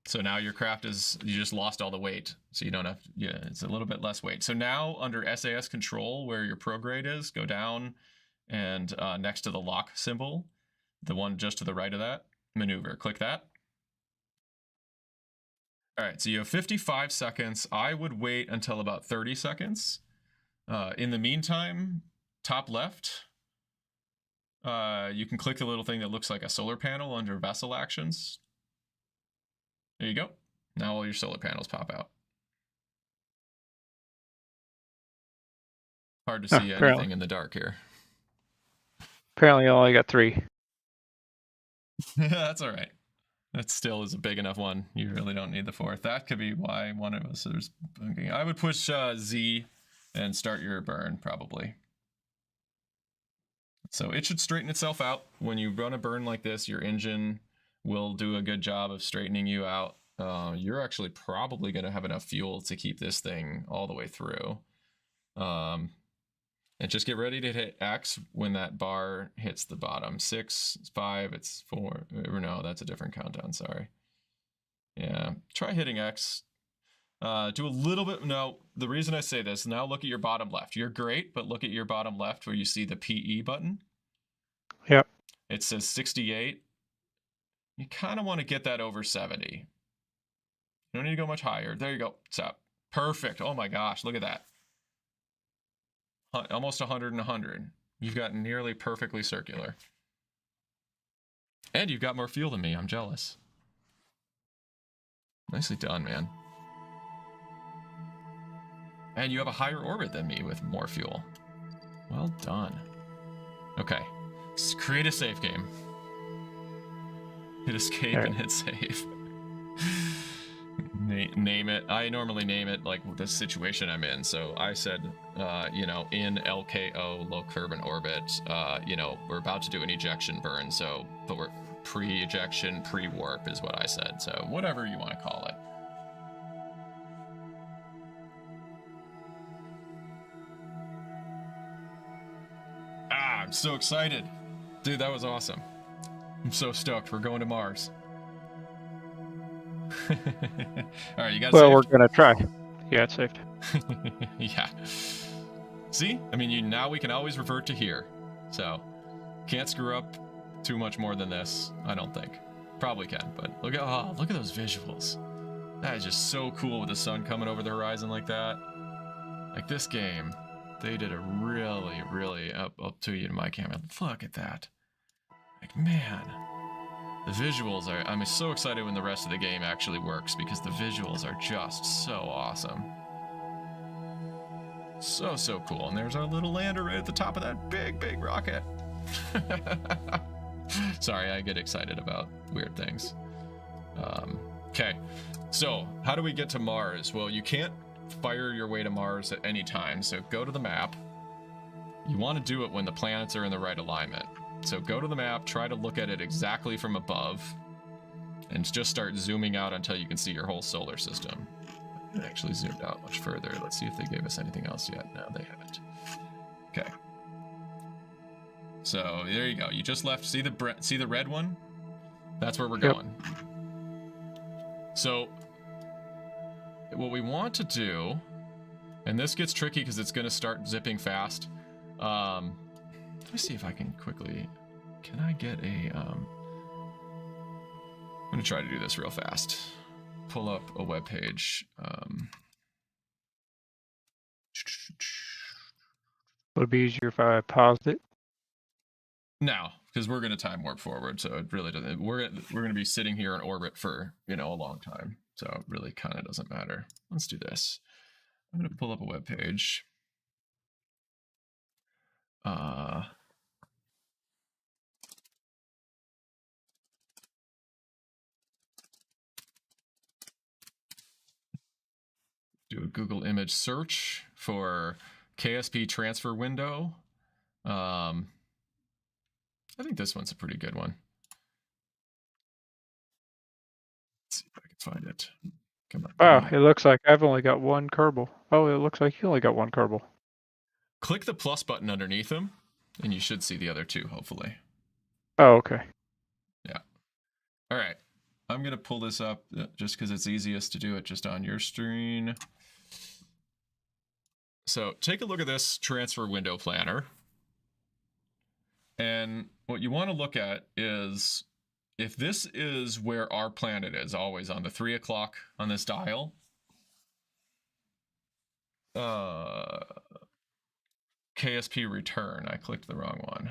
So now your craft is, you just lost all the weight. So you don't have, yeah, it's a little bit less weight. So now under SAS control, where your prograde is, go down and next to the lock symbol, the one just to the right of that, maneuver, click that. All right, so you have 55 seconds. I would wait until about 30 seconds. In the meantime, top left, you can click the little thing that looks like a solar panel under vessel actions. There you go. Now all your solar panels pop out. Hard to see anything in the dark here. Apparently I only got 3. That's all right. That still is a big enough one. You really don't need the 4th. That could be why one of us is bunking. I would push Z and start your burn, probably. So it should straighten itself out. When you run a burn like this, your engine will do a good job of straightening you out. You're actually probably going to have enough fuel to keep this thing all the way through. And just get ready to hit X when that bar hits the bottom. 6, 5, it's 4. Or no, that's a different countdown, sorry. Yeah, try hitting X. Do a little bit, no, the reason I say this, now look at your bottom left. You're great, but look at your bottom left where you see the PE button. Yep. It says 68. You kind of want to get that over 70. You don't need to go much higher. There you go, stop. Perfect, oh my gosh, look at that. Almost 100 and 100. You've got nearly perfectly circular. And you've got more fuel than me. I'm jealous. Nicely done, man. And you have a higher orbit than me with more fuel. Well done. Okay. Just create a save game. Hit escape and hit save. Name it. I normally name it like the situation I'm in. So I said, you know, in LKO, low Kerbin orbit, you know, we're about to do an ejection burn. So, but we're pre-ejection, pre-warp is what I said. So whatever you want to call it. Ah, I'm so excited. Dude, that was awesome. I'm so stoked. We're going to Mars. All right, you guys. Well, we're gonna try. Yeah, it's saved. Yeah. See, I mean, now we can always revert to here. So, can't screw up too much more than this. I don't think. Probably can, but look at those visuals. That is just so cool with the sun coming over the horizon like that. Like this game, they did a really up to you in my camera. Look at that. Like, man. The visuals are, I'm so excited when the rest of the game actually works because the visuals are just so awesome. So cool. And there's our little lander right at the top of that big rocket. Sorry, I get excited about weird things. Okay, so how do we get to Mars? Well, you can't fire your way to Mars at any time, so go to the map. You want to do it when the planets are in the right alignment. So go to the map, try to look at it exactly from above, and just start zooming out until you can see your whole solar system. I actually zoomed out much further. Let's see if they gave us anything else yet. No, they haven't. Okay. So there you go. You just left. See the red one? That's where we're going. So what we want to do, and this gets tricky because it's going to start zipping fast. Let me see if I can quickly. Can I get a? I'm going to try to do this real fast. Pull up a web page. Would it be easier if I paused it? No, because we're going to time warp forward, so it really doesn't. We're going to be sitting here in orbit for a long time, so it really kind of doesn't matter. Let's do this. I'm going to pull up a web page. Do a Google image search for KSP transfer window. I think this one's a pretty good one. Let's see if I can find it. Come on. Wow, it looks like I've only got one Kerbal. Oh, it looks like you only got one Kerbal. Click the plus button underneath them, and you should see the other two, hopefully. Oh, okay. Yeah. All right. I'm going to pull this up just because it's easiest to do it just on your screen. So take a look at this transfer window planner. And what you want to look at is if this is where our planet is, always on the 3 o'clock on this dial. KSP return. I clicked the wrong one.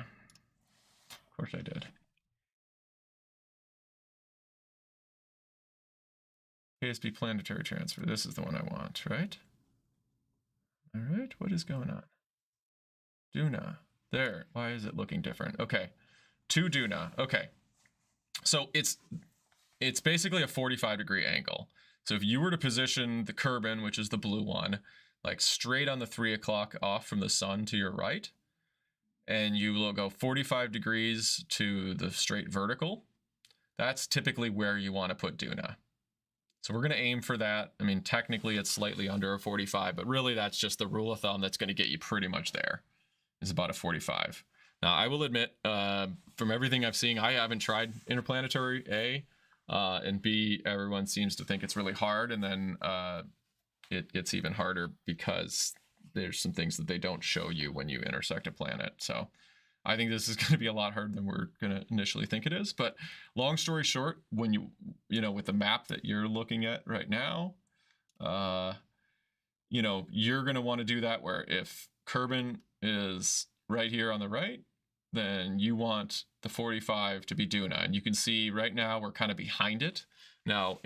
Of course I did. KSP planetary transfer. This is the one I want, right? All right, what is going on? Duna. There. Why is it looking different? Okay. To Duna. Okay. So it's basically a 45-degree angle. So if you were to position the Kerbin, which is the blue one, like straight on the 3 o'clock off from the sun to your right, and you will go 45 degrees to the straight vertical, that's typically where you want to put Duna. So we're going to aim for that. I mean, technically it's slightly under a 45, but really that's just the rule of thumb that's going to get you pretty much there. Is about a 45. Now, I will admit, from everything I've seen, I haven't tried interplanetary, A, and B, everyone seems to think it's really hard, and then it gets even harder because there's some things that they don't show you when you intersect a planet. So I think this is going to be a lot harder than we're going to initially think it is. But long story short, when you with the map that you're looking at right now, you're going to want to do that where if Kerbin is right here on the right, then you want the 45 to be Duna. And you can see right now we're kind of behind it. Now,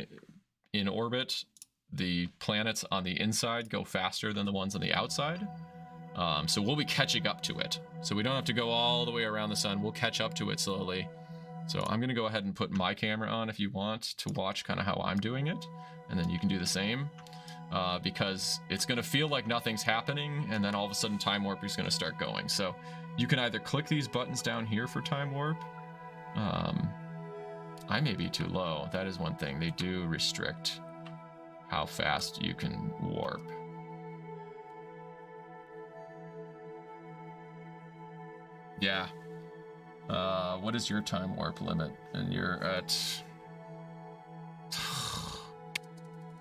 in orbit, the planets on the inside go faster than the ones on the outside. So we'll be catching up to it. So we don't have to go all the way around the sun. We'll catch up to it slowly. So I'm going to go ahead and put my camera on if you want to watch kind of how I'm doing it. And then you can do the same. Because it's going to feel like nothing's happening, and then all of a sudden time warp is going to start going. So you can either click these buttons down here for time warp. I may be too low. That is one thing. They do restrict how fast you can warp. Yeah. What is your time warp limit? And you're at...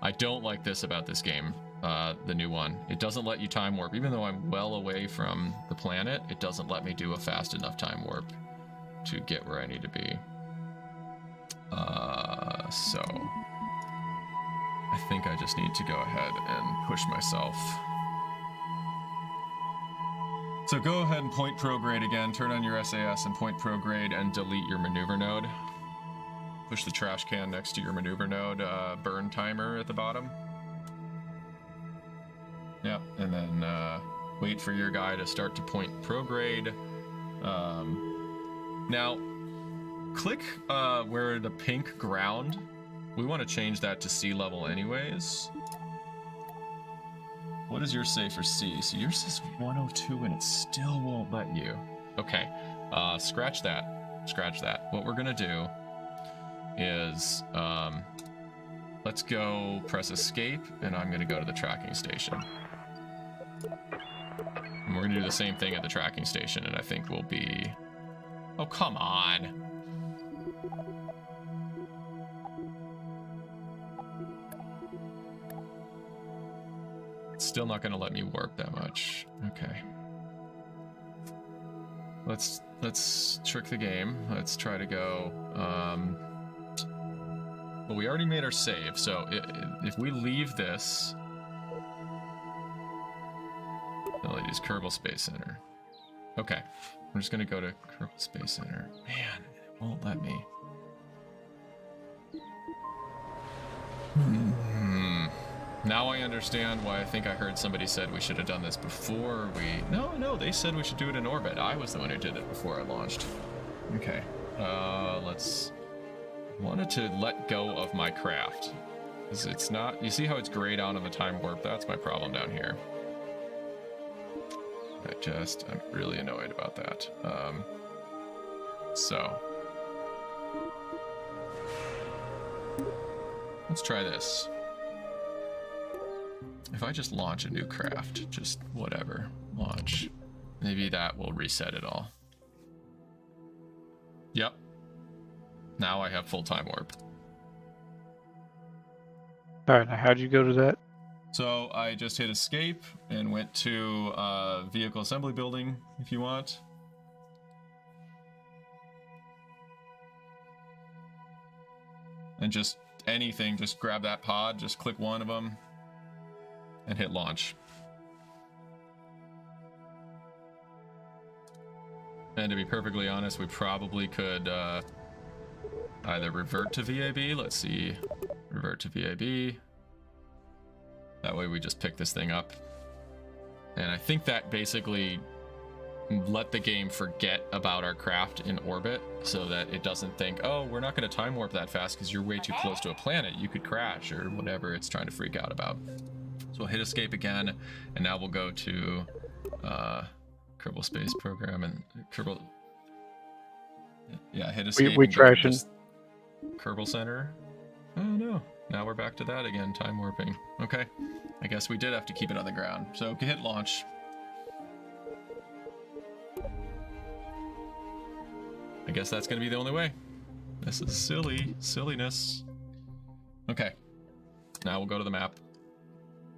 I don't like this about this game, the new one. It doesn't let you time warp. Even though I'm well away from the planet, it doesn't let me do a fast enough time warp to get where I need to be. So I think I just need to go ahead and push myself. So go ahead and point prograde again, turn on your SAS and point prograde and delete your maneuver node. Push the trash can next to your maneuver node, burn timer at the bottom. Yep, and then wait for your guy to start to point prograde. Now, click where the pink ground, we want to change that to sea level anyways. What does yours say for sea? So yours says 102 and it still won't let you. Okay, scratch that. Scratch that. What we're gonna do is, let's go press escape, and I'm gonna go to the tracking station. And we're gonna do the same thing at the tracking station, and I think we'll be... Oh, come on! It's still not gonna let me warp that much. Okay. Let's trick the game. Let's try to go, well, we already made our save, so if we leave this... I'll use Kerbal Space Center. Okay, I'm just gonna go to Kerbal Space Center. Man, it won't let me. Now I understand why I think I heard somebody said we should have done this before we... No, they said we should do it in orbit. I was the one who did it before I launched. Okay, let's... Wanted to let go of my craft. Because it's not... You see how it's grayed out on the time warp? That's my problem down here. I'm really annoyed about that. So... Let's try this. If I just launch a new craft, just whatever, launch, maybe that will reset it all. Yep. Now I have full time warp. All right, now how'd you go to that? So I just hit escape and went to vehicle assembly building, if you want. And just anything, just grab that pod, just click one of them. And hit launch. And to be perfectly honest, we probably could either revert to VAB. Let's see. Revert to VAB. That way we just pick this thing up. And I think that basically let the game forget about our craft in orbit so that it doesn't think, oh, we're not going to time warp that fast because you're way too close to a planet. You could crash or whatever it's trying to freak out about. So we'll hit escape again, and now we'll go to Kerbal Space Program and Kerbal. Yeah, hit escape. We trashing Kerbal Center. Oh no! Now we're back to that again. Time warping. Okay, I guess we did have to keep it on the ground. So hit launch. I guess that's gonna be the only way. This is silliness. Okay, now we'll go to the map.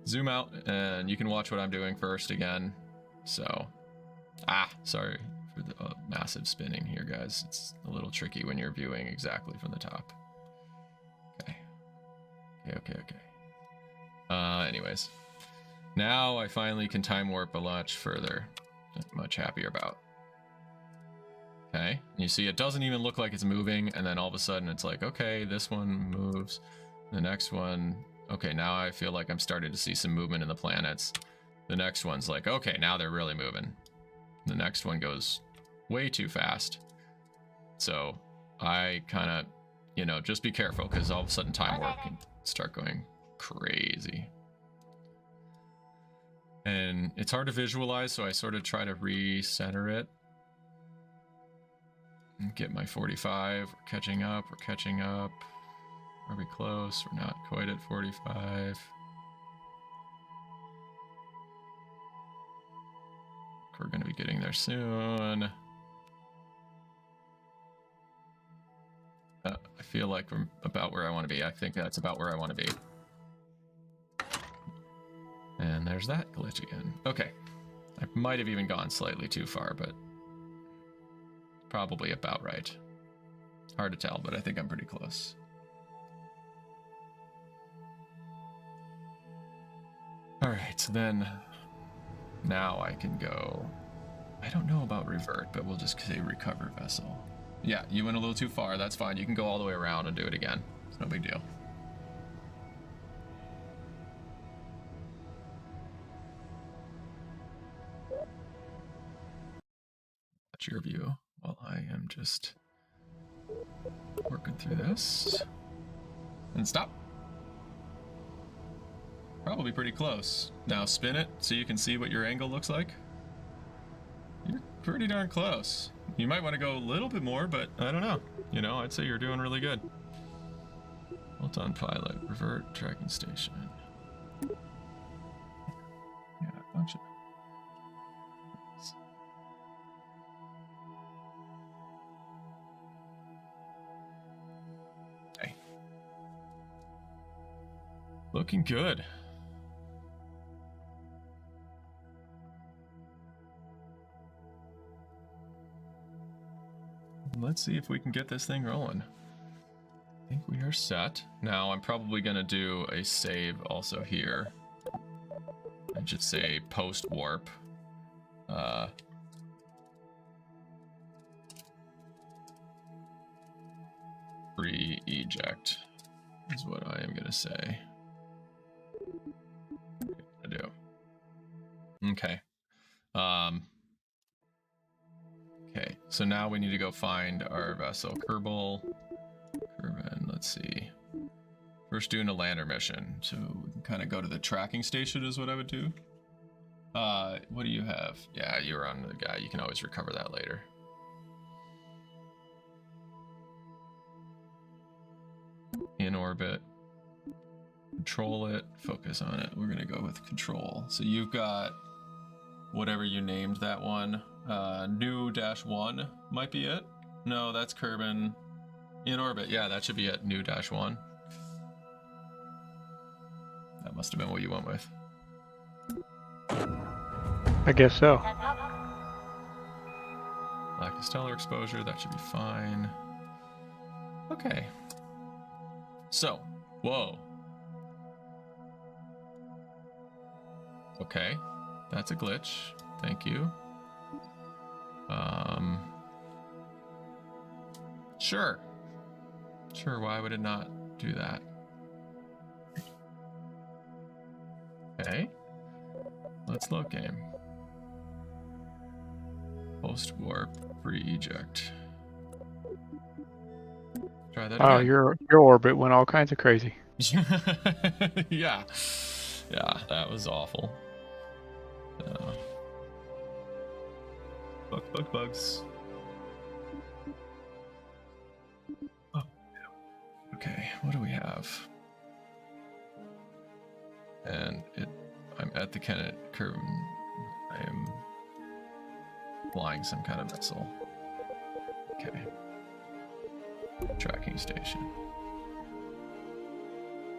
Zoom out, and you can watch what I'm doing first again. So, sorry for the massive spinning here, guys. It's a little tricky when you're viewing exactly from the top. Okay. Anyways, now I finally can time warp a lot further. I'm much happier about. Okay, you see it doesn't even look like it's moving, and then all of a sudden it's like, okay, this one moves, the next one... Okay, now I feel like I'm starting to see some movement in the planets. The next one's like, okay, now they're really moving. The next one goes way too fast. So I kind of, just be careful because all of a sudden time warp can start going crazy. And it's hard to visualize, so I sort of try to recenter it. And get my 45. We're catching up. Are we close? We're not quite at 45. We're going to be getting there soon. I feel like we're about where I want to be. I think that's about where I want to be. And there's that glitch again. Okay. I might have even gone slightly too far, but probably about right. Hard to tell, but I think I'm pretty close. Alright, so then now I can go... I don't know about revert, but we'll just say recover vessel. Yeah, you went a little too far, that's fine. You can go all the way around and do it again. It's no big deal. watch your view while I am just working through this. And stop. Probably pretty close. Now spin it so you can see what your angle looks like. You're pretty darn close. You might want to go a little bit more, but I don't know. You know, I'd say you're doing really good. Well done, pilot. Revert tracking station. Yeah, a bunch of... Okay. Looking good. Let's see if we can get this thing rolling. I think we are set. Now I'm probably gonna do a save also here. I should say post warp. Pre-eject is what I am gonna say. I do. Okay. Okay, so now we need to go find our vessel. Kerbin, let's see. First doing a lander mission. So we can kind of go to the tracking station is what I would do. What do you have? Yeah, you're on the guy. You can always recover that later. In orbit. Control it. Focus on it. We're going to go with control. So you've got whatever you named that one. New -1 might be it. No, that's Kerbin. In orbit. Yeah, that should be it. New -1. That must have been what you went with. I guess so. Lack of stellar exposure. That should be fine. Okay. So, whoa. Okay. That's a glitch. Thank you. Sure. Sure, why would it not do that? Okay. Let's load game. Post warp, pre-eject. Try that Wow, again. your orbit went all kinds of crazy. Yeah. Yeah, that was awful. Bugs. Oh, okay, what do we have? And I'm at the Kerbin. I am flying some kind of vessel. Okay. Tracking station.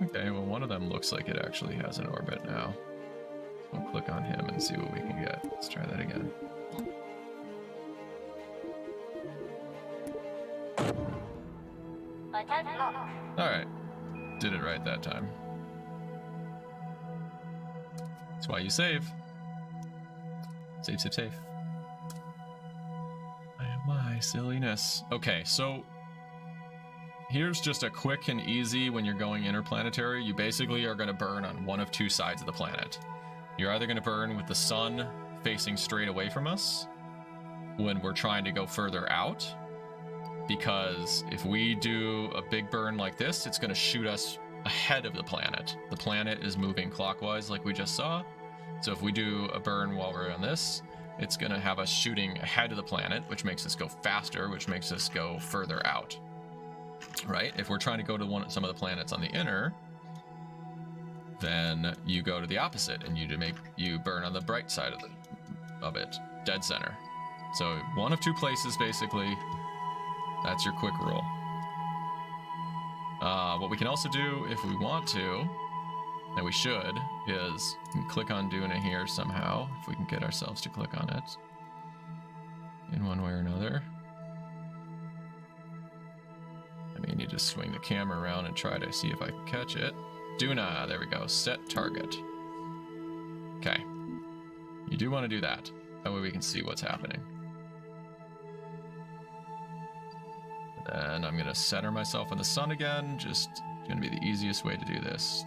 Okay, well one of them looks like it actually has an orbit now. We'll click on him and see what we can get. Let's try that again. Alright. Did it right that time. That's why you save. Save. My silliness. Okay, so here's just a quick and easy when you're going interplanetary. You basically are going to burn on one of two sides of the planet. You're either going to burn with the sun facing straight away from us when we're trying to go further out, because if we do a big burn like this, it's going to shoot us ahead of the planet. The planet is moving clockwise like we just saw. So if we do a burn while we're on this, it's going to have us shooting ahead of the planet, which makes us go faster, which makes us go further out. Right? If we're trying to go to some of the planets on the inner, then you go to the opposite and you burn on the bright side of it, dead center. So one of two places, basically. That's your quick rule. What we can also do if we want to, and we should, is click on Duna here somehow, if we can get ourselves to click on it in one way or another. I may need to swing the camera around and try to see if I can catch it. Duna, there we go. Set target. Okay. You do want to do that. That way we can see what's happening. And I'm going to center myself in the sun again. Just going to be the easiest way to do this.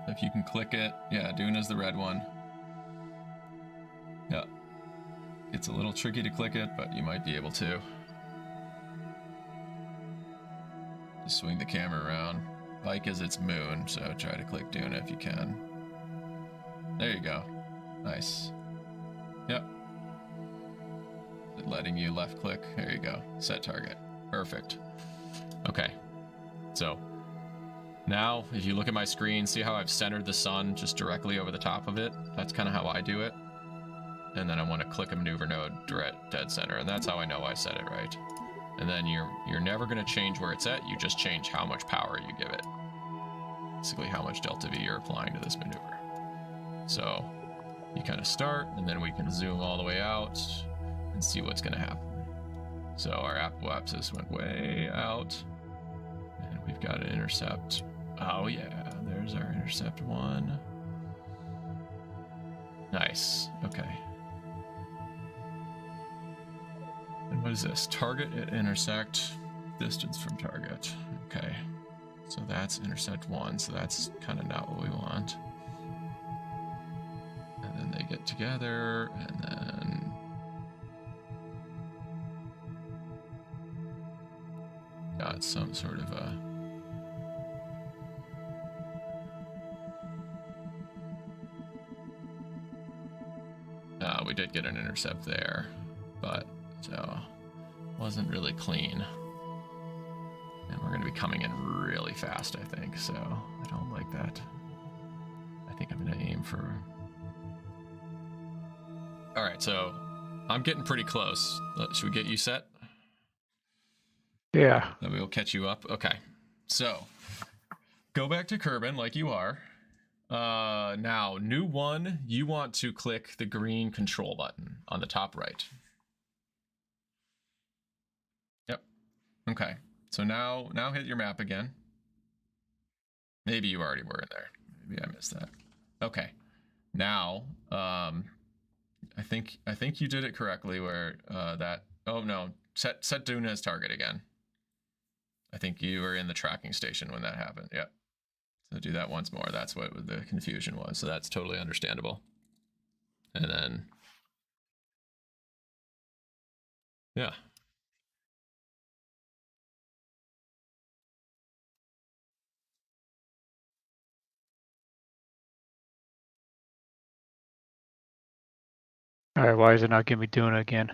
If you can click it. Yeah, Duna's the red one. Yeah. It's a little tricky to click it, but you might be able to. Just swing the camera around. Like is its moon, so try to click Duna if you can. There you go. Nice. Yep. Letting you left click. There you go. Set target. Perfect. Okay. So now if you look at my screen, see how I've centered the sun just directly over the top of it? That's kind of how I do it. And then I want to click a maneuver node dead center, and that's how I know I set it right. And then you're never going to change where it's at, you just change how much power you give it. Basically how much delta V you're applying to this maneuver. So you kind of start, and then we can zoom all the way out and see what's going to happen. So our apoapsis went way out, and we've got an intercept. Oh yeah, there's our intercept 1. Nice, okay. And what is this? Target at intersect, distance from target. Okay, so that's intercept 1, so that's kind of not what we want. And then they get together, and then got some sort of a we did get an intercept there, but so wasn't really clean. And we're going to be coming in really fast, I think, so I don't like that. I think I'm going to aim for... All right, so I'm getting pretty close. Should we get you set? Yeah. Then we'll catch you up. Okay, so go back to Kerbin like you are. Now, new 1, you want to click the green control button on the top right. Yep. Okay. So now hit your map again. Maybe you already were in there. Maybe I missed that. Okay. Now, I think you did it correctly where that... Oh, no. Set Duna as target again. I think you were in the tracking station when that happened. Yep. So do that once more. That's what the confusion was. So that's totally understandable. And then, yeah. All right, why is it not giving me Duna again?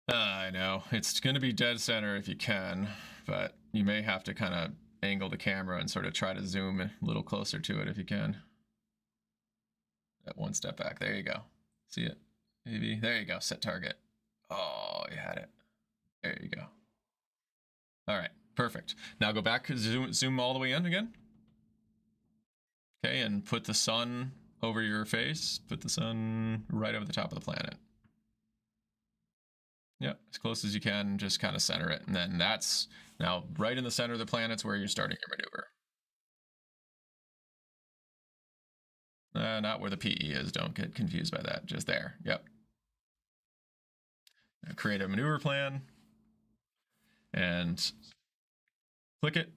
I know. It's going to be dead center if you can, but you may have to kind of angle the camera and sort of try to zoom a little closer to it if you can. That one step back. There you go. See it? Maybe. There you go. Set target. Oh, you had it. There you go. All right. Perfect. Now go back, zoom all the way in again. Okay, and put the sun over your face. Put the sun right over the top of the planet. Yeah, as close as you can, just kind of center it. And then that's now right in the center of the planet's where you're starting your maneuver. Not where the PE is, don't get confused by that, just there, yep. Now create a maneuver plan, and click it,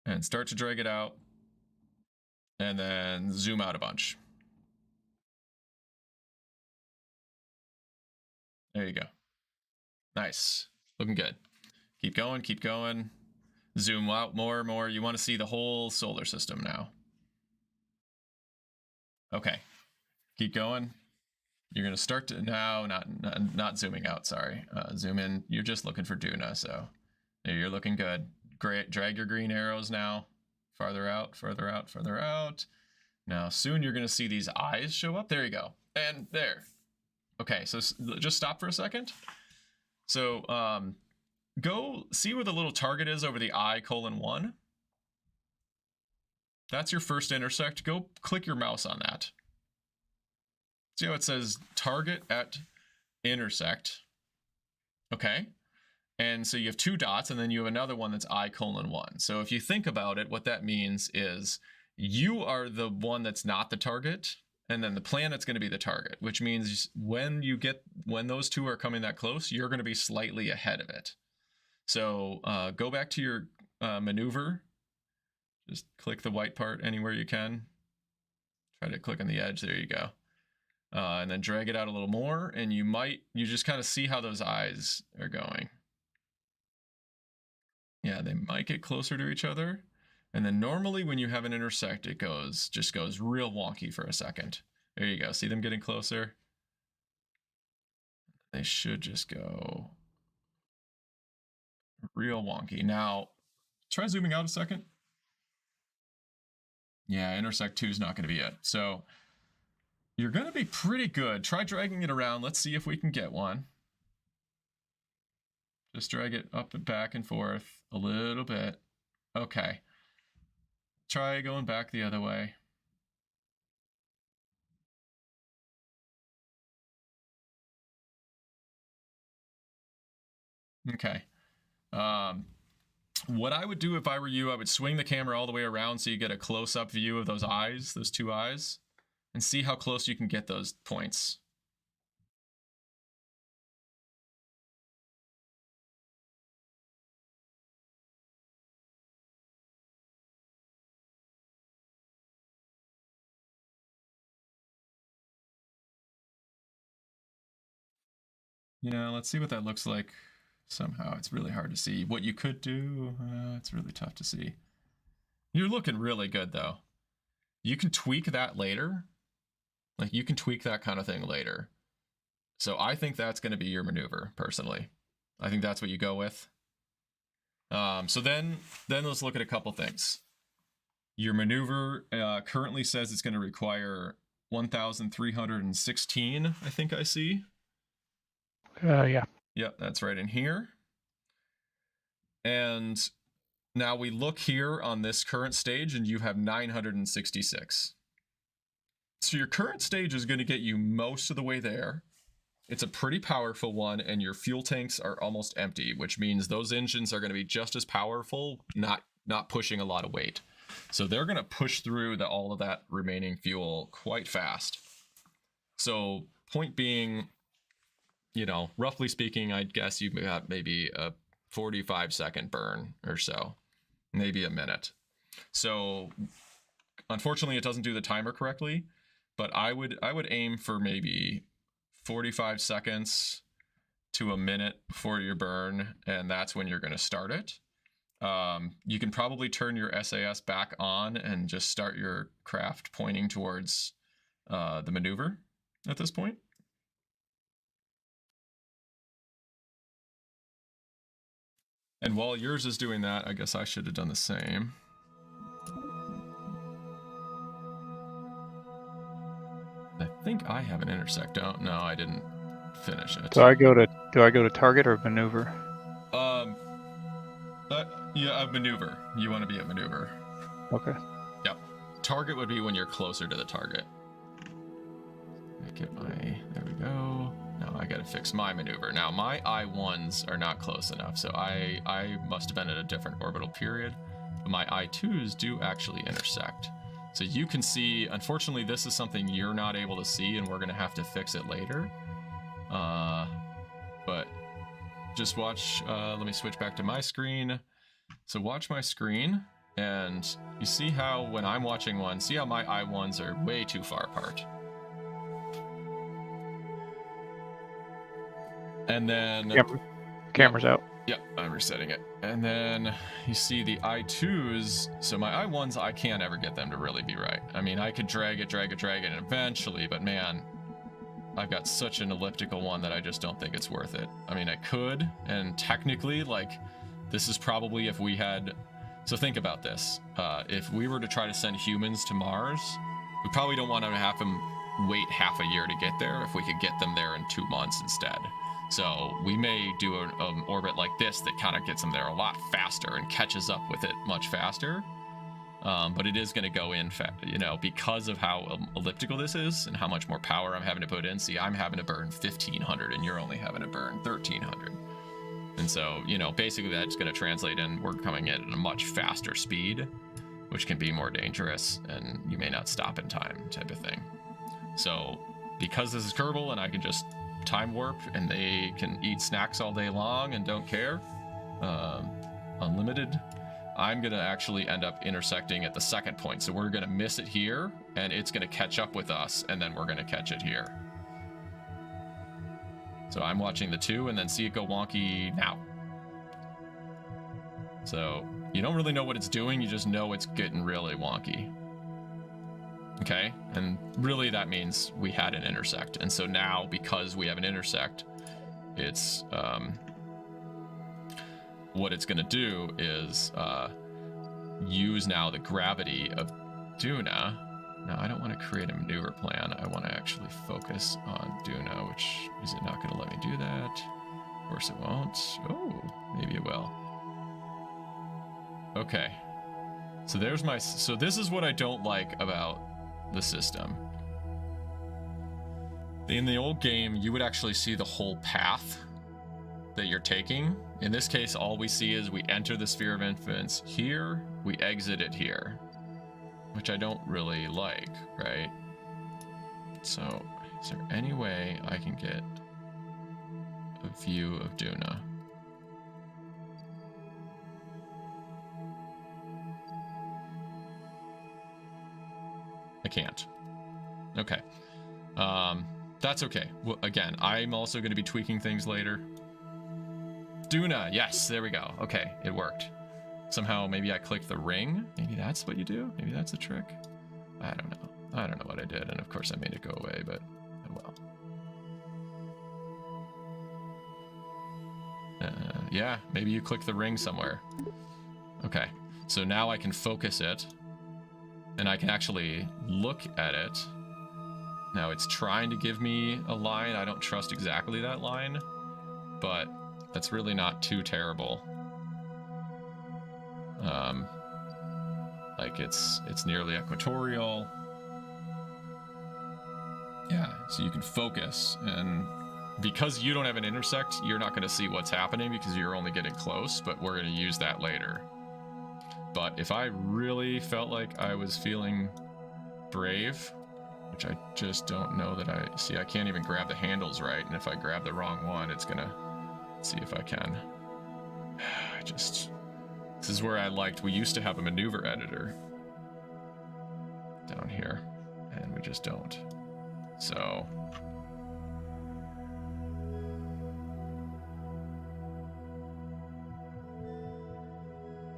and start to drag it out, and then zoom out a bunch. There you go. Nice. Looking good. Keep going, keep going. Zoom out more and more. You want to see the whole solar system now. Okay. Keep going. You're going to start to now, not zooming out, sorry. Zoom in. You're just looking for Duna, so there, you're looking good. Great. Drag your green arrows now. Farther out, further out, further out. Now, soon you're going to see these eyes show up. There you go. And there. Okay, so just stop for a second. So go see where the little target is over the I:1. That's your first intersect. Go click your mouse on that. See how it says target at intersect. Okay. And so you have 2 dots, and then you have another one that's I:1. So if you think about it, what that means is you are the one that's not the target, and then the planet's going to be the target, which means when those 2 are coming that close, you're going to be slightly ahead of it. So go back to your maneuver. Just click the white part anywhere you can. Try to click on the edge. There you go. And then drag it out a little more, and you just kind of see how those eyes are going. Yeah, they might get closer to each other. And then normally when you have an intersect, it just goes real wonky for a second. There you go. See them getting closer? They should just go real wonky. Now, try zooming out a second. Yeah, intersect 2 is not going to be it. So you're going to be pretty good. Try dragging it around. Let's see if we can get one. Just drag it up and back and forth a little bit. Okay. Try going back the other way. Okay. What I would do if I were you, I would swing the camera all the way around so you get a close-up view of those eyes, those 2 eyes, and see how close you can get those points. Yeah, let's see what that looks like. Somehow it's really hard to see. What you could do, it's really tough to see. You're looking really good though. You can tweak that later. Like you can tweak that kind of thing later. So I think that's going to be your maneuver personally. I think that's what you go with. So then let's look at a couple things. Your maneuver currently says it's going to require 1,316, I think I see. Yeah. Yep, that's right in here. And now we look here on this current stage and you have 966. So your current stage is going to get you most of the way there. It's a pretty powerful one, and your fuel tanks are almost empty, which means those engines are going to be just as powerful, not pushing a lot of weight. So they're going to push through all of that remaining fuel quite fast. So point being, you know, roughly speaking, I'd guess you've got maybe a 45-second burn or so, maybe a minute. So unfortunately, it doesn't do the timer correctly, but I would aim for maybe 45 seconds to a minute before your burn, and that's when you're going to start it. You can probably turn your SAS back on and just start your craft pointing towards the maneuver at this point. And while yours is doing that, I guess I should have done the same. I think I have an intersect. No, I didn't finish it. Do I go to target or maneuver? Yeah, maneuver. You want to be at maneuver. Okay. Yep. Target would be when you're closer to the target. There we go. Now I gotta fix my maneuver. Now my I1s are not close enough, so I must have been at a different orbital period. But my I2s do actually intersect. So you can see, unfortunately, this is something you're not able to see, and we're gonna have to fix it later. But just watch, let me switch back to my screen. So watch my screen, and you see how when I'm watching one, see how my I1s are way too far apart. And then... Camera's out. Yep, I'm resetting it. And then you see the I2s. So my I1s, I can't ever get them to really be right. I mean, I could drag it eventually, but man, I've got such an elliptical one that I just don't think it's worth it. I mean, I could, and technically, like, this is probably if we had... So think about this. If we were to try to send humans to Mars, we probably don't want to have them wait half a year to get there if we could get them there in 2 months instead. So we may do an orbit like this that kind of gets them there a lot faster and catches up with it much faster. But it is going to go in, you know, because of how elliptical this is and how much more power I'm having to put in. See, I'm having to burn 1,500 and you're only having to burn 1,300. And so, you know, basically that's going to translate in we're coming in at a much faster speed, which can be more dangerous, and you may not stop in time type of thing. So because this is Kerbal and I can just time warp and they can eat snacks all day long and don't care, unlimited, I'm gonna actually end up intersecting at the second point. So we're gonna miss it here and it's gonna catch up with us, and then we're gonna catch it here. So I'm watching the 2 and then see it go wonky now. So you don't really know what it's doing, you just know it's getting really wonky. Okay, and really that means we had an intersect. And so now, because we have an intersect, it's, what it's gonna do is use now the gravity of Duna. Now, I don't want to create a maneuver plan. I want to actually focus on Duna, which is it not going to let me do that? Of course it won't. Oh, maybe it will. Okay. So there's my... So this is what I don't like about the system. In the old game, you would actually see the whole path that you're taking. In this case, all we see is we enter the sphere of influence here, we exit it here. Which I don't really like, right? So, is there any way I can get a view of Duna? I can't. Okay. That's okay. Well, again, I'm also going to be tweaking things later. Duna, yes, there we go. Okay, it worked. Somehow, maybe I clicked the ring. Maybe that's what you do. Maybe that's the trick. I don't know. I don't know what I did. And of course I made it go away, but oh well. Yeah, maybe you click the ring somewhere. Okay, so now I can focus it and I can actually look at it. Now it's trying to give me a line. I don't trust exactly that line, but that's really not too terrible. Like it's nearly equatorial. Yeah, so you can focus, and because you don't have an intersect, you're not going to see what's happening because you're only getting close, but we're going to use that later. But if I really felt like I was feeling brave, which I just don't know that I... See, I can't even grab the handles right, and if I grab the wrong one, it's going to... See if I can. This is where I liked... We used to have a maneuver editor down here, and we just don't. So...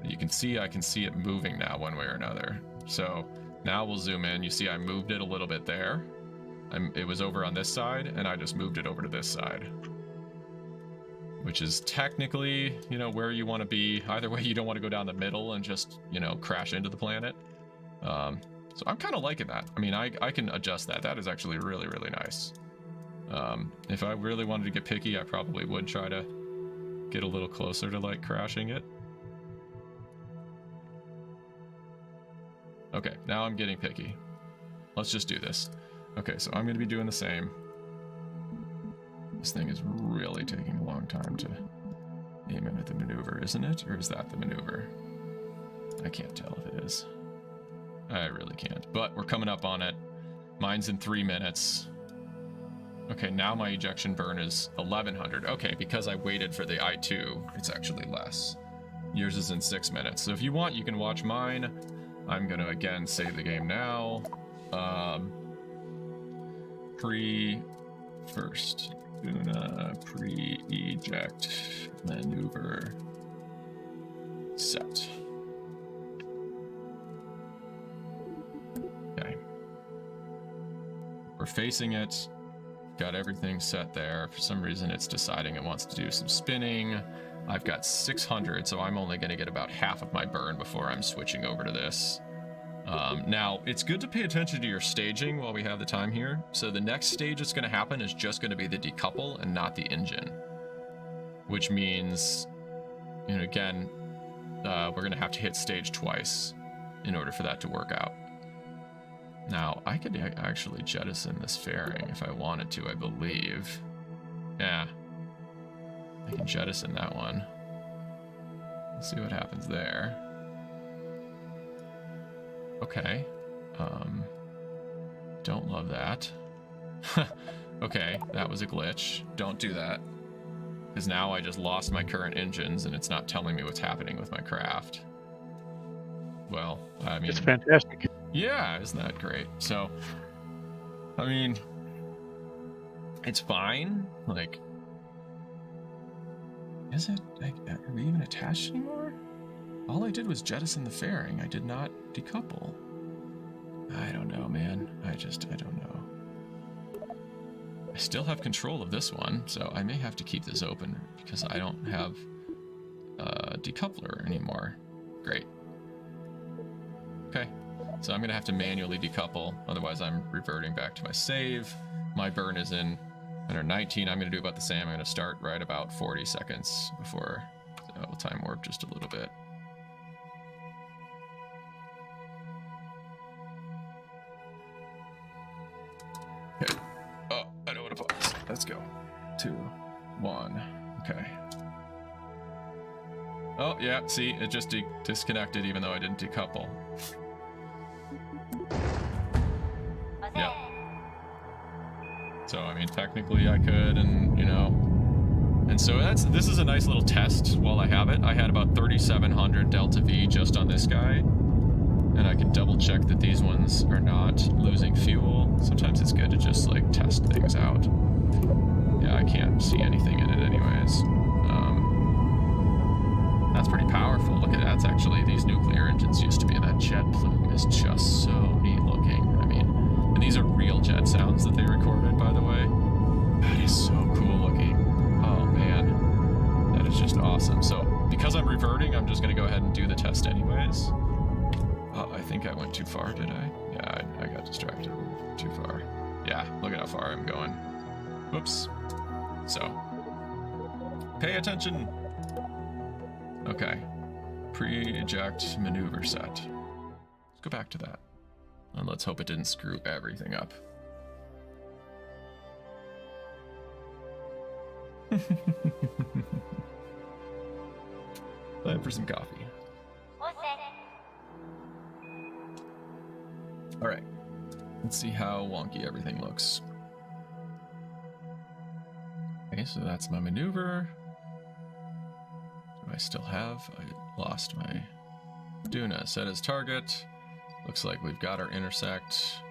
You can see, I can see it moving now one way or another. So now we'll zoom in. You see I moved it a little bit there. It was over on this side, and I just moved it over to this side. Which is technically, you know, where you want to be. Either way, you don't want to go down the middle and just, you know, crash into the planet. So I'm kind of liking that. I mean, I can adjust that. That is actually really, really nice. If I really wanted to get picky, I probably would try to get a little closer to, like, crashing it. Okay, now I'm getting picky. Let's just do this. Okay, so I'm going to be doing the same. This thing is really taking a long time to aim in at the maneuver, isn't it? Or is that the maneuver? I can't tell if it is. I really can't. But we're coming up on it. Mine's in 3 minutes. Okay, now my ejection burn is 1100. Okay, because I waited for the I2, it's actually less. Yours is in 6 minutes. So if you want, you can watch mine. I'm going to, again, save the game now. First. Duna pre-eject maneuver set. Okay. We're facing it. Got everything set there. For some reason, it's deciding it wants to do some spinning. I've got 600, so I'm only going to get about half of my burn before I'm switching over to this. Now, it's good to pay attention to your staging while we have the time here. So the next stage that's going to happen is just going to be the decouple and not the engine. Which means, you know, again, we're going to have to hit stage twice in order for that to work out. Now, I could actually jettison this fairing if I wanted to, I believe. Yeah. I can jettison that one. Let's see what happens there. Okay. Don't love that. Okay, that was a glitch. Don't do that. Because now I just lost my current engines and it's not telling me what's happening with my craft. Well, I mean... It's fantastic. Yeah, isn't that great? So, I mean, it's fine. Like, Is it? Are we even attached anymore? All I did was jettison the fairing. I did not decouple. I don't know, man. I don't know. I still have control of this one, so I may have to keep this open because I don't have a decoupler anymore. Great. Okay, so I'm gonna have to manually decouple, otherwise I'm reverting back to my save. My burn is in under 19. I'm gonna do about the same. I'm gonna start right about 40 seconds before we'll time warp just a little bit. Okay. Oh, I don't want to pause. Let's go. 2, 1. Okay. Oh, yeah, see, it just disconnected even though I didn't decouple. Yeah. So, I mean, technically I could, and, you know. And so this is a nice little test while I have it. I had about 3,700 delta V just on this guy. And I can double check that these ones are not losing fuel. Sometimes it's good to just like test things out. Yeah, I can't see anything in it anyways. That's pretty powerful. Look at that. It's actually, these nuclear engines used to be, that jet plume is just so neat looking. I mean, and these are real jet sounds that they recorded, by the way. That is so cool looking. Oh man, that is just awesome. So because I'm reverting, I'm just gonna go ahead and do the test anyways. Oh, I think I went too far, did I? Yeah, I got distracted too far. Yeah, look at how far I'm going. Whoops. So, pay attention. Okay, pre-eject maneuver set. Let's go back to that. And let's hope it didn't screw everything up. Time for some coffee. All right, let's see how wonky everything looks. Okay, so that's my maneuver. Do I still have? I lost my Duna. Set as target. Looks like we've got our intersect.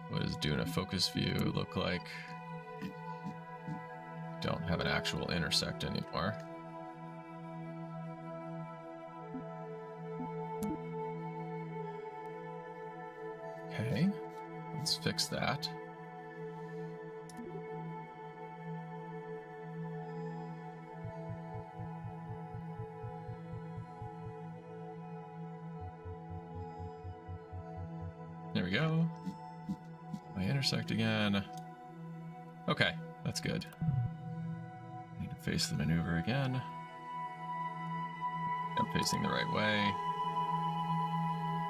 What does Duna focus view look like? Don't have an actual intersect anymore. Okay, let's fix that. There we go. I intersect again. Okay, that's good. Need to face the maneuver again. I'm facing the right way.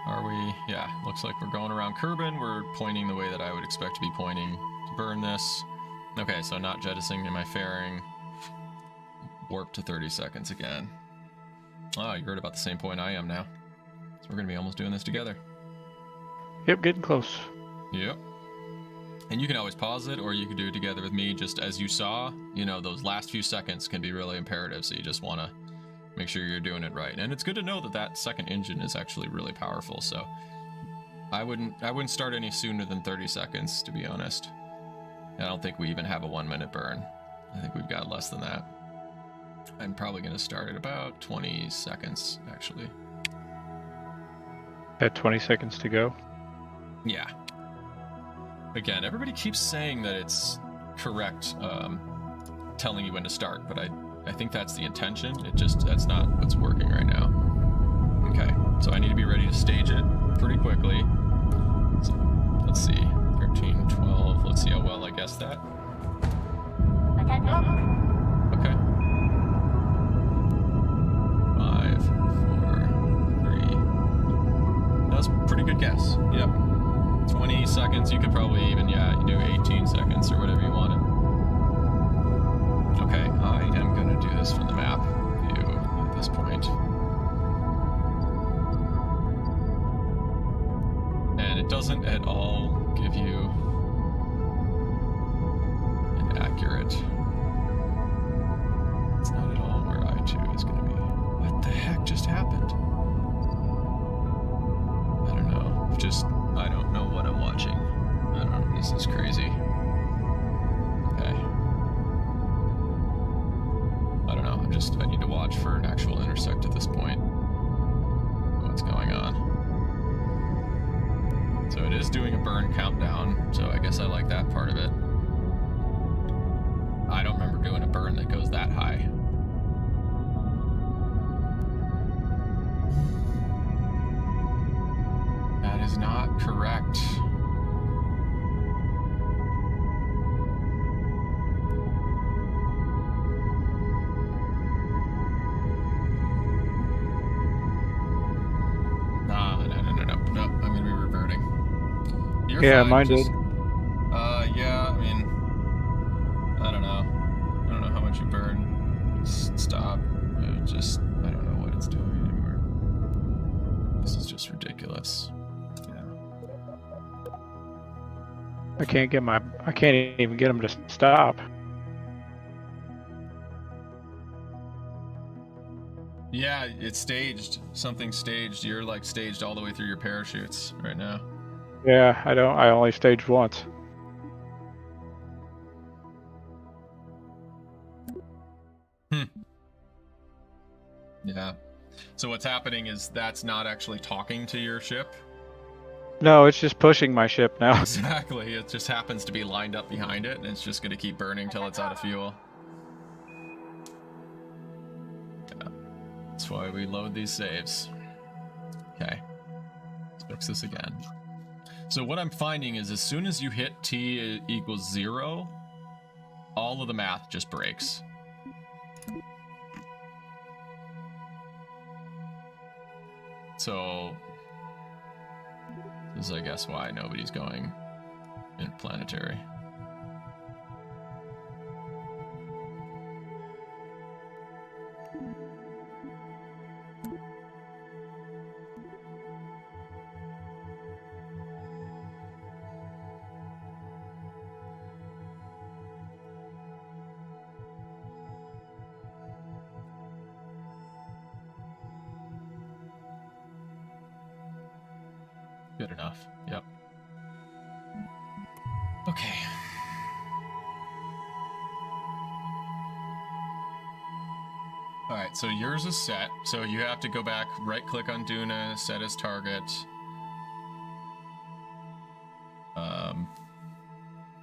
Are we? Yeah, looks like we're going around Kerbin. We're pointing the way that I would expect to be pointing to burn this. Okay, so not jettisoning in my fairing. Warp to 30 seconds again. Oh, you're at about the same point I am now. So we're gonna be almost doing this together. Yep, getting close. Yep. And you can always pause it, or you can do it together with me. Just as you saw, you know, those last few seconds can be really imperative, so you just want to make sure you're doing it right. And it's good to know that that second engine is actually really powerful, so I wouldn't start any sooner than 30 seconds, to be honest. I don't think we even have a 1 minute burn. I think we've got less than that. I'm probably going to start at about 20 seconds, actually. At 20 seconds to go? Yeah. Again, everybody keeps saying that it's correct telling you when to start, but I think that's the intention. That's not what's working right now. Okay, so I need to be ready to stage it pretty quickly. So, let's see, 13, 12, let's see how well I guessed that. Okay. 5, 4, 3. That was a pretty good guess, yep. 20 seconds, you could probably even, yeah, you do 18 seconds or whatever you wanted. Okay, I am going to do this from the map view at this point. And it doesn't at all give you an accurate... It's not at all where I2 is going to be. What the heck just happened? I don't know. I don't know what I'm watching. I don't know. This is crazy. that goes that high. That is not correct. No. I'm gonna be reverting. You're Yeah, fine. mine Just, did. yeah, I mean, I don't know. I don't know how much you burn. Stop. I don't know what it's doing anymore. This is just ridiculous. Yeah. I can't even get them to stop. Yeah, it's staged. Something's staged. You're like staged all the way through your parachutes right now. Yeah, I only staged once. Yeah. So what's happening is that's not actually talking to your ship. No, it's just pushing my ship now. Exactly. It just happens to be lined up behind it, and it's just going to keep burning till it's out of fuel. Yeah. That's why we load these saves. Okay. Let's fix this again. So what I'm finding is as soon as you hit t equals 0, all of the math just breaks. So this is, I guess, why nobody's going interplanetary. Good enough. Yep. Okay. All right, so yours is set. So you have to go back, right-click on Duna, set as target.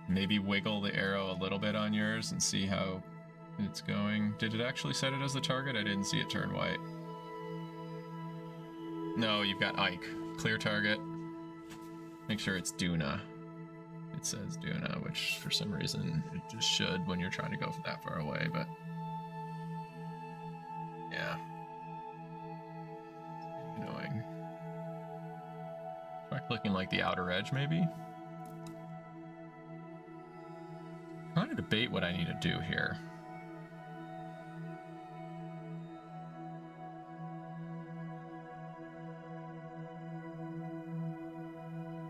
Maybe wiggle the arrow a little bit on yours and see how it's going. Did it actually set it as the target? I didn't see it turn white. No, you've got Ike. Clear target. Make sure it's Duna. It says Duna, which for some reason it just should when you're trying to go that far away, but yeah. Annoying. Try clicking like the outer edge, maybe? I'm trying to debate what I need to do here.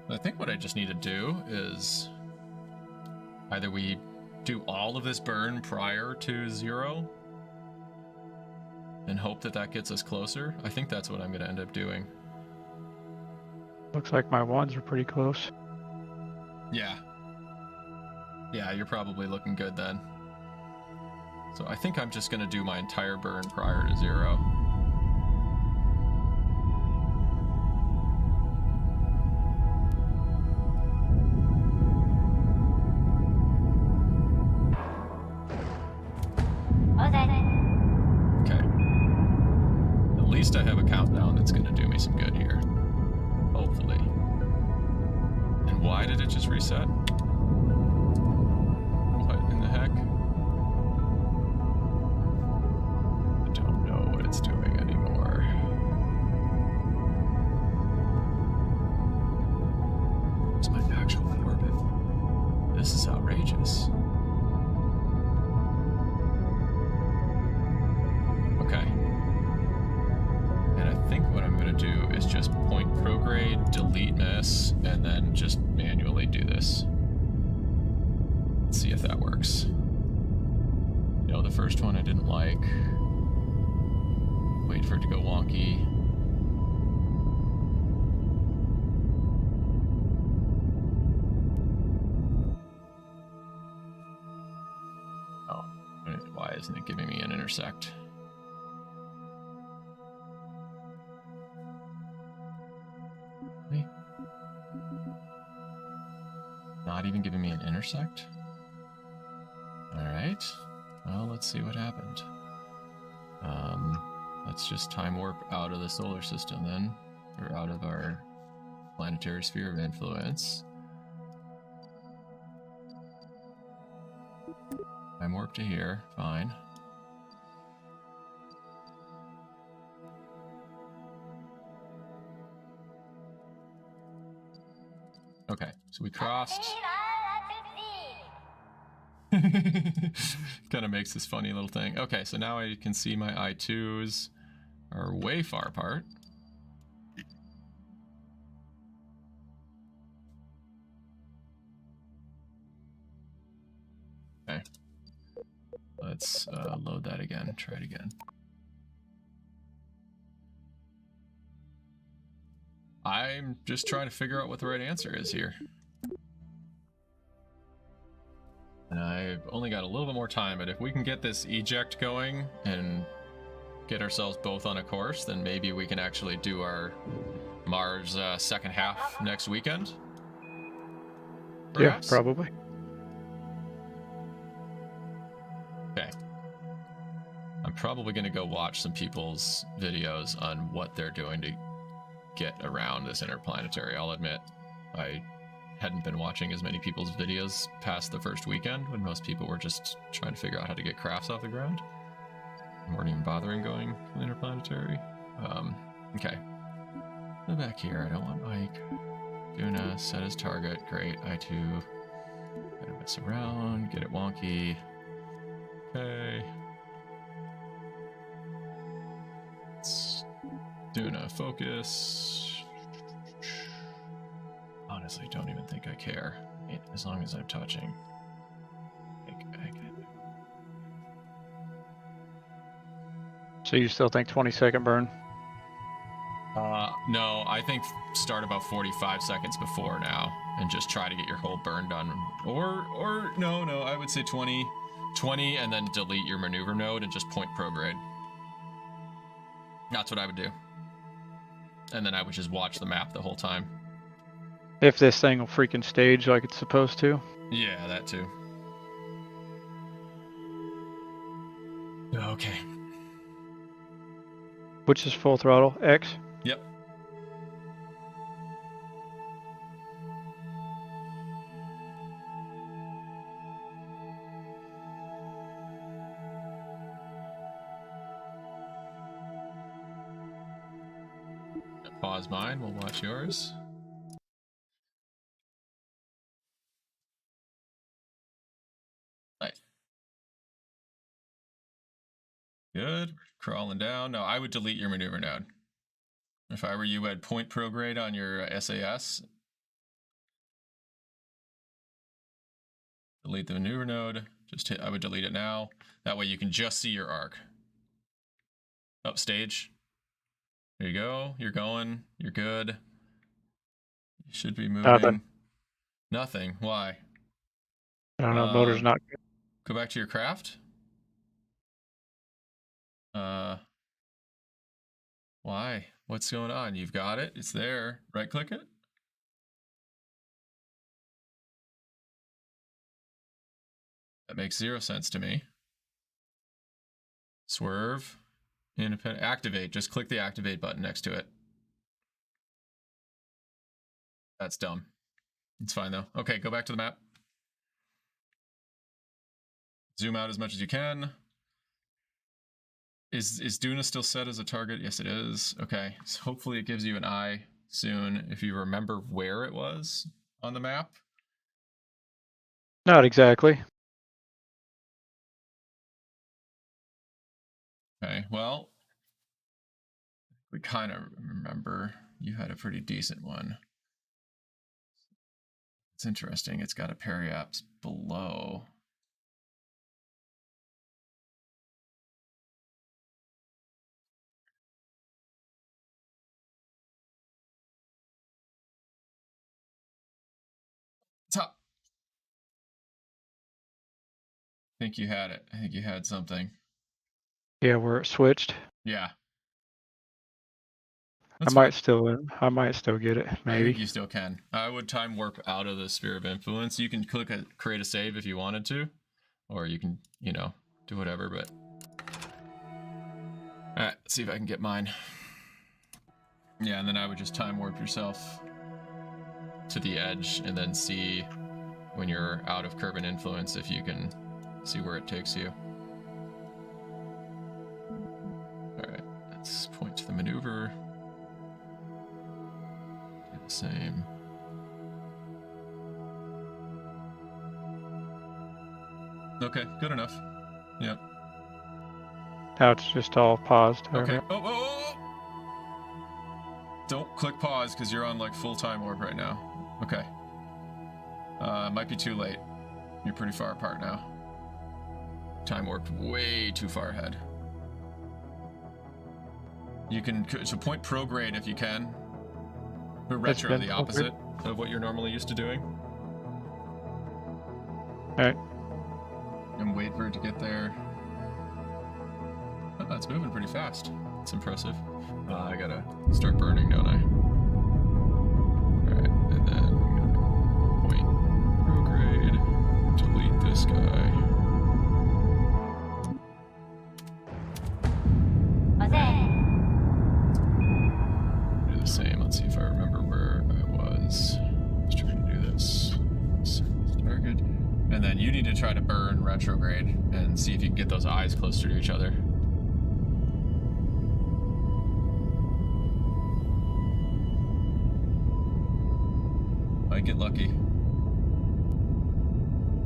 I think what I just need to do is either we do all of this burn prior to 0 and hope that that gets us closer. I think that's what I'm going to end up doing. Looks like my ones are pretty close. Yeah. Yeah, you're probably looking good then. So I think I'm just going to do my entire burn prior to 0. I have a countdown that's going to do me some good here. Hopefully. And why did it just reset? What in the heck? I don't know what it's doing anymore. It's my actual orbit. This is outrageous. Okay. And I think what I'm going to do is just point prograde, delete miss, and then just manually do this. Let's see if that works. You know, the first one I didn't like. Wait for it to go wonky. Oh, why isn't it giving me an intersect? Not even giving me an intersect? Alright. Well, let's see what happened. Let's just time warp out of the solar system then, or out of our planetary sphere of influence. Time warp to here, fine. Okay, so we crossed. Kind of makes this funny little thing. Okay, so now I can see my I2s are way far apart. Okay. Let's load that again. Try it again. I'm just trying to figure out what the right answer is here. And I've only got a little bit more time, but if we can get this eject going and get ourselves both on a course, then maybe we can actually do our Mars second half next weekend. Perhaps? Yeah, probably. Okay. I'm probably going to go watch some people's videos on what they're doing to get around this interplanetary. I'll admit, I hadn't been watching as many people's videos past the first weekend when most people were just trying to figure out how to get crafts off the ground. They weren't even bothering going interplanetary. Okay. Go back here. I don't want Ike. Duna, set as target. Great. I2. Gotta mess around. Get it wonky. Okay. Let's Duna, focus. Honestly, don't even think I care. As long as I'm touching. So you still think 20-second burn? No, I think start about 45 seconds before now and just try to get your whole burn done. Or no, I would say 20 and then delete your maneuver node and just point prograde. That's what I would do. And then I would just watch the map the whole time. If this thing will freaking stage like it's supposed to. Yeah, that too. Okay. Which is full throttle? X? Yep. Pause mine, we'll watch yours. Nice. Good. Crawling down. No, I would delete your maneuver node. If I were you, I'd point prograde on your SAS. Delete the maneuver node. I would delete it now. That way you can just see your arc. Up stage. There you go. You're going. You're good. You should be moving. Nothing. Why? I don't know. Motor's not good. Go back to your craft. Why? What's going on? You've got it. It's there. Right click it. That makes 0 sense to me. Swerve. Independent. Activate. Just click the activate button next to it. That's dumb. It's fine though. Okay, go back to the map. Zoom out as much as you can. Is Duna still set as a target? Yes, it is. Okay, so hopefully it gives you an eye soon if you remember where it was on the map. Not exactly. Okay, well, we kind of remember you had a pretty decent one. It's interesting. It's got a periaps below. Top. I think you had it. I think you had something. Yeah, where it switched. Yeah. I might still get it. Maybe. I think you still can. I would time warp out of the sphere of influence. You can click create a save if you wanted to, or you can, do whatever, but... Alright, let's see if I can get mine. Yeah, and then I would just time warp yourself to the edge and then see when you're out of Kerbin influence if you can see where it takes you. Alright, let's point to the maneuver. Do the same. Okay, good enough. Yep. Now it's just all paused. Okay. Oh! Don't click pause because you're on like full time warp right now. Okay. Might be too late. You're pretty far apart now. Time warped way too far ahead. You can so point prograde if you can. But retro the opposite of what you're normally used to doing. Alright. And wait for it to get there. Oh, it's moving pretty fast. It's impressive. I gotta start burning, don't I? Alright, and then I'm gonna point prograde, delete this guy. Do the same. Let's see if I remember where I was. I was trying to do this. Target. And then you need to try to burn retrograde and see if you can get those eyes closer to each other. Might get lucky.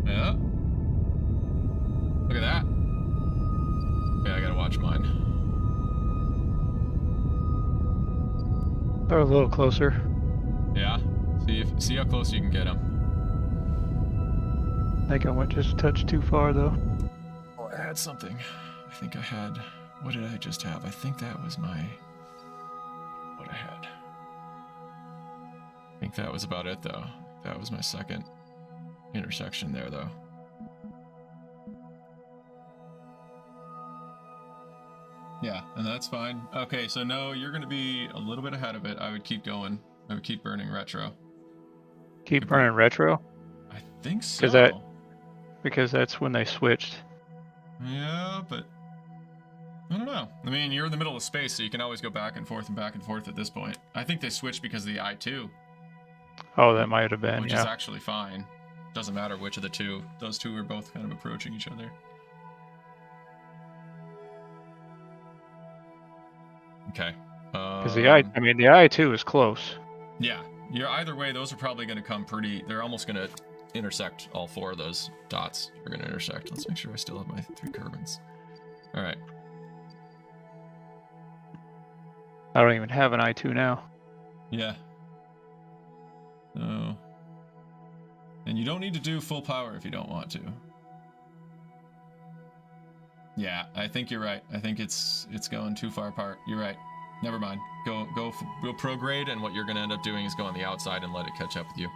Yeah. Look at that. Okay, I gotta watch mine. They're a little closer. Yeah. See how close you can get them. I think I went just a touch too far though. Oh, I had something. I think I had. What did I just have? I think that was my. What I had. I think that was about it though. That was my second intersection there though. Yeah, and that's fine. Okay, so no, you're gonna be a little bit ahead of it. I would keep going. I would keep burning retro. Keep burning retro? I think so. Because that's when they switched. Yeah, but I don't know. I mean, you're in the middle of space, so you can always go back and forth at this point. I think they switched because of the I2. Oh, that might have been, which is actually fine. Doesn't matter which of the two. Those two are both kind of approaching each other. Okay. Because the I2 is close. Yeah. You're either way, those are probably going to come pretty. They're almost going to intersect. All four of those dots are going to intersect. Let's make sure I still have my 3 Kerbins. All right. I don't even have an I2 now. Yeah. Oh. And you don't need to do full power if you don't want to. Yeah, I think you're right. I think it's going too far apart. You're right. Never mind. Go prograde, and what you're going to end up doing is go on the outside and let it catch up with you.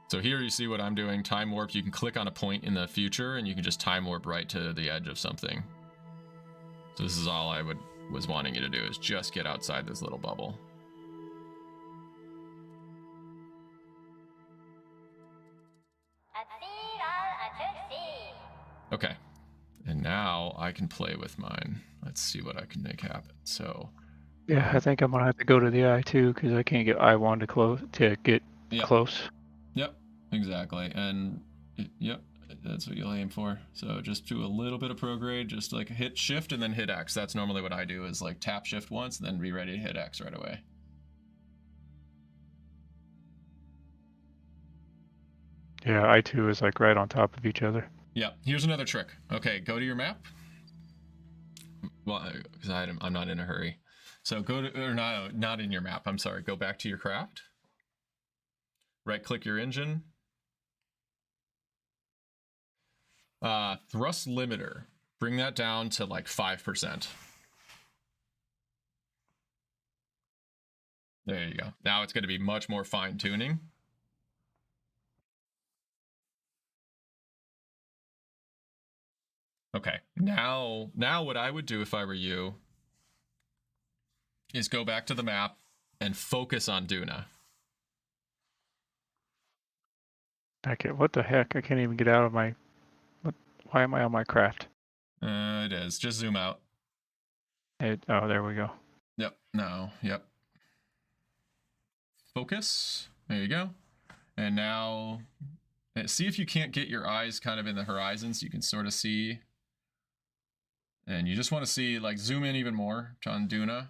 So here you see what I'm doing. Time warp. You can click on a point in the future, and you can just time warp right to the edge of something. So this is all I was wanting you to do, is just get outside this little bubble. Okay, and now I can play with mine. Let's see what I can make happen. So, yeah, I think I'm gonna have to go to the I2 because I can't get I1 to get close. Yep, exactly, and yep, that's what you'll aim for. So just do a little bit of prograde, just like hit shift and then hit X. That's normally what I do, is like tap shift once and then be ready to hit X right away. Yeah, I2 is like right on top of each other. Yeah, here's another trick. Okay, go to your map. Well, because I'm not in a hurry. So go to, or not in your map, I'm sorry. Go back to your craft. Right-click your engine. Thrust limiter. Bring that down to like 5%. There you go. Now it's going to be much more fine-tuning. Okay, now what I would do if I were you is go back to the map and focus on Duna. What the heck? I can't even get out of my... Why am I on my craft? It is. Just zoom out. Oh, there we go. Yep. No. Yep. Focus. There you go. And now, see if you can't get your eyes kind of in the horizon so you can sort of see. And you just want to see, like, zoom in even more on Duna.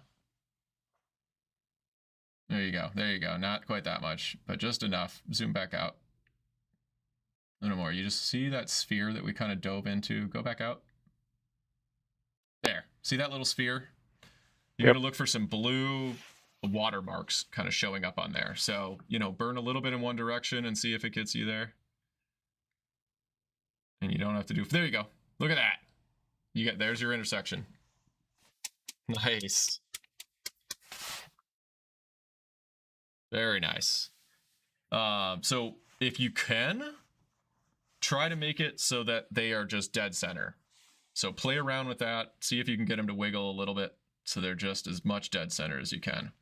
There you go. There you go. Not quite that much, but just enough. Zoom back out. A little more. You just see that sphere that we kind of dove into. Go back out. There. See that little sphere? You're going to look for some blue watermarks kind of showing up on there. So, you know, burn a little bit in one direction and see if it gets you there. And you don't have to do... There you go. Look at that. There's your intersection. Nice. Very nice. So if you can, try to make it so that they are just dead center. So play around with that. See if you can get them to wiggle a little bit so they're just as much dead center as you can.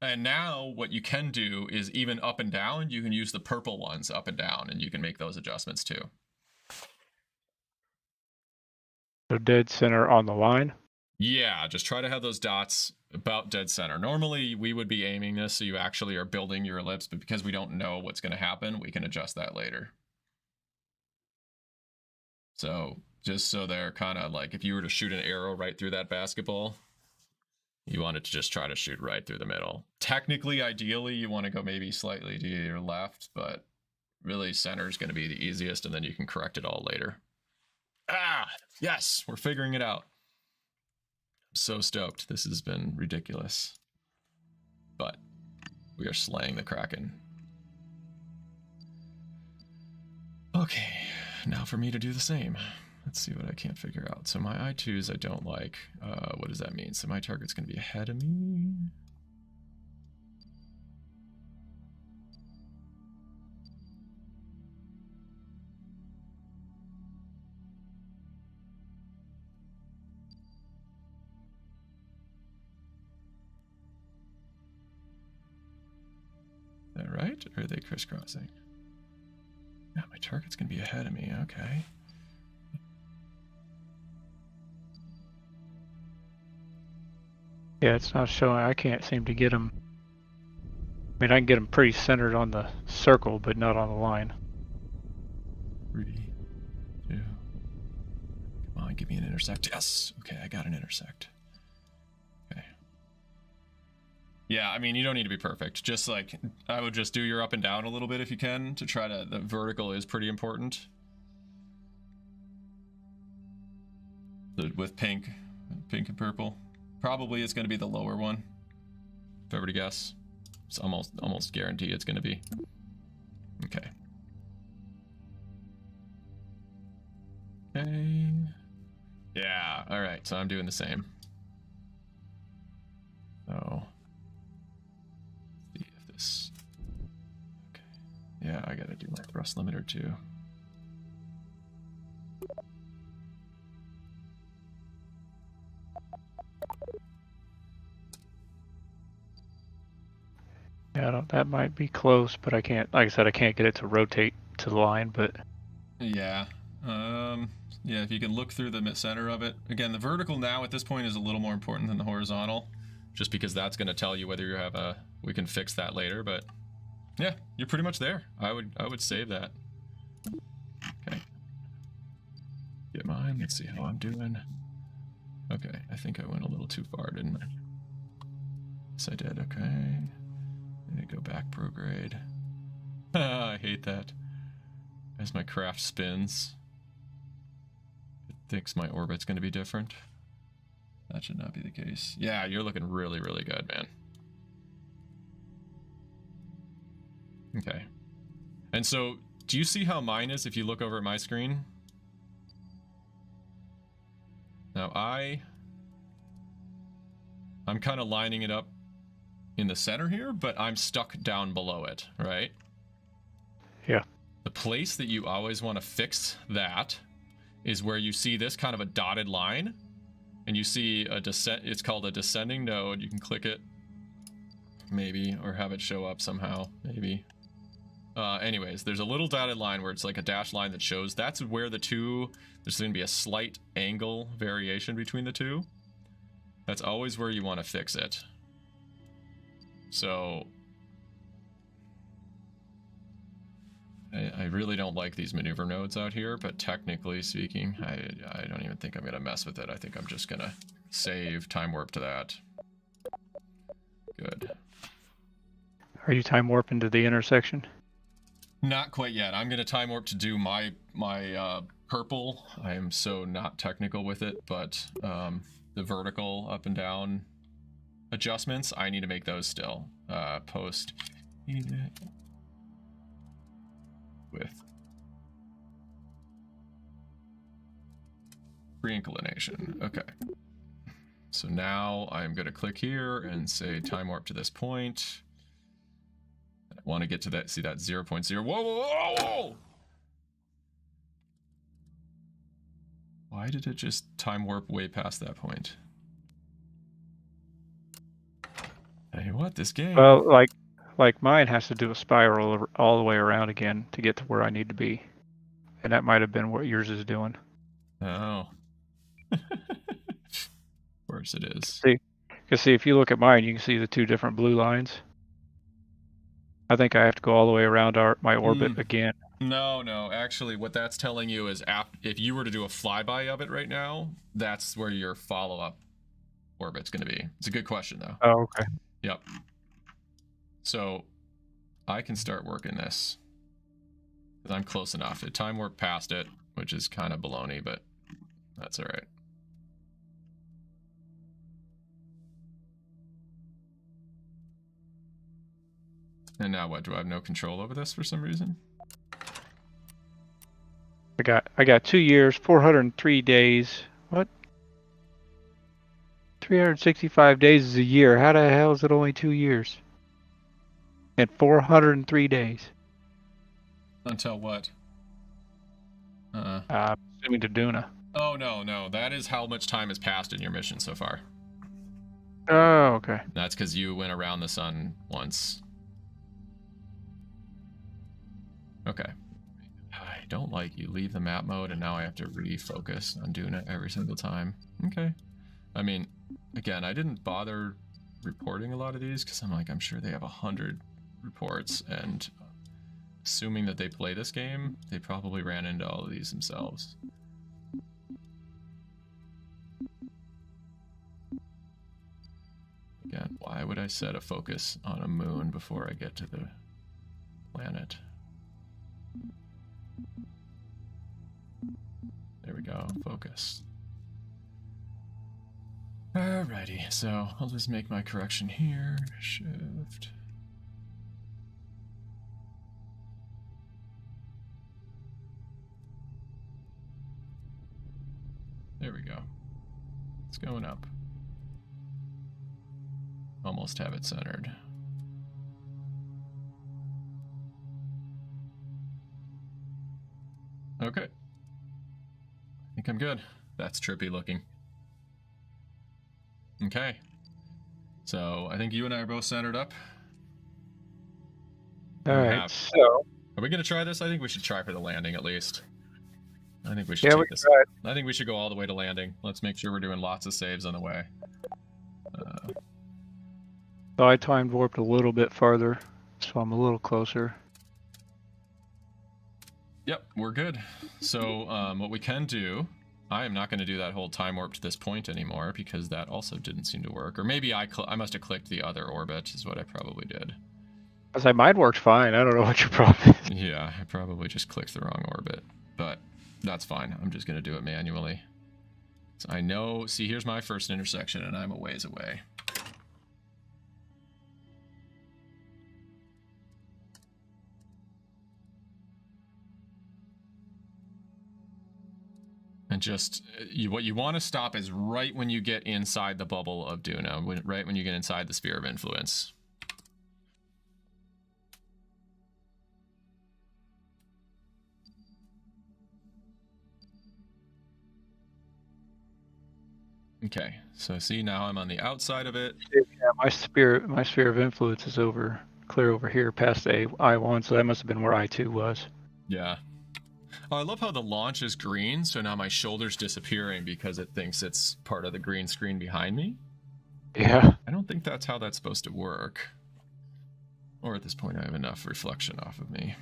And now what you can do is even up and down, you can use the purple ones up and down, and you can make those adjustments too. So dead center on the line? Yeah, just try to have those dots about dead center. Normally, we would be aiming this so you actually are building your ellipse, but because we don't know what's going to happen, we can adjust that later. So just so they're kind of like, if you were to shoot an arrow right through that basketball, you want it to just try to shoot right through the middle. Technically, ideally, you want to go maybe slightly to your left, but really center is going to be the easiest, and then you can correct it all later. Ah, yes, we're figuring it out. I'm so stoked. This has been ridiculous. But we are slaying the Kraken. Okay, now for me to do the same. Let's see what I can't figure out. So my I2s I don't like. What does that mean? So my target's going to be ahead of me. Is that right? Or are they crisscrossing? Yeah, my target's going to be ahead of me. Okay. Yeah, it's not showing. I can't seem to get them. I mean, I can get them pretty centered on the circle, but not on the line. 3, 2. Come on, give me an intersect. Yes. Okay, I got an intersect. Okay. Yeah, I mean, you don't need to be perfect. Just like, I would just do your up and down a little bit if you can to try to, the vertical is pretty important. With pink and purple. Probably it's going to be the lower one. If I were to guess. It's almost guarantee it's going to be. Okay. Okay. Yeah, alright, so I'm doing the same. So, see if this... Okay. Yeah, I gotta do my thrust limiter too. Yeah, that might be close, but I can't, like I said, I can't get it to rotate to the line, but... Yeah. Yeah, if you can look through the center of it. Again, the vertical now at this point is a little more important than the horizontal, just because that's going to tell you whether you have a... We can fix that later, but yeah, you're pretty much there. I would save that. Okay. Get mine. Let's see how I'm doing. Okay, I think I went a little too far, didn't I? Yes, I did. Okay. I need to go back prograde. I hate that. As my craft spins, it thinks my orbit's going to be different. That should not be the case. Yeah, you're looking really, really good, man. Okay. And so, do you see how mine is if you look over at my screen? Now I'm kind of lining it up in the center here, but I'm stuck down below it, right? Yeah. The place that you always want to fix that is where you see this kind of a dotted line, and you see a descent. It's called a descending node. You can click it, maybe, or have it show up somehow, maybe. anyways, there's a little dotted line where it's like a dashed line that shows that's where the two, there's going to be a slight angle variation between the two. That's always where you want to fix it. So I really don't like these maneuver nodes out here, but technically speaking, I don't even think I'm going to mess with it. I think I'm just going to save time warp to that. Good. Are you time warping to the intersection? Not quite yet. I'm going to time warp to do my purple. I am so not technical with it, but the vertical up and down adjustments, I need to make those still. Post with pre-inclination. Okay. So now I'm going to click here and say time warp to this point. I want to get to that, see that 0.0. Whoa, whoa, whoa, whoa! Why did it just time warp way past that point? Hey, what, this game? Well, like mine has to do a spiral all the way around again to get to where I need to be. And that might have been what yours is doing. Oh. Of course it is. See, because if you look at mine, you can see the two different blue lines. I think I have to go all the way around my orbit again. No. Actually, what that's telling you is if you were to do a flyby of it right now, that's where your follow-up orbit's going to be. It's a good question, though. Oh, okay. Yep. So I can start working this. Because I'm close enough. It time warped past it, which is kind of baloney, but that's all right. And now what? Do I have no control over this for some reason? I got 2 years, 403 days. What? 365 days is a year. How the hell is it only 2 years? And 403 days. Until what? Assuming to Duna. Oh, no. That is how much time has passed in your mission so far. Oh, okay. That's because you went around the sun once. Okay. I don't like you leave the map mode and now I have to refocus on doing it every single time. Okay. I mean, again, I didn't bother reporting a lot of these because I'm sure they have 100 reports, and assuming that they play this game, they probably ran into all of these themselves. Again, why would I set a focus on a moon before I get to the planet? There we go, focus. Alrighty, so I'll just make my correction here. Shift. There we go. It's going up. Almost have it centered. Okay. I think I'm good. That's trippy looking. Okay. So I think you and I are both centered up. Alright, so are we gonna try this? I think we should try for the landing at least. I think we should take this. I think we should go all the way to landing. Let's make sure we're doing lots of saves on the way. So I time warped a little bit farther, so I'm a little closer. Yep, we're good. So what we can do, I am not going to do that whole time warp to this point anymore because that also didn't seem to work. Or maybe I must have clicked the other orbit is what I probably did. I was like, mine worked fine. I don't know what your problem is. Yeah, I probably just clicked the wrong orbit, but that's fine. I'm just going to do it manually. So I know, see, here's my first intersection and I'm a ways away. And just, what you want to stop is right when you get inside the bubble of Duna, right when you get inside the sphere of influence. Okay, so see, now I'm on the outside of it. Yeah, my sphere of influence is over clear over here past the I-1, so that must have been where I-2 was. Yeah. Oh, I love how the launch is green, so now my shoulder's disappearing because it thinks it's part of the green screen behind me. Yeah. I don't think that's how that's supposed to work. Or at this point, I have enough reflection off of me.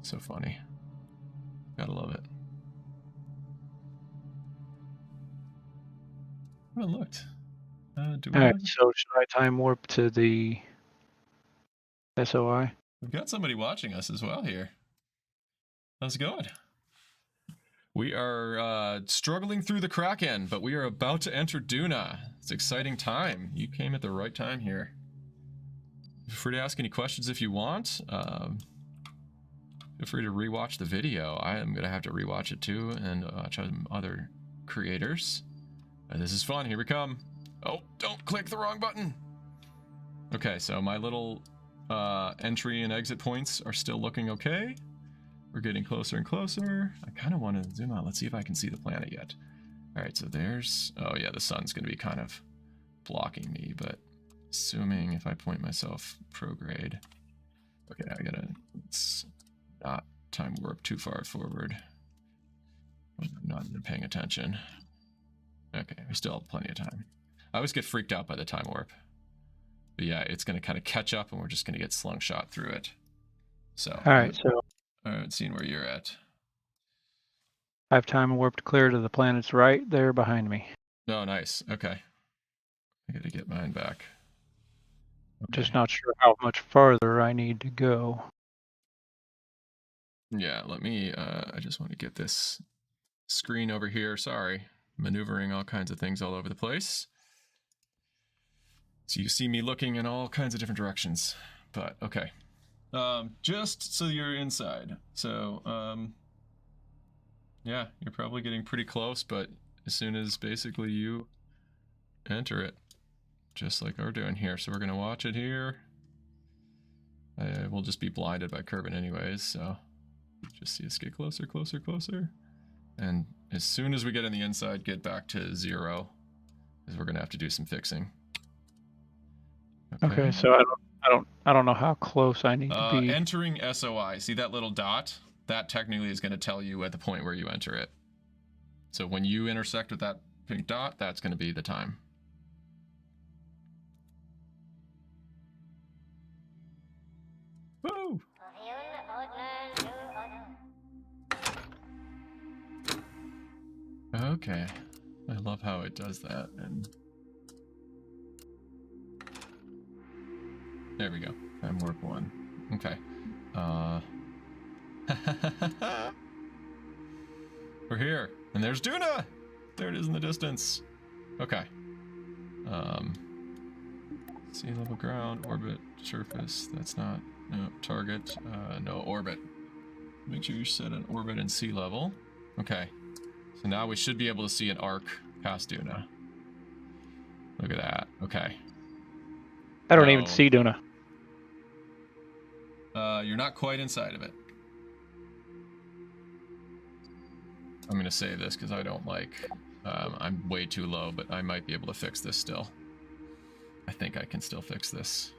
So funny. Gotta love it. Oh, looked. Do we Alright, have... so should I time warp to the SOI? We've got somebody watching us as well here. How's it going? We are struggling through the Kraken, but we are about to enter Duna. It's an exciting time. You came at the right time here. Feel free to ask any questions if you want. Feel free to rewatch the video. I am going to have to rewatch it too and watch some other creators. This is fun. Here we come. Oh, don't click the wrong button. Okay, so my little entry and exit points are still looking okay. We're getting closer and closer. I kind of want to zoom out. Let's see if I can see the planet yet. All right, so there's... Oh, yeah, the sun's going to be kind of blocking me, but assuming if I point myself prograde... Okay, I got to... Let's not time warp too far forward. I'm not even paying attention. Okay, we still have plenty of time. I always get freaked out by the time warp. But yeah, it's going to kind of catch up, and we're just going to get slungshot through it. So... All right, so I haven't seen where you're at. I have time warped clear to the planet's right there behind me. Oh, nice. Okay. I gotta get mine back. Okay. Just not sure how much farther I need to go. Yeah, let me, I just want to get this screen over here. Sorry. Maneuvering all kinds of things all over the place. So you see me looking in all kinds of different directions. But, okay. Just so you're inside. So, yeah, you're probably getting pretty close, but as soon as basically you enter it, just like we're doing here. So we're going to watch it here. We'll just be blinded by Kerbin anyways, so just see us get closer, closer, closer. And as soon as we get on the inside, get back to 0, because we're going to have to do some fixing. Okay, so I don't know how close I need to be. Entering SOI. See that little dot? That technically is going to tell you at the point where you enter it. So when you intersect with that pink dot, that's going to be the time. Woo! Okay. I love how it does that. And there we go. Time warp 1. Okay. We're here. And there's Duna! There it is in the distance. Okay. Sea level ground, orbit, surface. That's not... No, target. No, orbit. Make sure you set an orbit and sea level. Okay. So now we should be able to see an arc past Duna. Look at that. Okay. I don't even see Duna. You're not quite inside of it. I'm going to save this because I don't like... I'm way too low, but I might be able to fix this still. I think I can still fix this.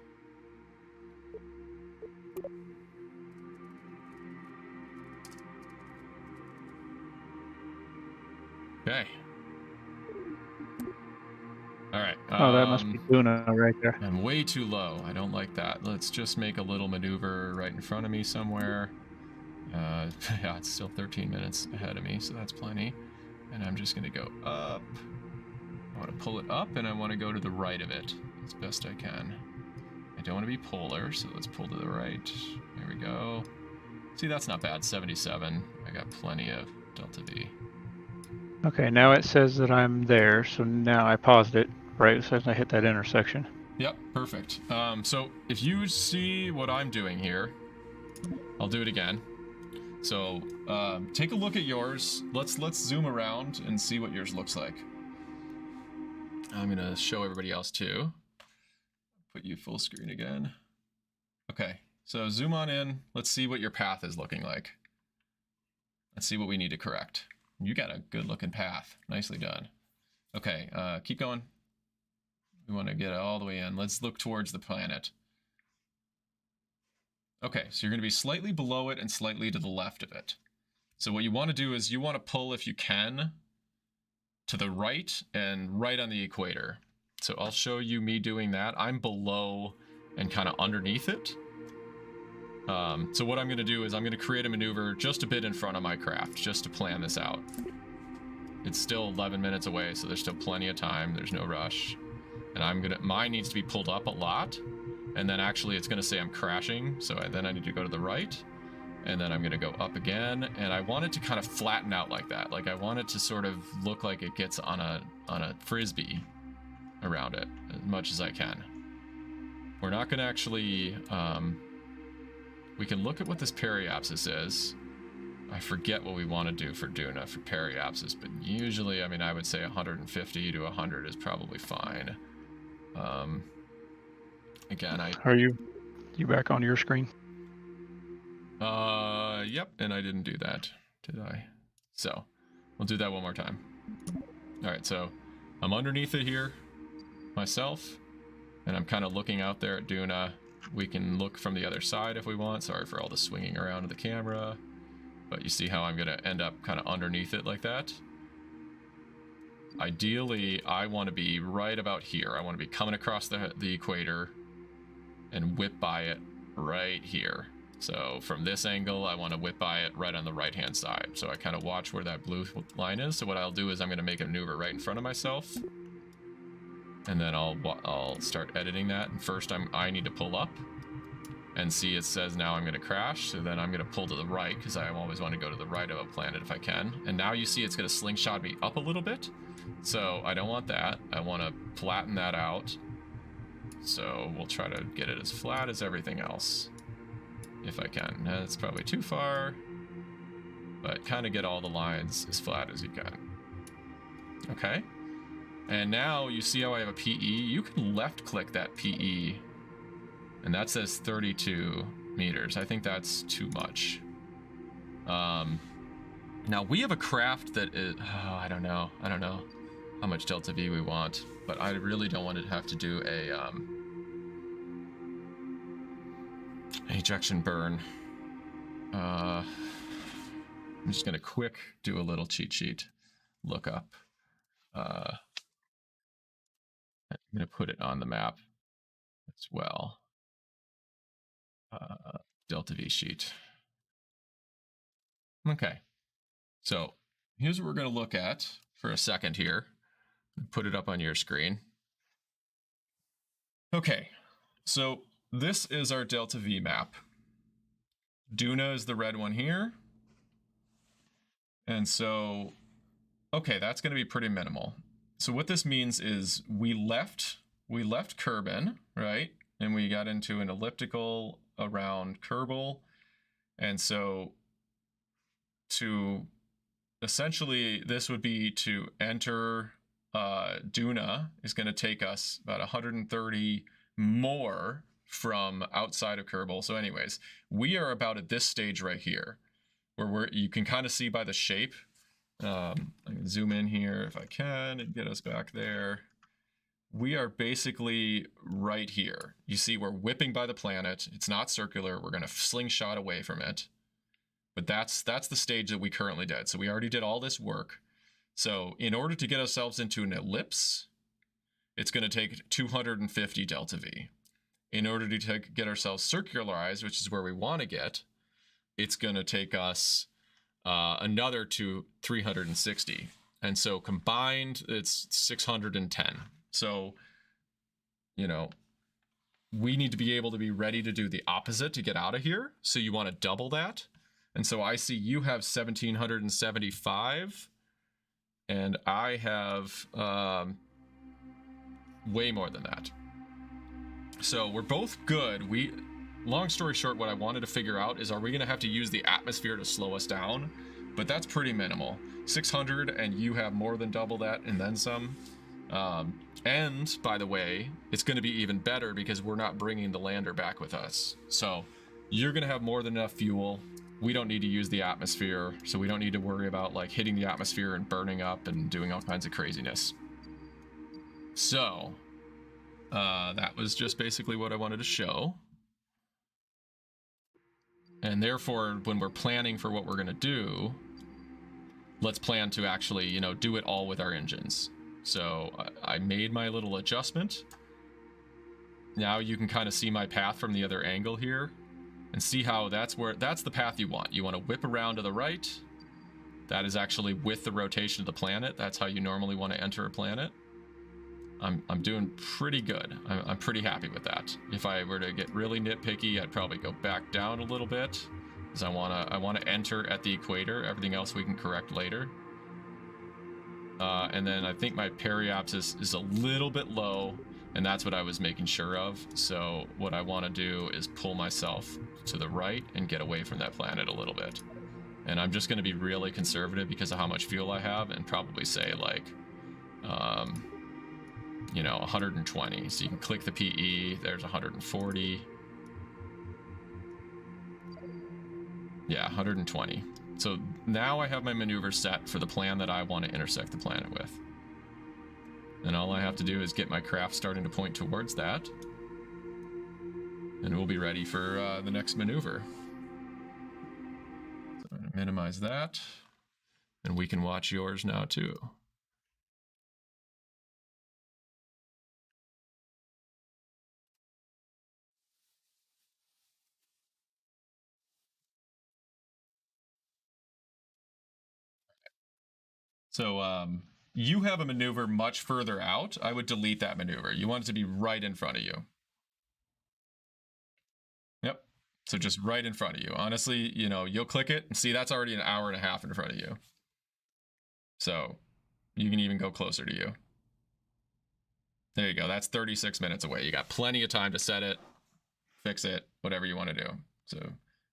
Okay. Alright. Oh, that must be Duna right there. I'm way too low. I don't like that. Let's just make a little maneuver right in front of me somewhere. Yeah, it's still 13 minutes ahead of me, so that's plenty. And I'm just going to go up. I want to pull it up, and I want to go to the right of it as best I can. I don't want to be polar, so let's pull to the right. There we go. See, that's not bad. 77. I got plenty of delta V. Okay, now it says that I'm there, so now I paused it, right? It says I hit that intersection. Yep, perfect. So if you see what I'm doing here, I'll do it again. So take a look at yours. Let's zoom around and see what yours looks like. I'm gonna show everybody else too. Put you full screen again. Okay, so zoom on in. Let's see what your path is looking like. Let's see what we need to correct. You got a good looking path. Nicely done. Okay, keep going. We want to get it all the way in. Let's look towards the planet. Okay, so you're going to be slightly below it and slightly to the left of it. So what you want to do is you want to pull, if you can, to the right and right on the equator. So I'll show you me doing that. I'm below and kind of underneath it. So what I'm going to do is I'm going to create a maneuver just a bit in front of my craft, just to plan this out. It's still 11 minutes away, so there's still plenty of time. There's no rush. And mine needs to be pulled up a lot. And then actually it's going to say I'm crashing. So then I need to go to the right. And then I'm going to go up again. And I want it to kind of flatten out like that. Like I want it to sort of look like it gets on a frisbee around it as much as I can. We're not going to actually... we can look at what this periapsis is. I forget what we want to do for Duna for periapsis, but usually, I mean, I would say 150 to 100 is probably fine. Again, Are you back on your screen? Yep, and I didn't do that, did I? So, we'll do that one more time. All right, so I'm underneath it here, myself, and I'm kind of looking out there at Duna. We can look from the other side if we want. Sorry for all the swinging around of the camera. But you see how I'm going to end up kind of underneath it like that? Ideally, I want to be right about here. I want to be coming across the equator and whip by it right here. So from this angle, I want to whip by it right on the right-hand side. So I kind of watch where that blue line is. So what I'll do is I'm going to make a maneuver right in front of myself. And then I'll start editing that. And first I need to pull up and see it says now I'm going to crash. So then I'm going to pull to the right because I always want to go to the right of a planet if I can. And now you see it's going to slingshot me up a little bit. So I don't want that. I want to flatten that out. So we'll try to get it as flat as everything else if I can. That's probably too far, but kind of get all the lines as flat as you can. Okay. And now you see how I have a PE? You can left click that PE and that says 32 meters. I think that's too much. Now we have a craft that is, I don't know how much delta V we want, but I really don't want to have to do a ejection burn. I'm just gonna quick do a little cheat sheet lookup. I'm gonna put it on the map as well. Delta V sheet. Okay, so here's what we're gonna look at for a second here. Put it up on your screen. Okay, so this is our Delta V map. Duna is the red one here. And so, okay, that's going to be pretty minimal. So what this means is we left Kerbin, right? And we got into an elliptical around Kerbal. And so to essentially, this would be to enter Duna is going to take us about 130 more from outside of Kerbal. So anyways, we are about at this stage right here where you can kind of see by the shape. I can zoom in here if I can and get us back there. We are basically right here. You see we're whipping by the planet. It's not circular. We're going to slingshot away from it. But that's the stage that we currently did. So we already did all this work. So in order to get ourselves into an ellipse, it's going to take 250 delta V. In order to get ourselves circularized, which is where we want to get, it's going to take us another 360. And so combined, it's 610. So, you know, we need to be able to be ready to do the opposite to get out of here. So you want to double that. And so I see you have 1775. And I have way more than that. So we're both good. Long story short, what I wanted to figure out is, are we going to have to use the atmosphere to slow us down? But that's pretty minimal. 600, and you have more than double that and then some. And by the way, it's going to be even better because we're not bringing the lander back with us. So you're going to have more than enough fuel. We don't need to use the atmosphere, so we don't need to worry about like hitting the atmosphere and burning up and doing all kinds of craziness. So that was just basically what I wanted to show. And therefore, when we're planning for what we're going to do, let's plan to actually, you know, do it all with our engines. So I made my little adjustment. Now you can kind of see my path from the other angle here and see how that's the path you want. You want to whip around to the right. That is actually with the rotation of the planet. That's how you normally want to enter a planet. I'm doing pretty good. I'm pretty happy with that. If I were to get really nitpicky, I'd probably go back down a little bit, because I wanna enter at the equator. Everything else we can correct later. And then I think my periapsis is a little bit low, and that's what I was making sure of. So what I want to do is pull myself to the right and get away from that planet a little bit. And I'm just going to be really conservative because of how much fuel I have, and probably say like, you know, 120. So you can click the PE. There's 140. Yeah, 120. So now I have my maneuver set for the plan that I want to intersect the planet with. And all I have to do is get my craft starting to point towards that. And we'll be ready for the next maneuver. So I'm going to minimize that. And we can watch yours now too. So you have a maneuver much further out. I would delete that maneuver. You want it to be right in front of you. Yep. So just right in front of you. Honestly, you know, you'll click it and see that's already an hour and a half in front of you. So you can even go closer to you. There you go. That's 36 minutes away. You got plenty of time to set it, fix it, whatever you want to do. So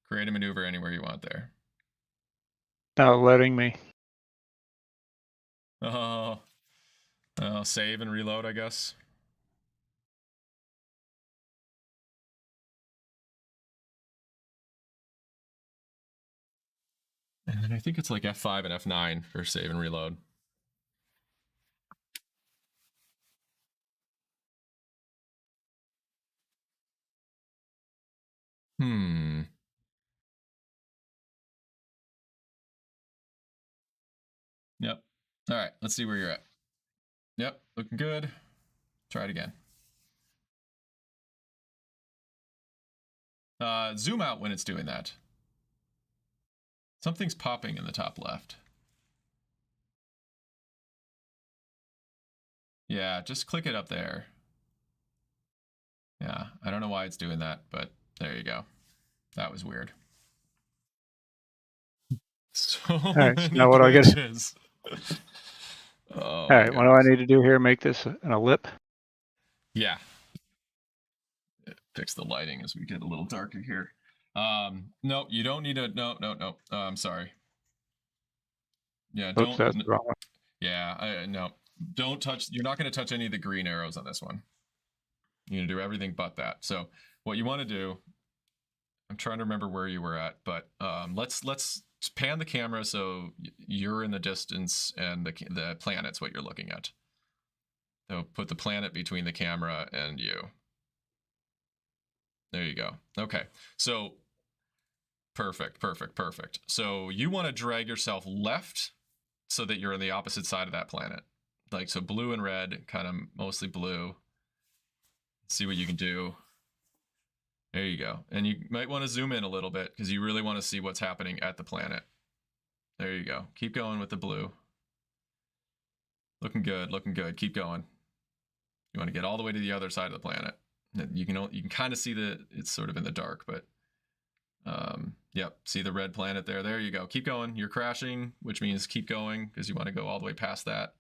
create a maneuver anywhere you want there. Not letting me. Oh, save and reload, I guess. And then I think it's like F5 and F9 for save and reload. Yep. All right, let's see where you're at. Yep, looking good. Try it again. Zoom out when it's doing that. Something's popping in the top left. Yeah, just click it up there. Yeah, I don't know why it's doing that, but there you go. That was weird. So right, many now what do I get? glitches. Oh, all right, what do I need to do here? Make this an ellipse? Yeah. Fix the lighting as we get a little darker here. No, you don't need to. No. I'm sorry. Yeah, Oops, that's the wrong one. Yeah, no. Don't touch. You're not going to touch any of the green arrows on this one. You're going to do everything but that. So what you want to do, I'm trying to remember where you were at, but let's pan the camera so you're in the distance and the planet's what you're looking at. So put the planet between the camera and you. There you go. Okay, so perfect. So you want to drag yourself left so that you're on the opposite side of that planet. Like, so blue and red, kind of mostly blue. See what you can do. There you go. And you might want to zoom in a little bit because you really want to see what's happening at the planet. There you go. Keep going with the blue. Looking good. Keep going. You want to get all the way to the other side of the planet. You can kind of see it's sort of in the dark, but yep, see the red planet there. There you go. Keep going. You're crashing, which means keep going because you want to go all the way past that.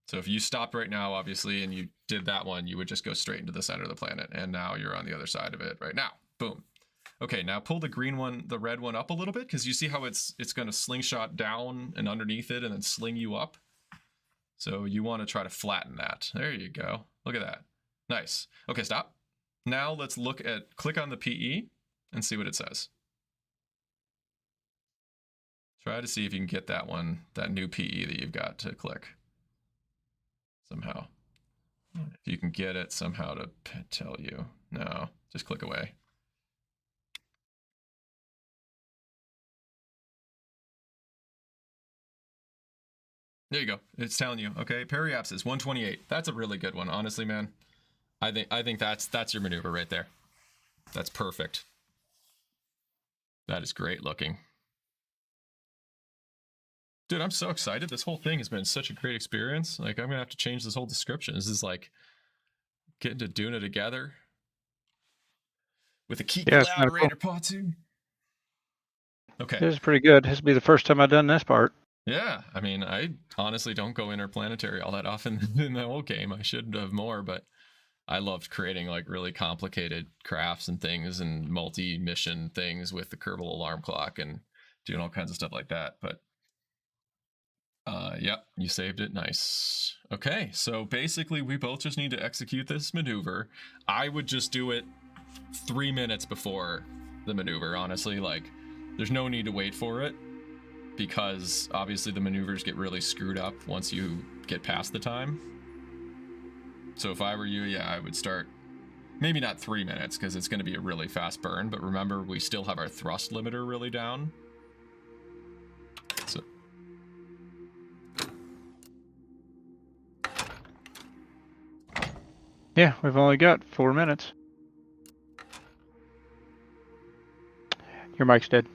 So if you stopped right now, obviously, and you did that one, you would just go straight into the center of the planet. And now you're on the other side of it right now. Boom. Okay, now pull the green one, the red one up a little bit, because you see how it's going to slingshot down and underneath it and then sling you up. So you want to try to flatten that. There you go. Look at that. Nice. Okay, stop. Now let's click on the PE and see what it says. Try to see if you can get that one, that new PE that you've got to click. Somehow. If you can get it somehow to tell you. No, just click away. There you go. It's telling you. Okay, periapsis 128. That's a really good one, honestly, man. I think that's your maneuver right there. That's perfect. That is great looking. Dude, I'm so excited. This whole thing has been such a great experience. Like, I'm gonna have to change this whole description. This is like getting to Duna together with a key collaborator, cool. Pawtu. Okay. This is pretty good. This will be the first time I've done this part. Yeah, I mean, I honestly don't go interplanetary all that often in the whole game. I should have more, but I loved creating like really complicated crafts and things and multi-mission things with the Kerbal alarm clock and doing all kinds of stuff like that. But yep, you saved it. Nice. Okay, so basically we both just need to execute this maneuver. I would just do it 3 minutes before the maneuver, honestly. Like, there's no need to wait for it, because obviously the maneuvers get really screwed up once you get past the time. So if I were you, yeah, I would start, maybe not 3 minutes, because it's going to be a really fast burn, but remember, we still have our thrust limiter really down. So yeah, we've only got 4 minutes. Your mic's dead.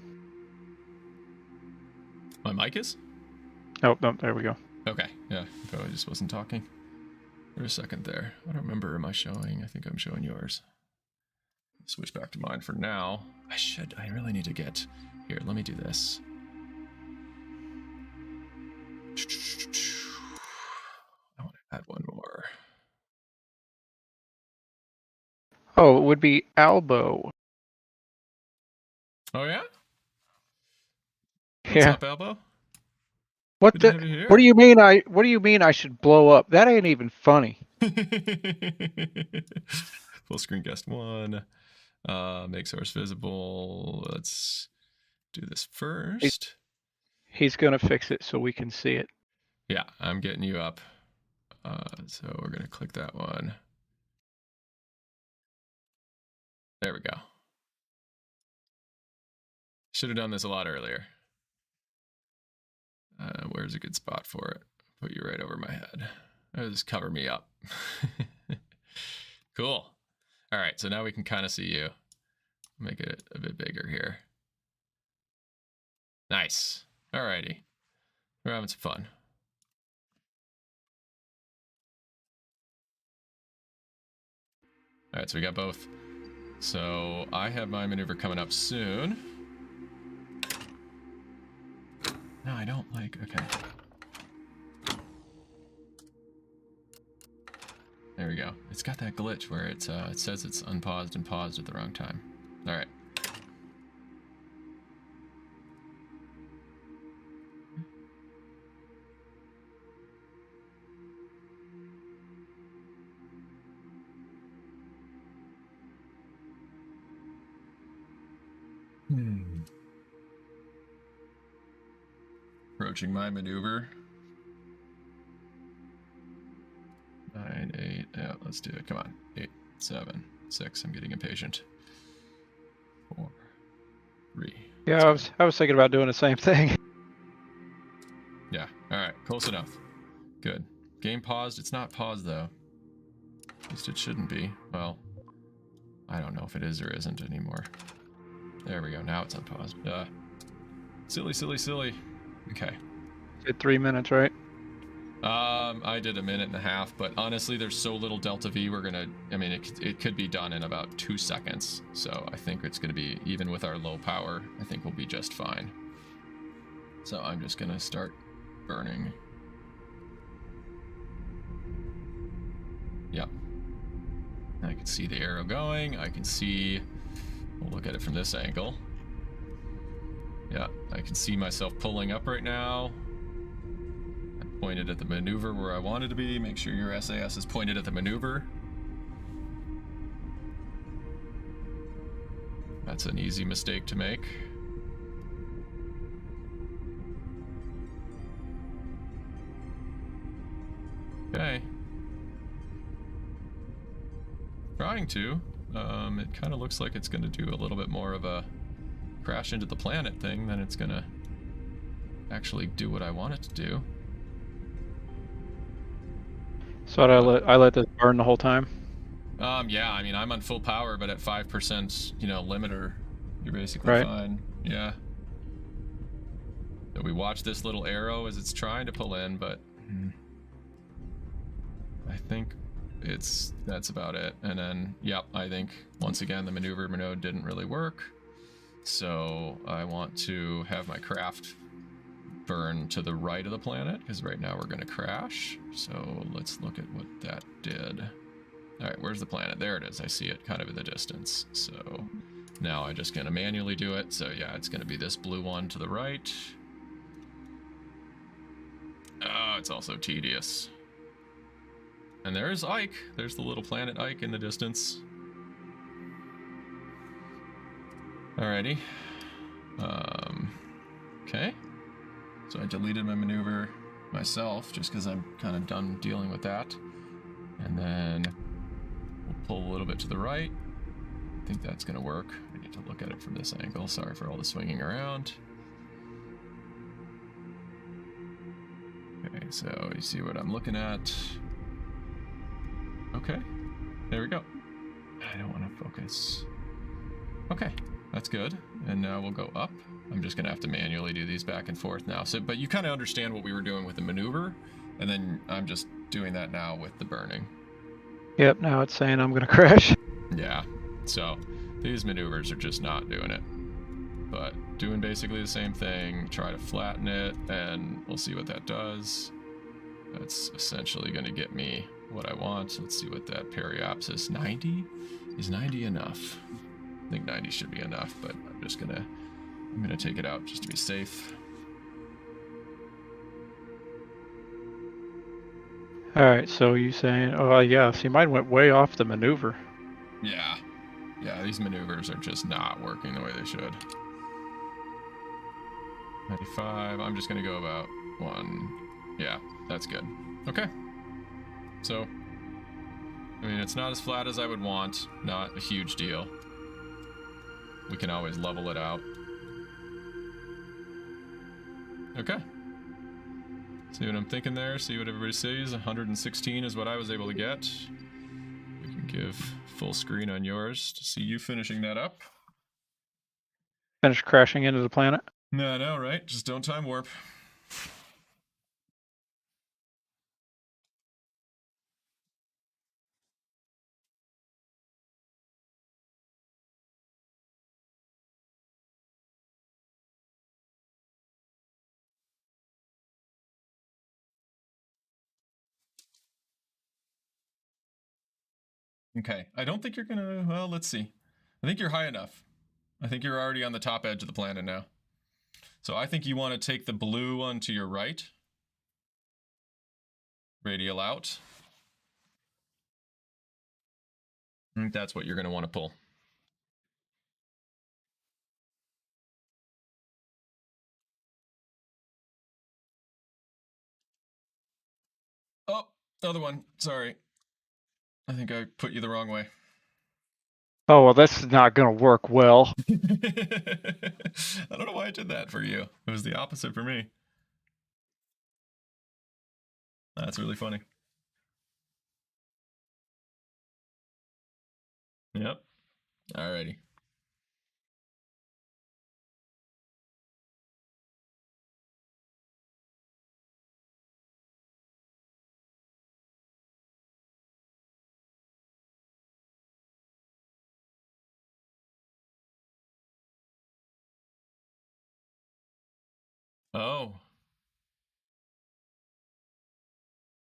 My mic is? Oh, no, there we go. Okay, yeah, I probably just wasn't talking for a second there. I don't remember, am I showing? I think I'm showing yours. Switch back to mine for now. I really need to get, here, let me do this. I want to add one more. Oh, it would be elbow. Oh yeah? Yeah. What's up, elbow? What do you mean what do you mean I should blow up? That ain't even funny. Full screen guest 1. Make source visible. Let's do this first. He's gonna fix it so we can see it. Yeah, I'm getting you up. So we're gonna click that one. There we go. Should have done this a lot earlier. Where's a good spot for it? Put you right over my head. Just cover me up. Cool. All right, so now we can kind of see you. Make it a bit bigger here. Nice. All righty. We're having some fun. All right, so we got both. So I have my maneuver coming up soon. No, I don't like, okay. There we go. It's got that glitch where it says it's unpaused and paused at the wrong time. All right. Approaching my maneuver. 9, 8, yeah, let's do it. Come on. 8, 7, 6. I'm getting impatient. 4, 3. Yeah, I was thinking about doing the same thing. Yeah. All right. Close enough. Good. Game paused. It's not paused though. At least it shouldn't be. Well, I don't know if it is or isn't anymore. There we go. Now it's unpaused. Silly, silly, silly. Okay. Did 3 minutes, right? I did 1.5 minutes, but honestly, there's so little delta V. We're gonna. I mean, it could be done in about 2 seconds. So I think it's gonna be, even with our low power, I think we'll be just fine. So I'm just gonna start burning. Yep. I can see the arrow going. I can see. We'll look at it from this angle. Yeah, I can see myself pulling up right now. I pointed at the maneuver where I wanted to be. Make sure your SAS is pointed at the maneuver. That's an easy mistake to make. Okay. Trying to. It kind of looks like it's going to do a little bit more of a crash into the planet thing than it's going to actually do what I want it to do. So I let this burn the whole time? Yeah, I mean, I'm on full power, but at 5%, limiter, you're basically Right. fine. Yeah. So we watch this little arrow as it's trying to pull in, but I think that's about it. And then, yep, I think once again the maneuver node didn't really work. So I want to have my craft burn to the right of the planet, because right now we're going to crash. So let's look at what that did. All right, where's the planet? There it is. I see it kind of in the distance. So now I'm just going to manually do it. So yeah, it's going to be this blue one to the right. Oh, it's also tedious. And there's Ike. There's the little planet Ike in the distance. Alrighty. Okay. So I deleted my maneuver myself just because I'm kind of done dealing with that. And then we'll pull a little bit to the right. I think that's going to work. I need to look at it from this angle. Sorry for all the swinging around. Okay, so you see what I'm looking at. Okay, there we go. I don't want to focus. Okay, that's good. And now we'll go up. I'm just gonna have to manually do these back and forth now. So, but you kind of understand what we were doing with the maneuver, and then I'm just doing that now with the burning. Yep, now it's saying I'm gonna crash. Yeah, so these maneuvers are just not doing it. But doing basically the same thing, try to flatten it, and we'll see what that does. That's essentially gonna get me what I want. Let's see what that periapsis, 90? Is 90 enough? I think 90 should be enough, but I'm gonna take it out just to be safe. Alright, so you saying, oh yeah, see mine went way off the maneuver. Yeah, these maneuvers are just not working the way they should. 95, I'm just gonna go about 1. Yeah, that's good. Okay. So, I mean, it's not as flat as I would want, not a huge deal. We can always level it out. Okay. See what I'm thinking there, see what everybody says. 116 is what I was able to get. We can give full screen on yours to see you finishing that up. Finish crashing into the planet. No, right? Just don't time warp. Okay, I don't think you're gonna, well, let's see. I think you're high enough. I think you're already on the top edge of the planet now. So I think you want to take the blue one to your right. Radial out. I think that's what you're going to want to pull. Oh, other one. Sorry. I think I put you the wrong way. Oh, well, that's not gonna work well. I don't know why I did that for you. It was the opposite for me. That's really funny. Yep. Alrighty. Oh.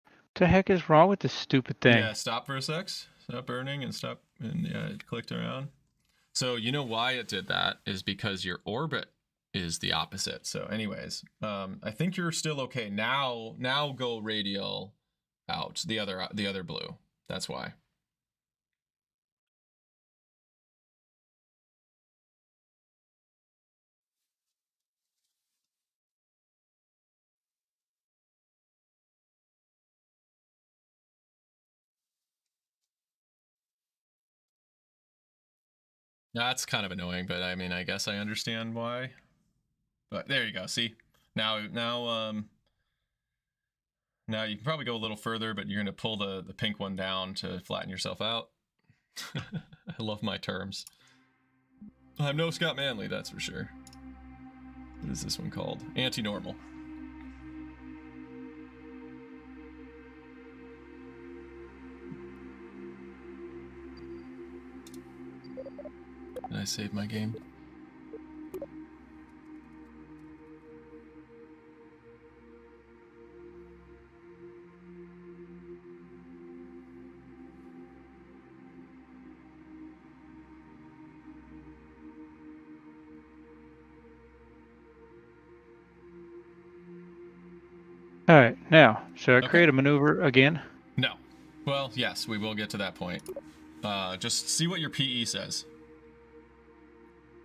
What the heck is wrong with this stupid thing? Yeah, stop for a sec. Stop burning and stop. And yeah, it clicked around. So you know why it did that is because your orbit is the opposite. So anyways, I think you're still okay. Now go radial out. The other blue. That's why. That's kind of annoying, but I mean, I guess I understand why. But there you go. See, now, Now you can probably go a little further, but you're going to pull the pink one down to flatten yourself out. I love my terms. I'm no Scott Manley, that's for sure. What is this one called? Anti-normal. Did I save my game? All right, now, should I Okay. create a maneuver again? No. Well, yes, we will get to that point. Just see what your PE says.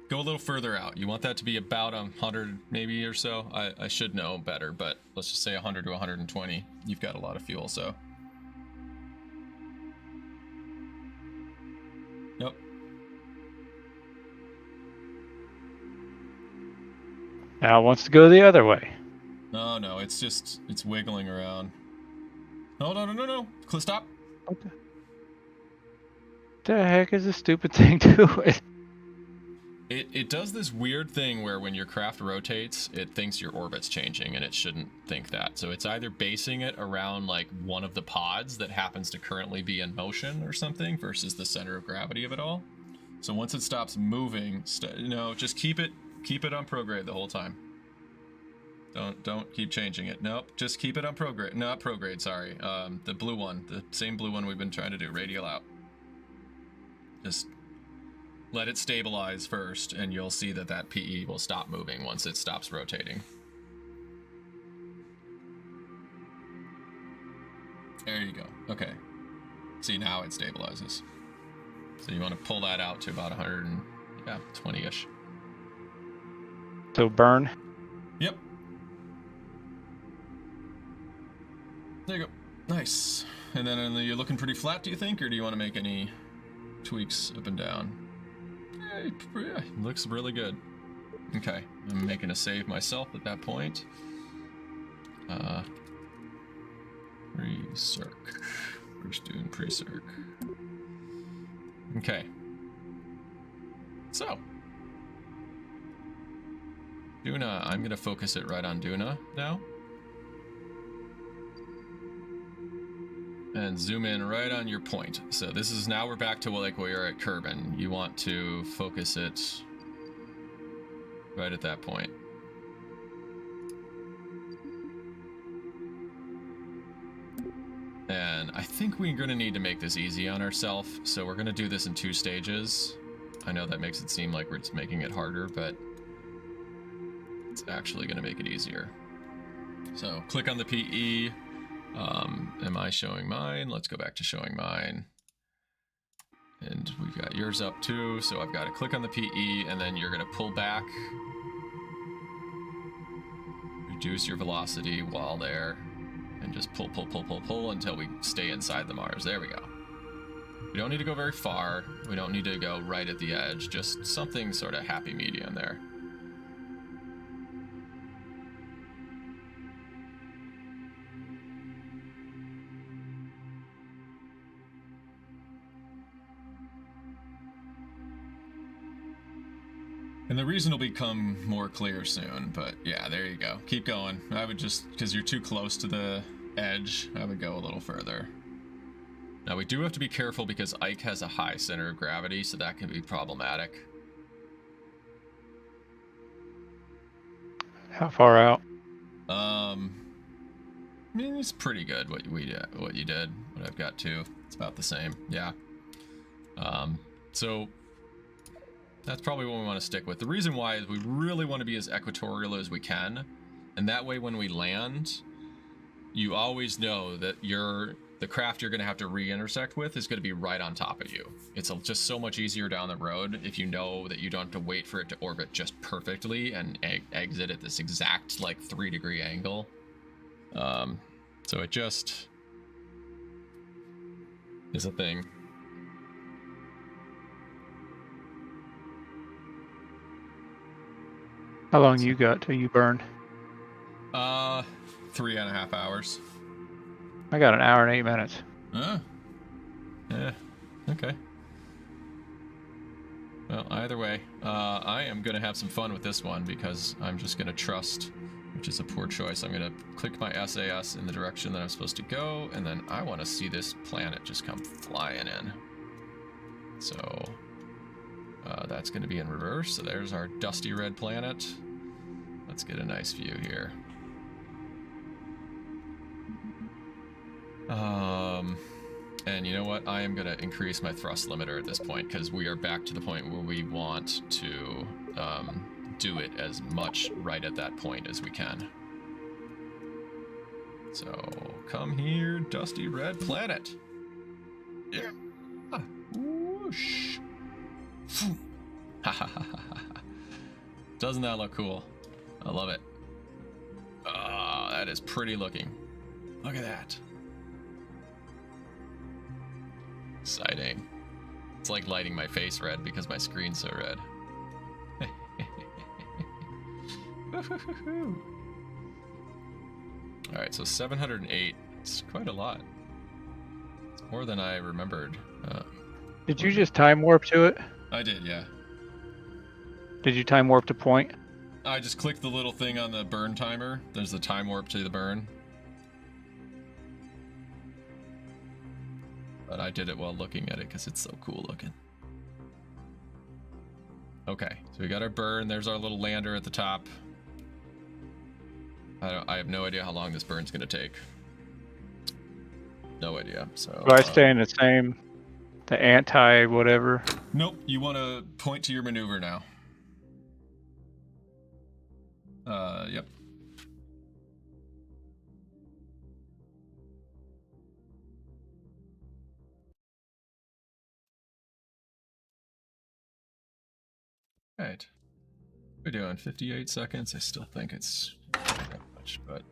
Go a little further out. You want that to be about 100 maybe or so. I should know better, but let's just say 100 to 120. You've got a lot of fuel, so. Yep. Now it wants to go the other way. No, it's wiggling around. No. Stop. What the heck is this stupid thing doing? It does this weird thing where when your craft rotates, it thinks your orbit's changing, and it shouldn't think that. So it's either basing it around like one of the pods that happens to currently be in motion or something versus the center of gravity of it all. So once it stops moving, just keep it on prograde the whole time. Don't keep changing it. Nope, just keep it on prograde. Not prograde, sorry. The blue one, the same blue one we've been trying to do, radial out. Just let it stabilize first, and you'll see that PE will stop moving once it stops rotating. There you go. Okay. See, now it stabilizes. So you want to pull that out to about 120-ish. So burn. Yep. There you go. Nice. And then you're looking pretty flat, do you think? Or do you want to make any tweaks up and down? Yeah, looks really good. Okay. I'm making a save myself at that point. Pre-circ. We're just doing pre-circ. Okay. So. Duna, I'm going to focus it right on Duna now. And zoom in right on your point. So this is now we're back to like where you're at Kerbin. You want to focus it right at that point. And I think we're going to need to make this easy on ourselves. So we're going to do this in 2 stages. I know that makes it seem like we're just making it harder, but it's actually going to make it easier. So click on the PE. Am I showing mine? Let's go back to showing mine. And we've got yours up too. So I've got to click on the PE, and then you're going to pull back. Reduce your velocity while there. And just pull until we stay inside the Mars. There we go. We don't need to go very far. We don't need to go right at the edge. Just something sort of happy medium there. And the reason will become more clear soon, but yeah, there you go. Keep going. I would just, because you're too close to the edge, I would go a little further. Now we do have to be careful because Ike has a high center of gravity, so that can be problematic. How far out? I mean, it's pretty good what you did. What I've got too. It's about the same. Yeah. So that's probably what we want to stick with. The reason why is we really want to be as equatorial as we can, and that way when we land, you always know that the craft you're going to have to re-intersect with is going to be right on top of you. It's just so much easier down the road if you know that you don't have to wait for it to orbit just perfectly and exit at this exact like 3-degree angle. So it just is a thing. How long you got till you burn? 3.5 hours. I got an hour and 8 minutes. Oh. Yeah. Okay. Well, either way, I am going to have some fun with this one because I'm just going to trust, which is a poor choice. I'm going to click my SAS in the direction that I'm supposed to go, and then I want to see this planet just come flying in. So that's going to be in reverse. So there's our dusty red planet. Let's get a nice view here. And you know what? I am going to increase my thrust limiter at this point because we are back to the point where we want to do it as much right at that point as we can. So come here, dusty red planet. Yeah. Whoosh. Doesn't that look cool? I love it. Oh, that is pretty looking. Look at that. Exciting. It's like lighting my face red because my screen's so red. Alright, so 708. It's quite a lot. It's more than I remembered. Did you just time warp to it? I did, yeah. Did you time warp to point? I just clicked the little thing on the burn timer. There's the time warp to the burn. But I did it while looking at it because it's so cool looking. Okay, so we got our burn. There's our little lander at the top. I have no idea how long this burn's going to take. No idea. So Do I stay in the same, the anti-whatever? Nope, you want to point to your maneuver now. Yep. Right. We're doing 58 seconds. I still think it's not much, but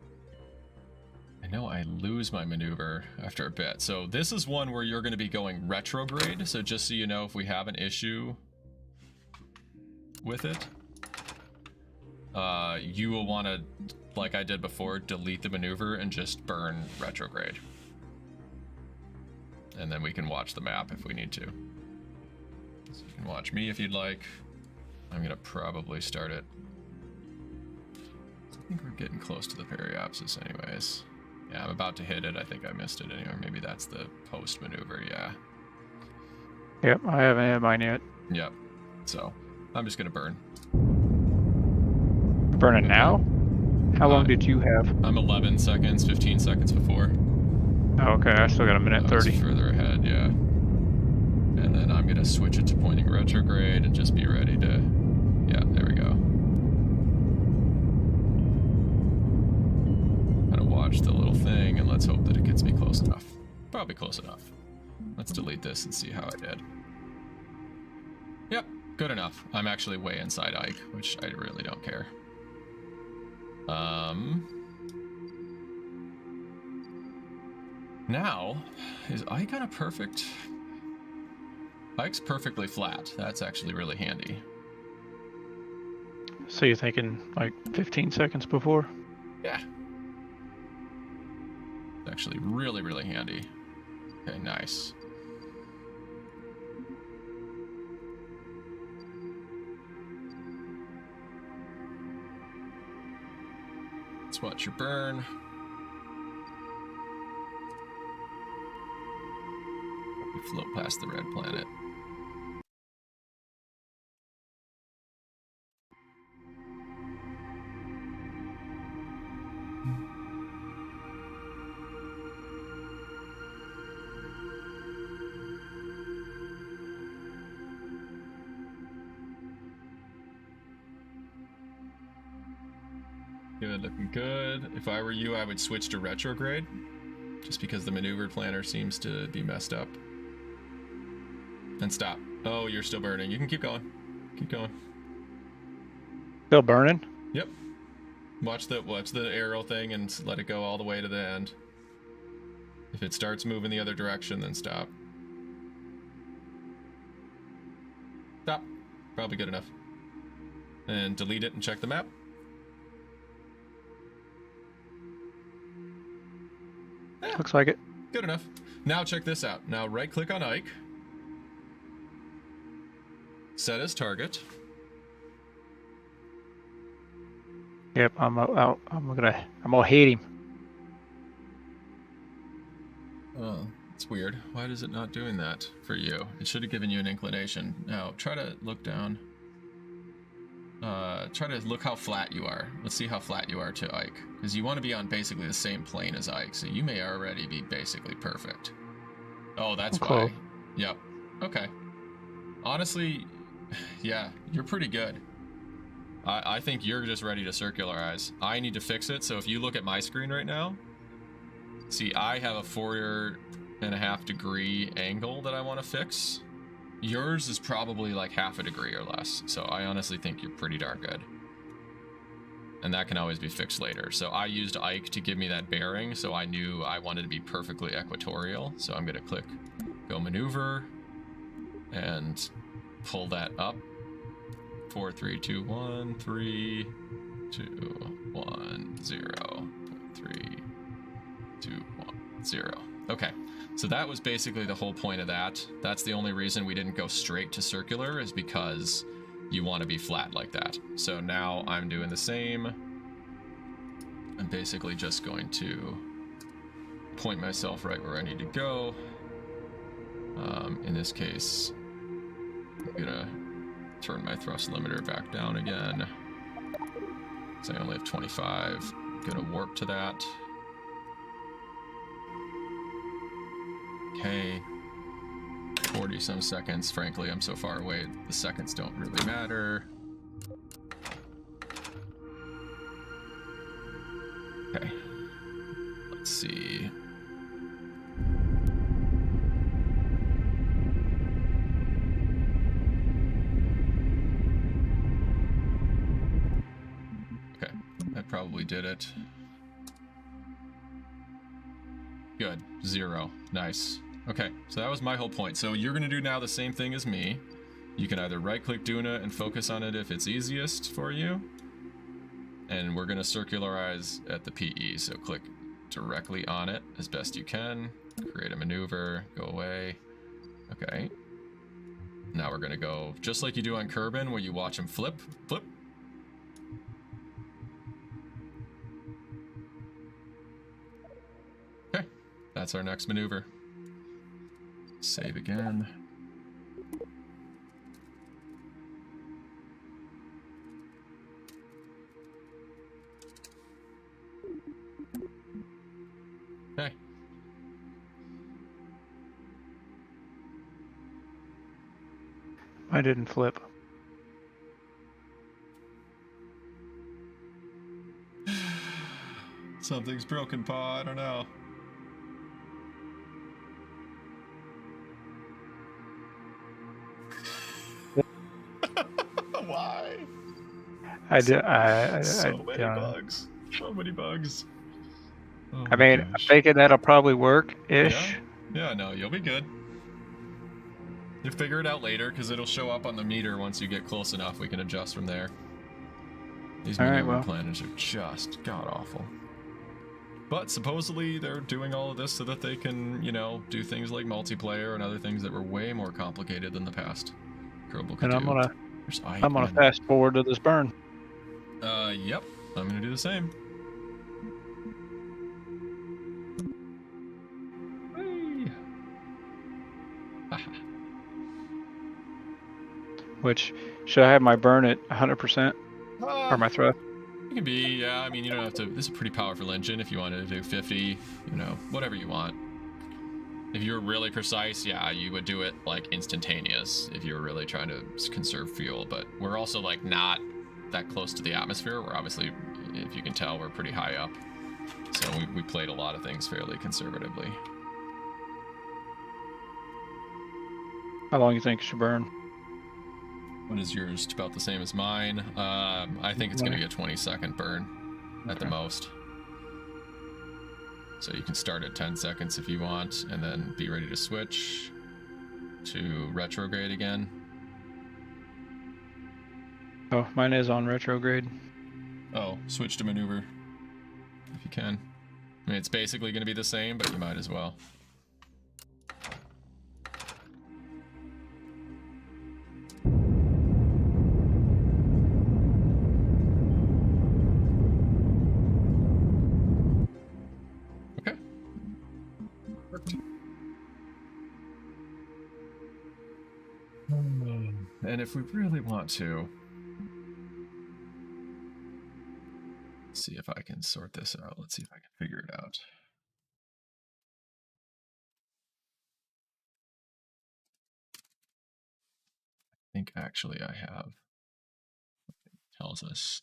I know I lose my maneuver after a bit. So this is one where you're going to be going retrograde. So just so you know, if we have an issue with it, you will want to, like I did before, delete the maneuver and just burn retrograde. And then we can watch the map if we need to. So you can watch me if you'd like. I'm gonna probably start it. I think we're getting close to the periapsis anyways. Yeah, I'm about to hit it. I think I missed it anyway. Maybe that's the post maneuver, yeah. Yep, I haven't had mine yet. Yep. So, I'm just gonna burn. Burning now? How long did you have? I'm 11 seconds, 15 seconds before. Oh, okay, I still got a minute 30. Further ahead, yeah. And then I'm gonna switch it to pointing retrograde and just be ready to... Yeah, there we go. Gonna watch the little thing and let's hope that it gets me close enough. Probably close enough. Let's delete this and see how I did. Yep, good enough. I'm actually way inside Ike, which I really don't care. Now, is Ike on a perfect... Ike's perfectly flat. That's actually really handy. So you're thinking like 15 seconds before? Yeah. It's actually really, really handy. Okay, nice. Let's watch your burn. We float past the red planet. Good, looking good. If I were you, I would switch to retrograde, just because the maneuver planner seems to be messed up. And stop. Oh, you're still burning. You can keep going. Keep going. Still burning? Yep. Watch the arrow thing and let it go all the way to the end. If it starts moving the other direction, then stop. Stop. Probably good enough. And delete it and check the map. Yeah. looks like it. Good enough. Now check this out. Now right-click on Ike. Set as target. Yep, I'm gonna hit him. Oh, it's weird. Why is it not doing that for you? It should have given you an inclination. Now, try to look down. Try to look how flat you are. Let's see how flat you are to Ike. Because you want to be on basically the same plane as Ike, so you may already be basically perfect. Oh, that's why. Close. Yep. Okay. Honestly, yeah, you're pretty good. I think you're just ready to circularize. I need to fix it, so if you look at my screen right now, see, I have a 4.5 degree angle that I want to fix. Yours is probably like half a degree or less, so I honestly think you're pretty darn good. And that can always be fixed later. So I used Ike to give me that bearing, so I knew I wanted to be perfectly equatorial. So I'm gonna click Go Maneuver and pull that up. 4, 3, 2, 1, 3, 2, 1, 0, 3, 2, 1, 0. Okay, so that was basically the whole point of that. That's the only reason we didn't go straight to circular, is because you want to be flat like that. So now I'm doing the same. I'm basically just going to point myself right where I need to go. In this case, I'm gonna turn my thrust limiter back down again, because I only have 25. I'm gonna warp to that. Okay, 40 some seconds. Frankly, I'm so far away, the seconds don't really matter. Okay, let's see. Okay, that probably did it. Good, 0, nice. Okay, so that was my whole point. So you're gonna do now the same thing as me. You can either right-click Duna and focus on it if it's easiest for you, and we're gonna circularize at the PE, so click directly on it as best you can, create a maneuver, go away. Okay. Now we're gonna go just like you do on Kerbin, where you watch him flip, flip. Okay, that's our next maneuver. Save again. Okay. I didn't flip. Something's broken, Paw. I don't know. Why? So many bugs. So many bugs. Oh I mean, I'm thinking that'll probably work-ish. Yeah, no, you'll be good. You'll figure it out later, because it'll show up on the meter once you get close enough. We can adjust from there. These maneuver planners are just god-awful. But supposedly they're doing all of this so that they can, you know, do things like multiplayer and other things that were way more complicated than the past. Kerbal could And do. I'm gonna fast forward to this burn. Yep. I'm gonna do the same. Hey. Which, should I have my burn at 100%? Or my thrust? You can be, yeah, I mean, you don't have to, this is a pretty powerful engine. If you wanted to do 50, you know, whatever you want. If you were really precise, yeah, you would do it like instantaneous if you were really trying to conserve fuel. But we're also like not that close to the atmosphere. We're obviously, if you can tell, we're pretty high up. So we played a lot of things fairly conservatively. How long do you think it should burn? What is yours? It's about the same as mine. I think it's going to be a 20-second burn at the most. So you can start at 10 seconds if you want, and then be ready to switch to retrograde again. Oh, mine is on retrograde. Oh, switch to maneuver if you can. I mean, it's basically going to be the same, but you might as well. Okay. Perfect. And if we really want to, let's see if I can sort this out. Let's see if I can figure it out. I think actually I have. It tells us.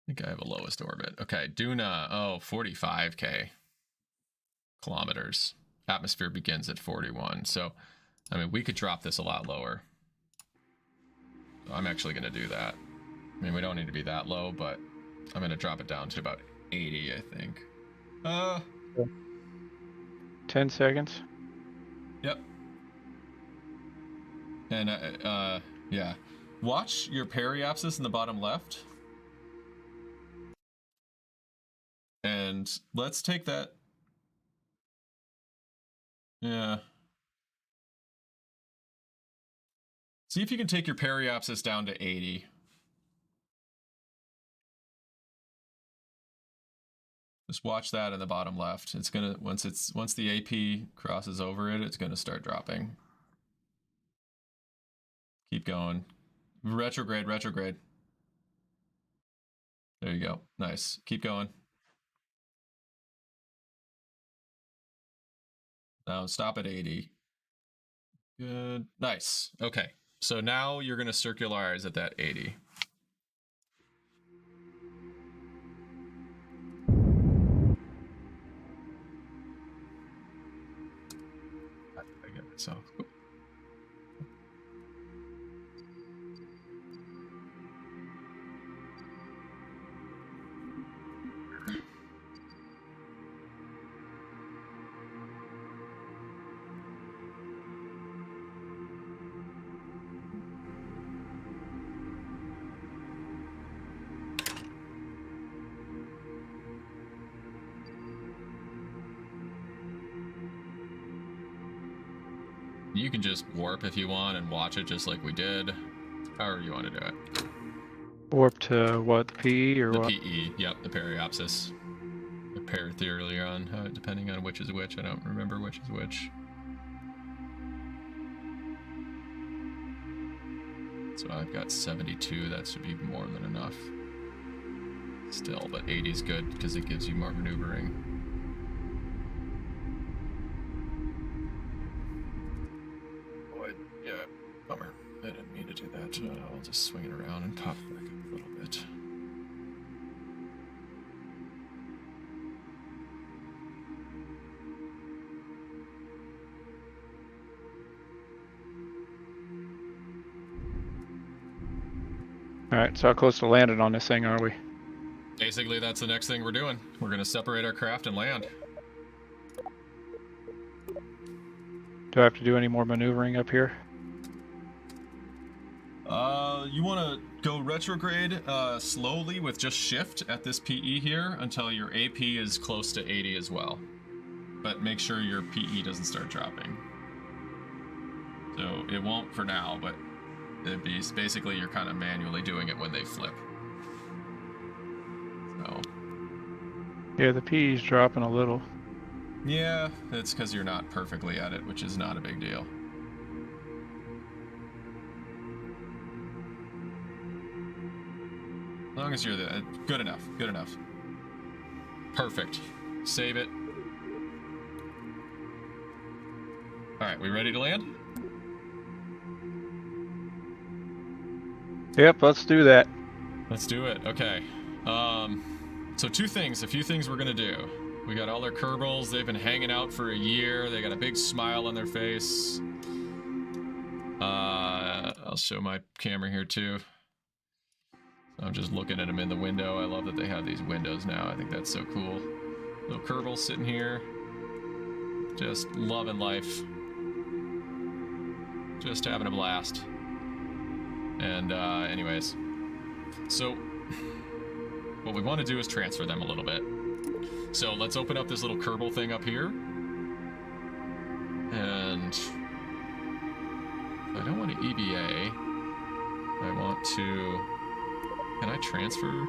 I think I have a lowest orbit. Okay, Duna. Oh, 45K kilometers. Atmosphere begins at 41. So, I mean, we could drop this a lot lower. So I'm actually going to do that. I mean, we don't need to be that low, but I'm going to drop it down to about 80, I think. 10 seconds. Yep. And, yeah. Watch your periapsis in the bottom left. And let's take that. Yeah. See if you can take your periapsis down to 80. Just watch that in the bottom left. It's gonna once the AP crosses over it, it's gonna start dropping. Keep going. Retrograde, retrograde. There you go. Nice. Keep going. Now stop at 80. Good. Nice. Okay. So now you're gonna circularize at that 80. I get myself. You can just warp if you want and watch it just like we did. However you want to do it. Warp to what? PE or The what? PE, yep, the periapsis. The pair theory on, depending on which is which. I don't remember which is which. So I've got 72, that should be more than enough. Still, but 80 is good because it gives you more maneuvering. Yeah, bummer. I didn't mean to do that. I'll just swing it around and pop back up a little bit. Alright, so how close to landing on this thing are we? Basically, that's the next thing we're doing. We're going to separate our craft and land. Do I have to do any more maneuvering up here? You want to go retrograde slowly with just shift at this PE here until your AP is close to 80 as well. But make sure your PE doesn't start dropping. So it won't for now, but it'd be basically you're kind of manually doing it when they flip. So. Yeah, the PE's dropping a little. Yeah, it's because you're not perfectly at it, which is not a big deal. As long as you're there, good enough, good enough. Perfect. Save it. All right, we ready to land? Yep, let's do that. Let's do it. Okay. So a few things we're gonna do. We got all their Kerbals. They've been hanging out for a year. They got a big smile on their face. I'll show my camera here too. I'm just looking at them in the window. I love that they have these windows now. I think that's so cool. Little Kerbal sitting here, just loving life. Just having a blast. And anyways, so what we want to do is transfer them a little bit. So let's open up this little Kerbal thing up here. And I don't want to EVA. I want to... Can I transfer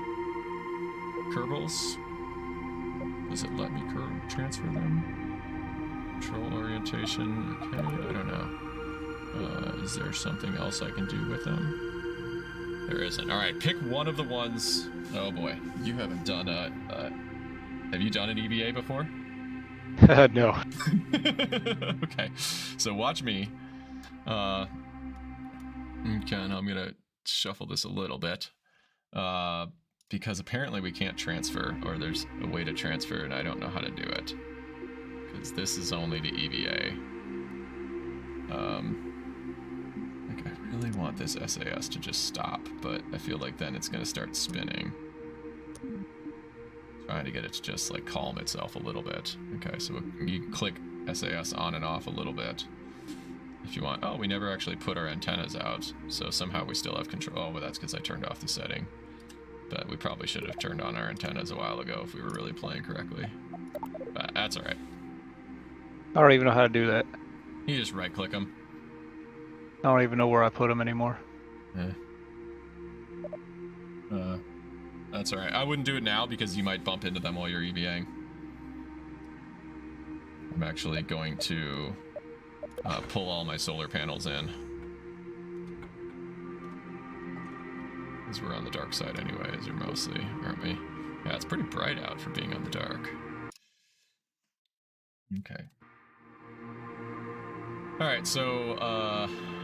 Kerbals? Does it let me transfer them? Control orientation. Okay, I don't know. Is there something else I can do with them? There isn't. All right, pick one of the ones. Oh boy, you haven't done have you done an EVA before? No. Okay, so watch me. Okay, and I'm gonna shuffle this a little bit. Because apparently we can't transfer, or there's a way to transfer, and I don't know how to do it. Because this is only the EVA. Like, I really want this SAS to just stop, but I feel like then it's gonna start spinning. Trying to get it to just, like, calm itself a little bit. Okay, so you click SAS on and off a little bit. If you want. Oh, we never actually put our antennas out, so somehow we still have control. Oh, but that's because I turned off the setting. But we probably should have turned on our antennas a while ago if we were really playing correctly. But that's alright. I don't even know how to do that. You just right-click them. I don't even know where I put them anymore. That's alright. I wouldn't do it now because you might bump into them while you're EVAing. I'm actually going to pull all my solar panels in. Because we're on the dark side anyways, or mostly, aren't we? Yeah, it's pretty bright out for being on the dark. Okay. Alright, so,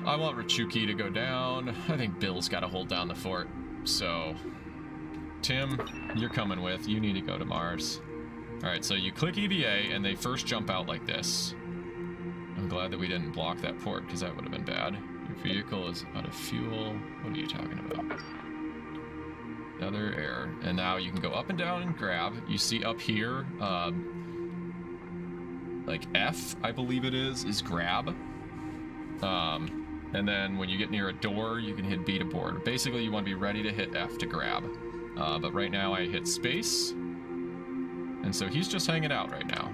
I want Rachuki to go down. I think Bill's got to hold down the fort. So, Tim, you're coming with. You need to go to Mars. Alright, so you click EVA, and they first jump out like this. I'm glad that we didn't block that port, because that would have been bad. Your vehicle is out of fuel. What are you talking about? Another error. And now you can go up and down and grab. You see up here, like F, I believe it is grab. And then when you get near a door, you can hit B to board. Basically, you want to be ready to hit F to grab. But right now I hit space. And so he's just hanging out right now.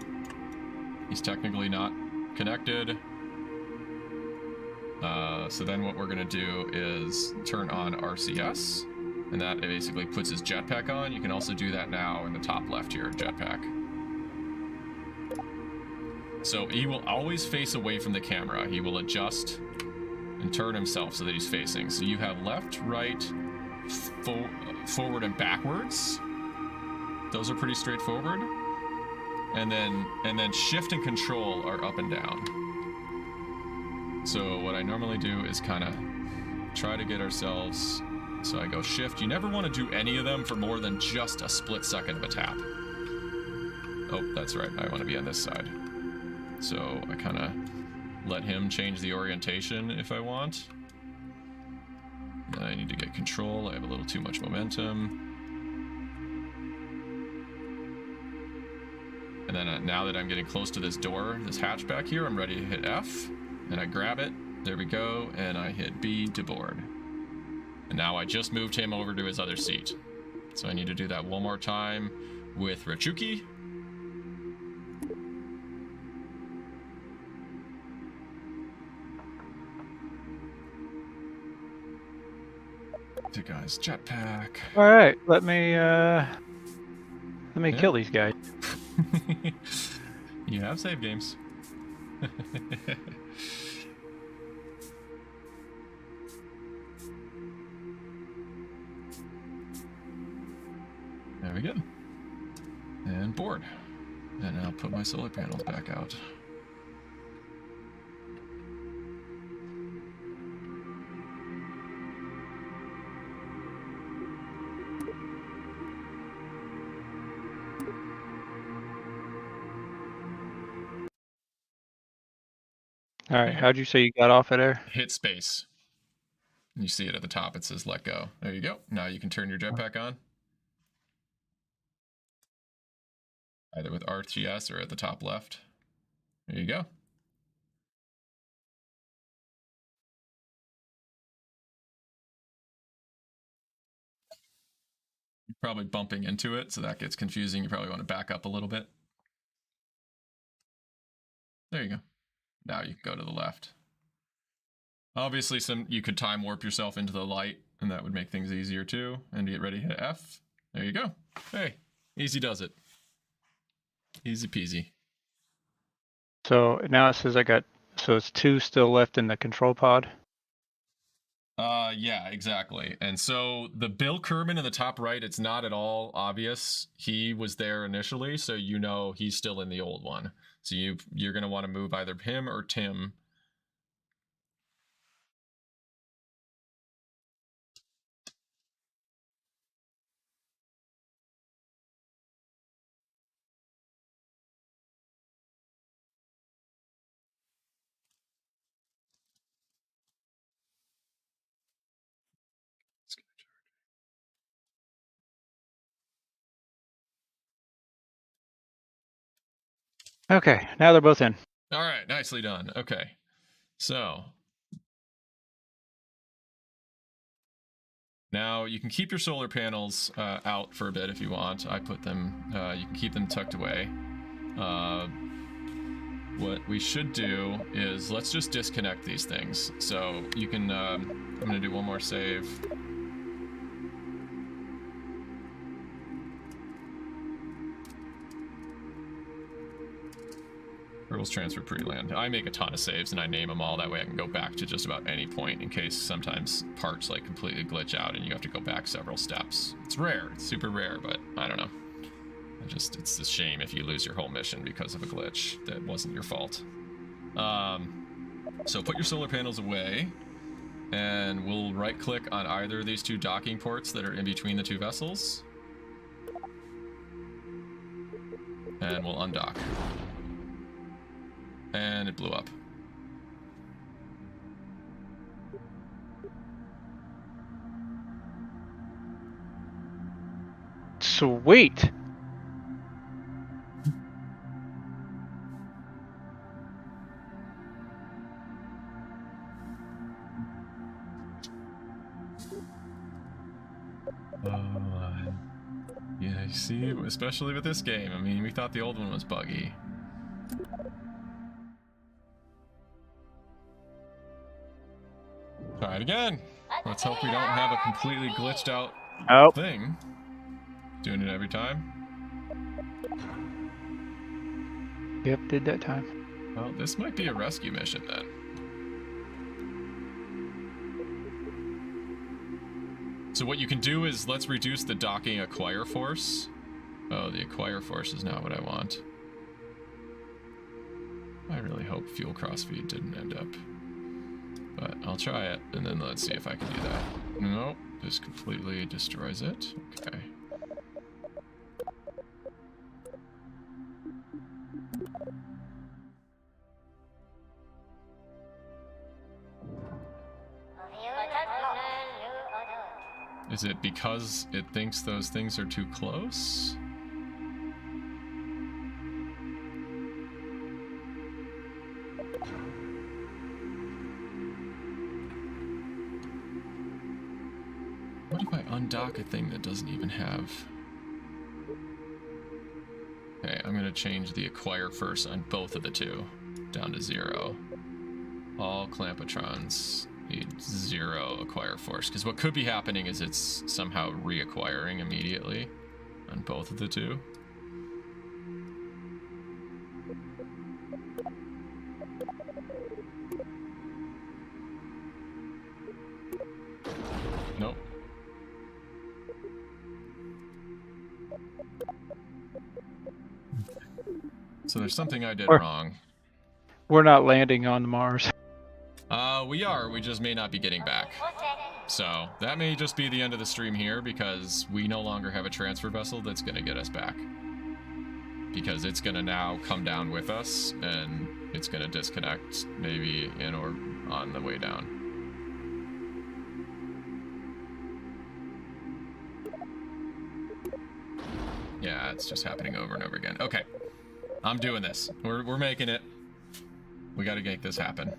He's technically not connected. So then what we're going to do is turn on RCS. And that basically puts his jetpack on. You can also do that now in the top left here, jetpack. So he will always face away from the camera. He will adjust and turn himself so that he's facing. So you have left, right, forward, and backwards. Those are pretty straightforward. And then shift and control are up and down. So what I normally do is kind of try to get ourselves... So I go shift. You never want to do any of them for more than just a split second of a tap. Oh, that's right. I want to be on this side. So I kind of let him change the orientation if I want. I need to get control. I have a little too much momentum. And then now that I'm getting close to this door, this hatch back here, I'm ready to hit F. And I grab it. There we go. And I hit B to board. And now I just moved him over to his other seat. So I need to do that one more time with Rachuki. The guy's jetpack. All right, let me kill these guys. You have save games. There we go. And board. And I'll put my solar panels back out. All right, how'd you say you got off of there? Hit space. You see it at the top. It says let go. There you go. Now you can turn your jetpack on. Either with RTS or at the top left. There you go. Probably bumping into it, so that gets confusing. You probably want to back up a little bit. There you go. Now you can go to the left. Obviously, you could time warp yourself into the light, and that would make things easier too. And get ready to hit F. There you go. Hey, easy does it. Easy peasy. So now it says so it's 2 still left in the control pod. Yeah, exactly. And so the Bill Kerbin in the top right, it's not at all obvious. He was there initially, so you know he's still in the old one. So you're going to want to move either him or Tim. Okay, now they're both in. All right, nicely done. Okay, so now you can keep your solar panels out for a bit if you want. I put them, you can keep them tucked away. What we should do is let's just disconnect these things. So you can, I'm gonna do one more save. Kerbals transfer pre-land. I make a ton of saves and I name them all. That way I can go back to just about any point in case sometimes parts like completely glitch out and you have to go back several steps. It's rare. It's super rare, but I don't know. It's a shame if you lose your whole mission because of a glitch that wasn't your fault. So put your solar panels away and we'll right click on either of these 2 docking ports that are in between the 2 vessels. And we'll undock. And it blew up. Sweet. Yeah, you see, especially with this game. I mean, we thought the old one was buggy. Try it again. Let's hope we don't have a completely glitched out thing. Doing it every time. Yep, did that time. Well, this might be a rescue mission then. So what you can do is let's reduce the docking acquire force. Oh, the acquire force is not what I want. I really hope fuel crossfeed didn't end up. But I'll try it, and then let's see if I can do that. Nope, this completely destroys it. Okay. Is it because it thinks those things are too close? What if I undock a thing that doesn't even have... Okay, I'm gonna change the acquire first on both of the 2 down to 0. All Clampotrons need 0 acquire force, because what could be happening is it's somehow reacquiring immediately on both of the 2. Nope. So there's something I did wrong. We're not landing on Mars. We are. We just may not be getting back. So that may just be the end of the stream here because we no longer have a transfer vessel that's going to get us back. Because it's going to now come down with us and it's going to disconnect maybe in or on the way down. Yeah, it's just happening over and over again. Okay. I'm doing this. We're making it. We got to make this happen.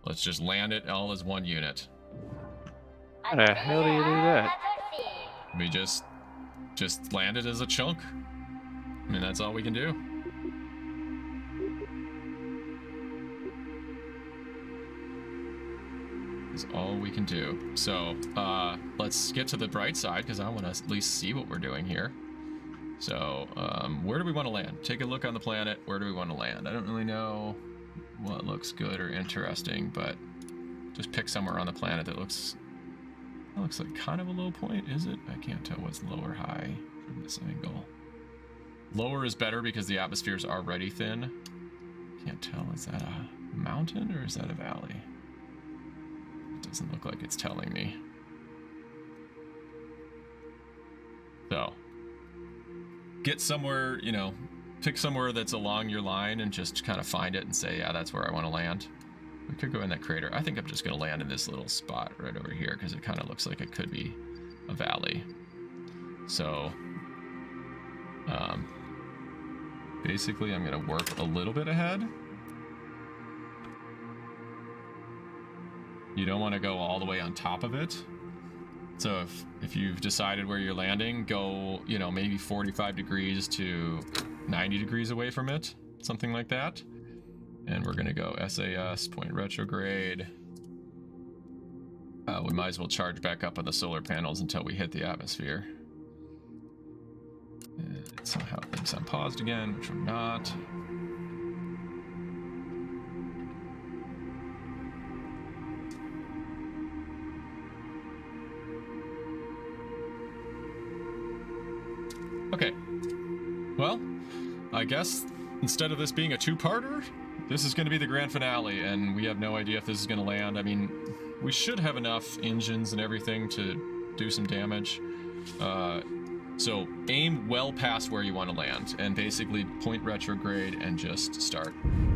Let's just land it all as one unit. How the hell do you do that? We just land it as a chunk. I mean, that's all we can do. Is all we can do. So, let's get to the bright side, because I want to at least see what we're doing here. So, where do we want to land? Take a look on the planet. Where do we want to land? I don't really know what looks good or interesting, but just pick somewhere on the planet that looks like kind of a low point, is it? I can't tell what's low or high from this angle. Lower is better because the atmosphere is already thin. Can't tell, is that a mountain or is that a valley? Doesn't look like it's telling me. So, get somewhere, you know, pick somewhere that's along your line and just kind of find it and say, yeah, that's where I want to land. We could go in that crater. I think I'm just going to land in this little spot right over here because it kind of looks like it could be a valley. So, basically I'm going to work a little bit ahead. You don't want to go all the way on top of it. So if you've decided where you're landing, go, you know, maybe 45 degrees to 90 degrees away from it, something like that. And we're going to go SAS, point retrograde. We might as well charge back up on the solar panels until we hit the atmosphere. And it somehow thinks I'm paused again, which I'm not. Okay, well, I guess instead of this being a two-parter, this is going to be the grand finale, and we have no idea if this is going to land. I mean, we should have enough engines and everything to do some damage. So aim well past where you want to land, and basically point retrograde and just start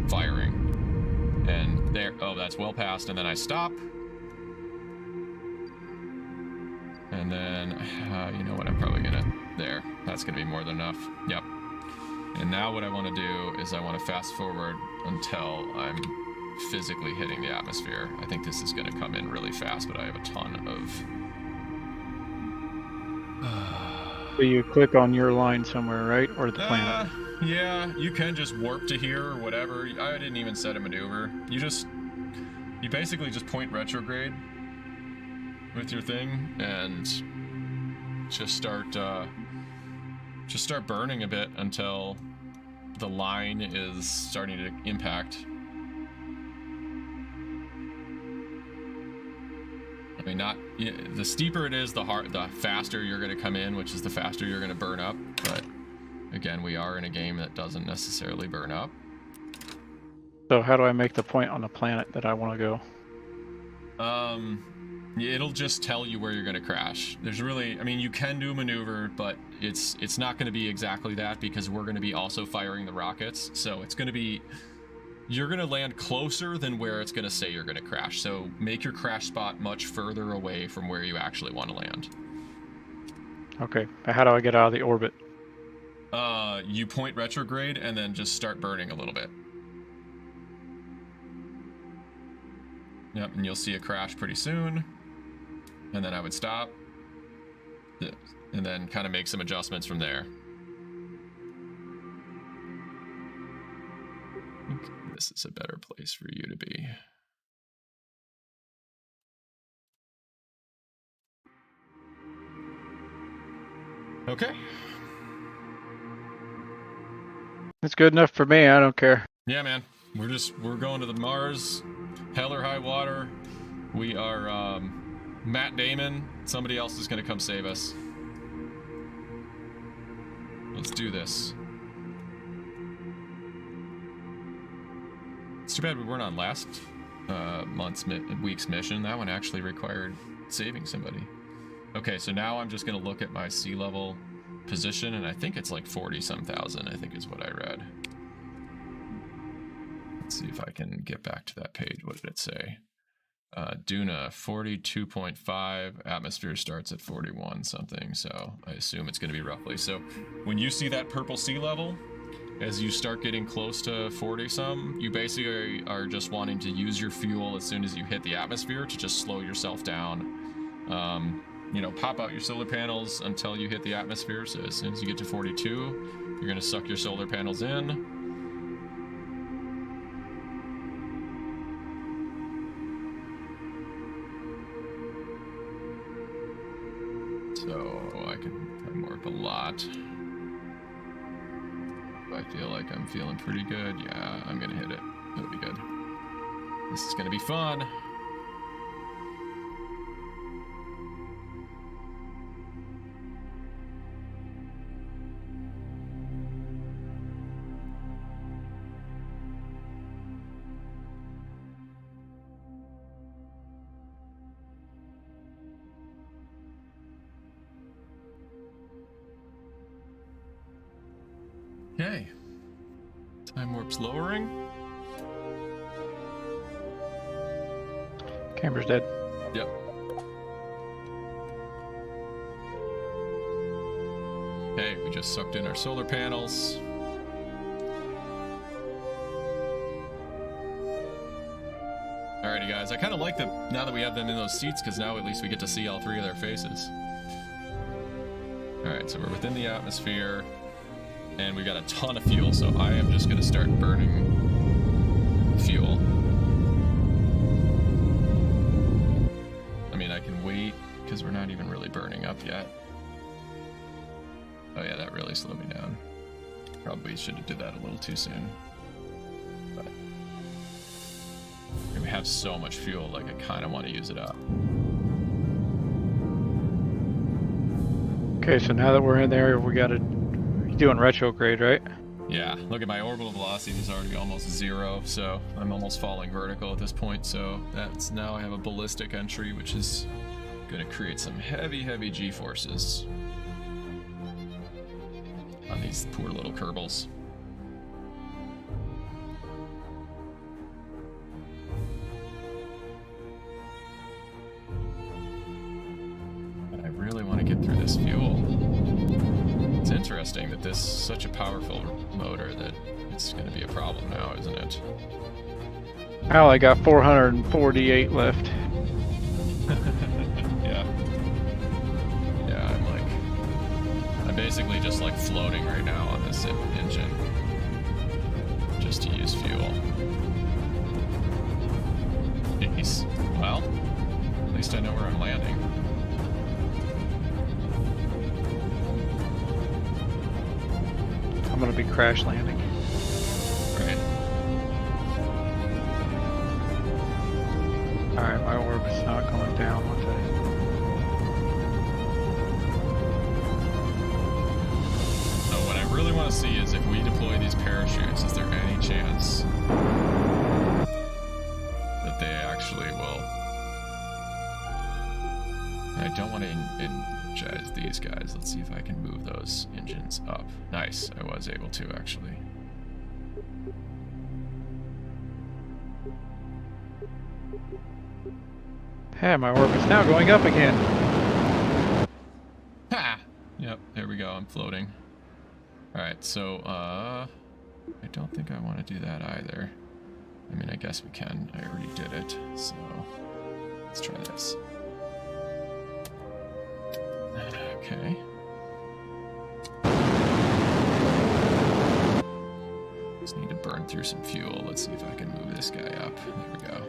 firing. And there, oh, that's well past, and then I stop. And then, you know what, I'm probably gonna, there, that's gonna be more than enough, yep. And now what I wanna do is I wanna fast forward until I'm physically hitting the atmosphere. I think this is gonna come in really fast, but I have a ton of... So you click on your line somewhere, right? Or the planet? Yeah, you can just warp to here or whatever. I didn't even set a maneuver. You basically just point retrograde with your thing and just start burning a bit until the line is starting to impact. I mean, the steeper it is, the faster you're going to come in, which is the faster you're going to burn up. But again, we are in a game that doesn't necessarily burn up. So how do I make the point on the planet that I want to go? It'll just tell you where you're going to crash. There's really, I mean, you can do a maneuver, but it's not going to be exactly that because we're going to be also firing the rockets. So it's going to be, you're going to land closer than where it's going to say you're going to crash. So make your crash spot much further away from where you actually want to land. Okay, how do I get out of the orbit? You point retrograde and then just start burning a little bit. Yep, and you'll see a crash pretty soon. And then I would stop. And then kind of make some adjustments from there. I think this is a better place for you to be. Okay. It's good enough for me, I don't care. Yeah, man. We're going to the Mars, hell or high water. We are Matt Damon. Somebody else is gonna come save us. Let's do this. It's too bad we weren't on last week's mission. That one actually required saving somebody. Okay, so now I'm just gonna look at my sea level position, and I think it's like 40-some thousand, I think is what I read. Let's see if I can get back to that page. What did it say? Duna, 42.5, atmosphere starts at 41 something, so I assume it's going to be roughly. So when you see that purple sea level, as you start getting close to 40 some, you basically are just wanting to use your fuel as soon as you hit the atmosphere to just slow yourself down You know, pop out your solar panels until you hit the atmosphere. So as soon as you get to 42, you're gonna suck your solar panels in. So I can warp a lot. I feel like I'm feeling pretty good. Yeah, I'm gonna hit it. It'll be good. This is gonna be fun. Okay. Time warp's lowering. Camera's dead. Yep. Okay, we just sucked in our solar panels. Alrighty guys, I kind of like that now that we have them in those seats, because now at least we get to see all three of their faces. Alright, so we're within the atmosphere. And we got a ton of fuel, so I am just gonna start burning fuel. I mean, I can wait, because we're not even really burning up yet. Oh yeah, that really slowed me down. Probably should have did that a little too soon. But we have so much fuel, like I kind of want to use it up. Okay, so now that we're in there, we got to doing retrograde, right? Yeah, look at my orbital velocity is already almost 0, so I'm almost falling vertical at this point. So that's now I have a ballistic entry, which is going to create some heavy G-forces on these poor little Kerbals. But I really want to get through this fuel. It's interesting that this is such a powerful motor that it's going to be a problem now, isn't it? I only got 448 left. Yeah, I'm basically just like floating right now on this engine just to use fuel. Jeez. Well, at least I know where I'm landing. I'm gonna be crash landing. Right. Alright, my orbit's not going down with it. So what I really want to see is if we deploy these parachutes, is there any chance that they actually will... I don't want to energize these guys. Let's see if I can move those engines up. Nice, I was able to actually. Hey, my orbit's now going up again. Ha! Yep, there we go, I'm floating. Alright, so, I don't think I want to do that either. I mean, I guess we can. I already did it, so let's try this. Okay. Just need to burn through some fuel. Let's see if I can move this guy up. There we go.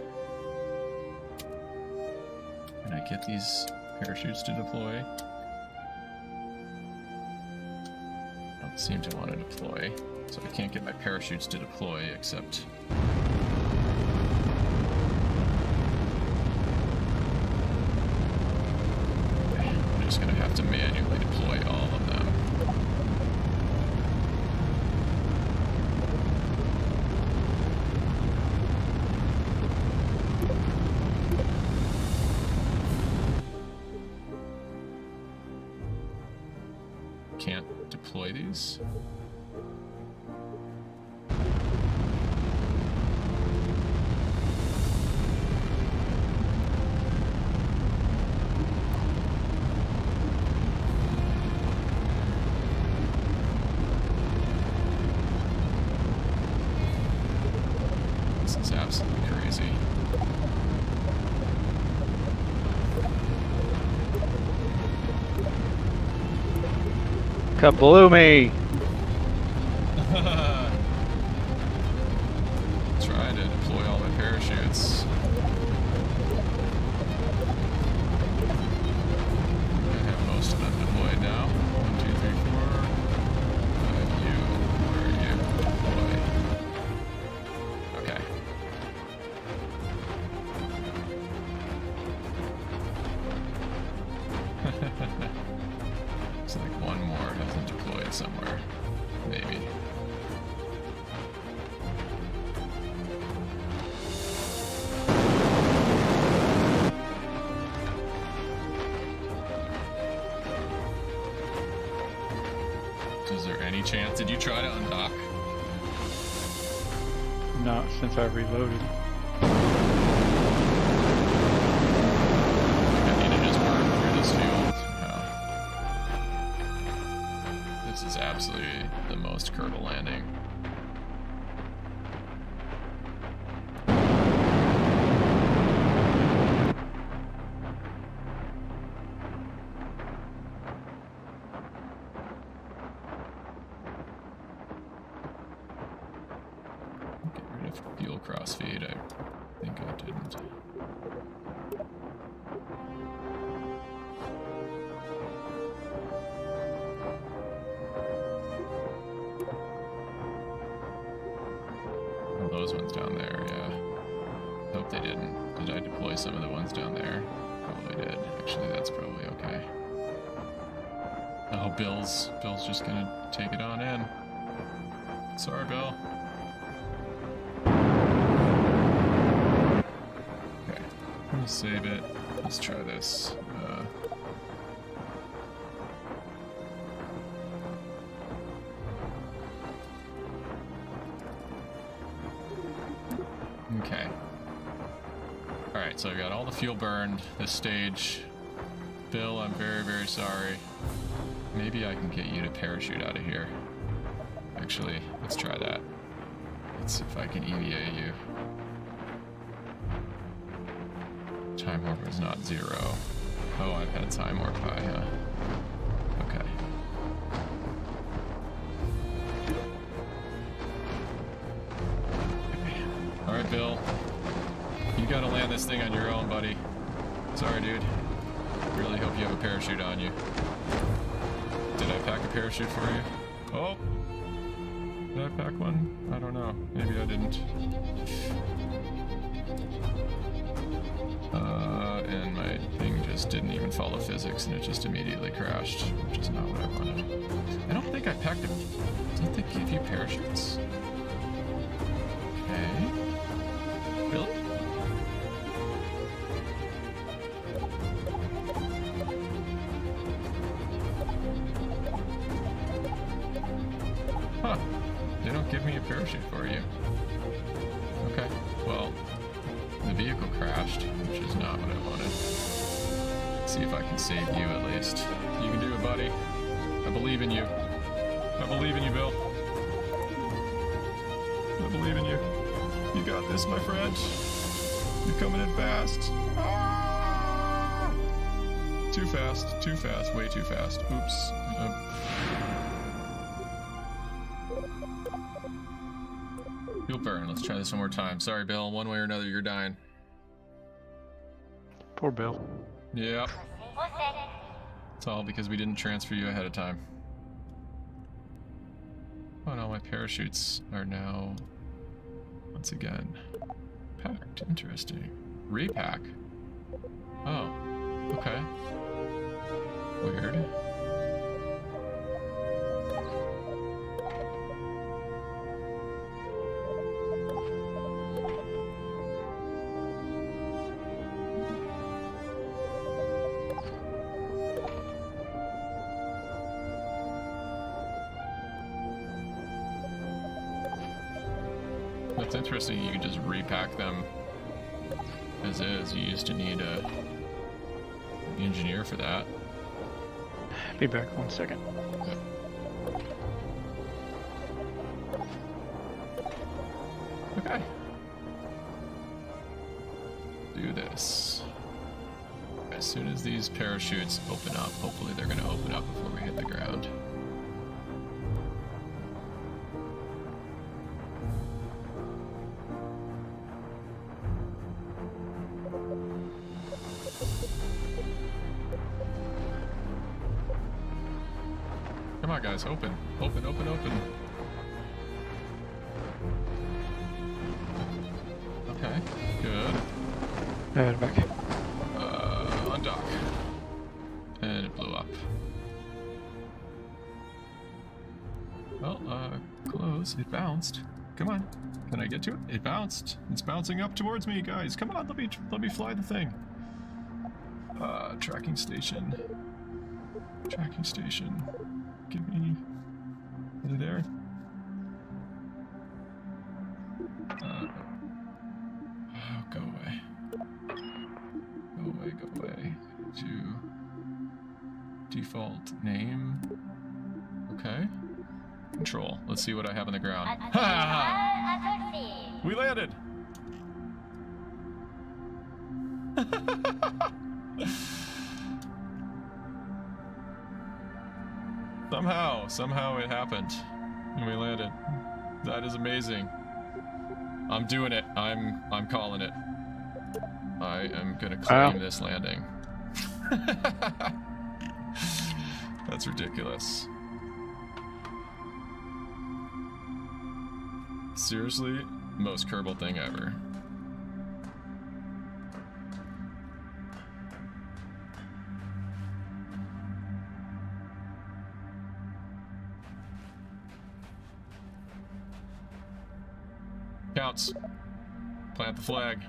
Can I get these parachutes to deploy? I don't seem to want to deploy, so I can't get my parachutes to deploy except... I'm just going to have to manually deploy all of them. Can't deploy these. This is absolutely crazy. Kabloomy! Trying to deploy all my parachutes. I have most of them deployed now. 1, 2, 3, 4. You, where are you? Deploy. Okay. Looks like one more hasn't deployed somewhere. Maybe. Is there any chance? Did you try to undock? Not since I've reloaded. I need to just burn through this field. This is absolutely the most Kerbal landing. Get rid of fuel crossfeed. I think I didn't. Oh, those ones down there, yeah. Hope they didn't. Did I deploy some of the ones down there? Probably did. Actually, that's probably okay. Oh, Bill's just gonna take it on in. Sorry, Bill. Okay, I'm gonna save it. Let's try this. Okay. Alright, so I got all the fuel burned this stage. Bill, I'm very, very sorry. Maybe I can get you to parachute out of here. Actually, let's try that. Let's see if I can EVA you. Time warp is not 0. Oh, I've had time warp high, huh? Okay. Alright, Bill. You gotta land this thing on your own, buddy. Sorry, dude. Really hope you have a parachute on you. Did I pack a parachute for you? Oh! Did I pack one? I don't know. Maybe I didn't. And my thing just didn't even follow physics and it just immediately crashed, which is not what I wanted. I don't think I packed a... Did they give you parachutes? Okay. Really? Huh. They don't give me a parachute for you. Okay. Well, the vehicle crashed, which is not what I wanted. Let's see if I can save you at least. You can do it, buddy. I believe in you. I believe in you, Bill. I believe in you. You got this, my friend. You're coming in fast. Ah! Too fast. Too fast. Way too fast. Oops. Fuel burn. Let's try this one more time. Sorry, Bill. One way or another, you're dying. Poor Bill. Yep. It's all because we didn't transfer you ahead of time. Oh no, my parachutes are now, once again, packed. Interesting. Repack. Oh, okay. Weird. That's interesting, you can just repack them as is. You used to need a engineer for that. Be back 1 second. Okay. Do this. As soon as these parachutes open up, hopefully they're going to open up before we hit the ground. Come on, guys. Open. Open, open, open. Okay, good. And back. Undock. And it blew up. Well, close. It bounced. Come on. Can I get to it? It bounced. It's bouncing up towards me, guys. Come on, let me fly the thing. Tracking station. Tracking station. Give me... Is it there? Oh, go away. Go away, go away. To... Default name. Okay. Control. Let's see what I have on the ground. Ha! We landed! Somehow it happened. And we landed. That is amazing. I'm doing it. I'm calling it. I am gonna claim this landing. That's ridiculous. Seriously, most Kerbal thing ever. Counts. Plant the flag.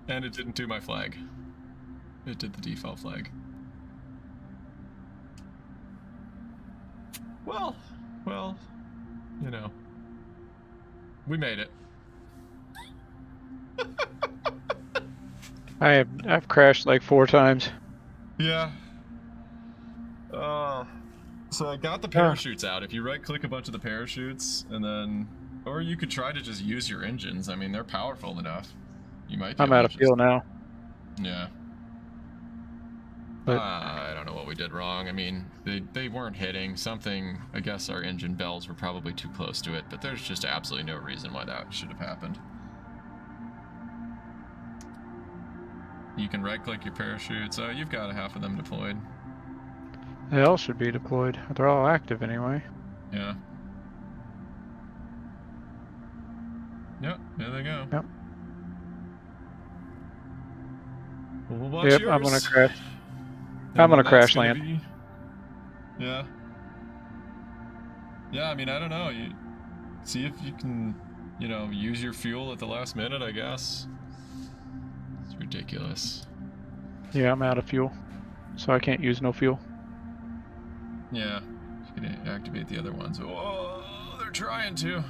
And it didn't do my flag. It did the default flag. Well, you know. We made it. I've crashed like 4 times. Yeah. So I got the parachutes out. If you right-click a bunch of the parachutes, and then... Or you could try to just use your engines. I mean, they're powerful enough. You might be I'm able out to of fuel now. Yeah. But I don't know what we did wrong. I mean, they weren't hitting. Something, I guess our engine bells were probably too close to it, but there's just absolutely no reason why that should have happened. You can right-click your parachutes. You've got half of them deployed. they all should be deployed. They're all active anyway. Yeah. Yep, there they go. Yep. Well, we'll watch Yep, yours. I'm gonna crash. And I'm gonna then crash that's gonna land. be- Yeah. Yeah, I mean, I don't know. You see if you can, you know, use your fuel at the last minute, I guess. It's ridiculous. Yeah, I'm out of fuel, so I can't use no fuel. Yeah. You can activate the other ones. Oh, they're trying to.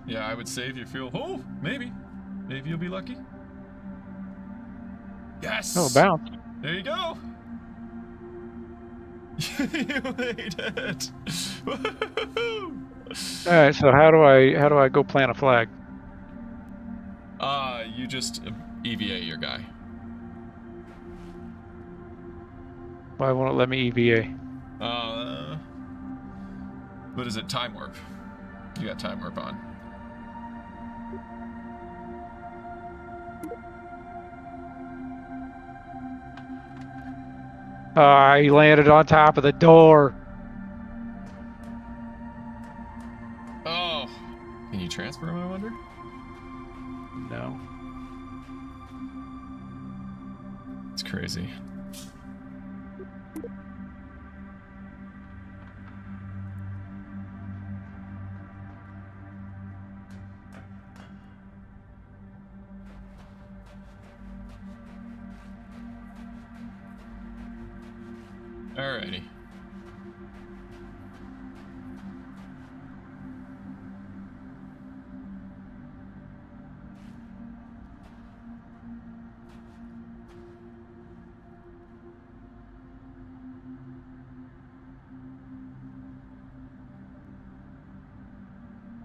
Yeah, I would save your fuel. Oh, maybe. Maybe you'll be lucky. Yes! Oh, bounce. There you go! You made it! Woohoo! Alright, so how do I go plant a flag? You just EVA your guy. Why won't it let me EVA? What is it? Time warp. You got time warp on. I landed on top of the door. Oh! Can you transfer him, I wonder? No. It's crazy. Alrighty.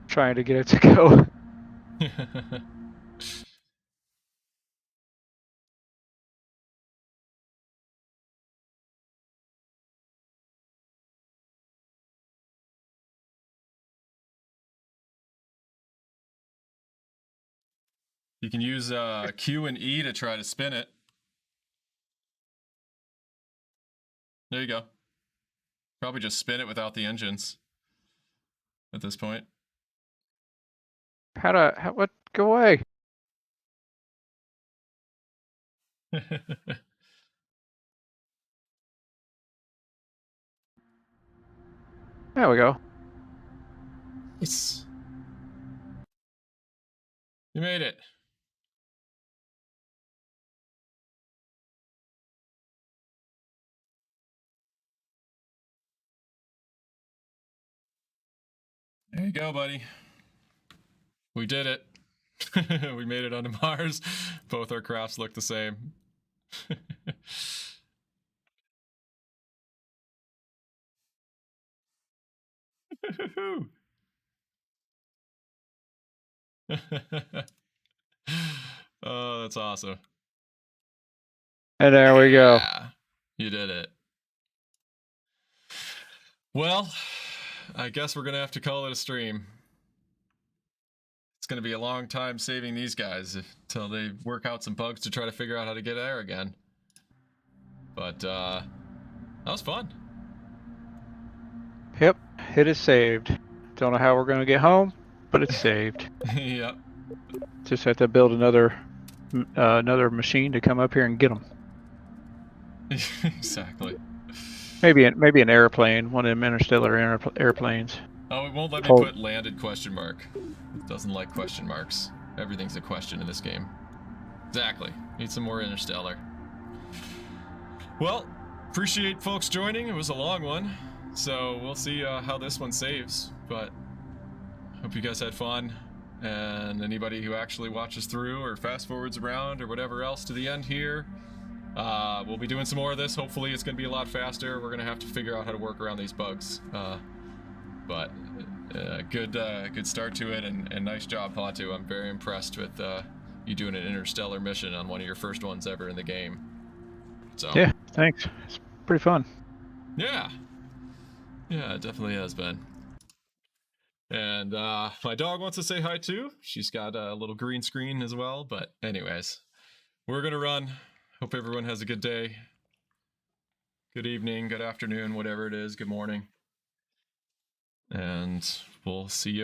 Trying to get it to go. You can use Q and E to try to spin it. There you go. Probably just spin it without the engines at this point. What? Go away. There we go. Nice. You made it. There you go, buddy. We did it. We made it onto Mars. Both our crafts look the same. Oh, that's awesome. And there we go. Yeah, you did it. Well, I guess we're going to have to call it a stream. It's going to be a long time saving these guys until they work out some bugs to try to figure out how to get there again. But that was fun. Yep, it is saved. Don't know how we're gonna get home, but it's saved. Yep. Just have to build another machine to come up here and get them. Exactly. Maybe an airplane, one of them interstellar airplanes. Oh, it won't let me put landed question mark. It doesn't like question marks. Everything's a question in this game. Exactly. Need some more interstellar. Well, appreciate folks joining. It was a long one, so we'll see how this one saves. But hope you guys had fun, and anybody who actually watches through or fast forwards around or whatever else to the end here, we'll be doing some more of this. Hopefully it's going to be a lot faster. We're going to have to figure out how to work around these bugs. But good start to it, and nice job, Pawtu. I'm very impressed with you doing an interstellar mission on one of your first ones ever in the game. So yeah, thanks. It's pretty fun. Yeah, it definitely has been. And my dog wants to say hi too. She's got a little green screen as well. But anyways, we're gonna run. Hope everyone has a good day, good evening, good afternoon, whatever it is, good morning. And we'll see you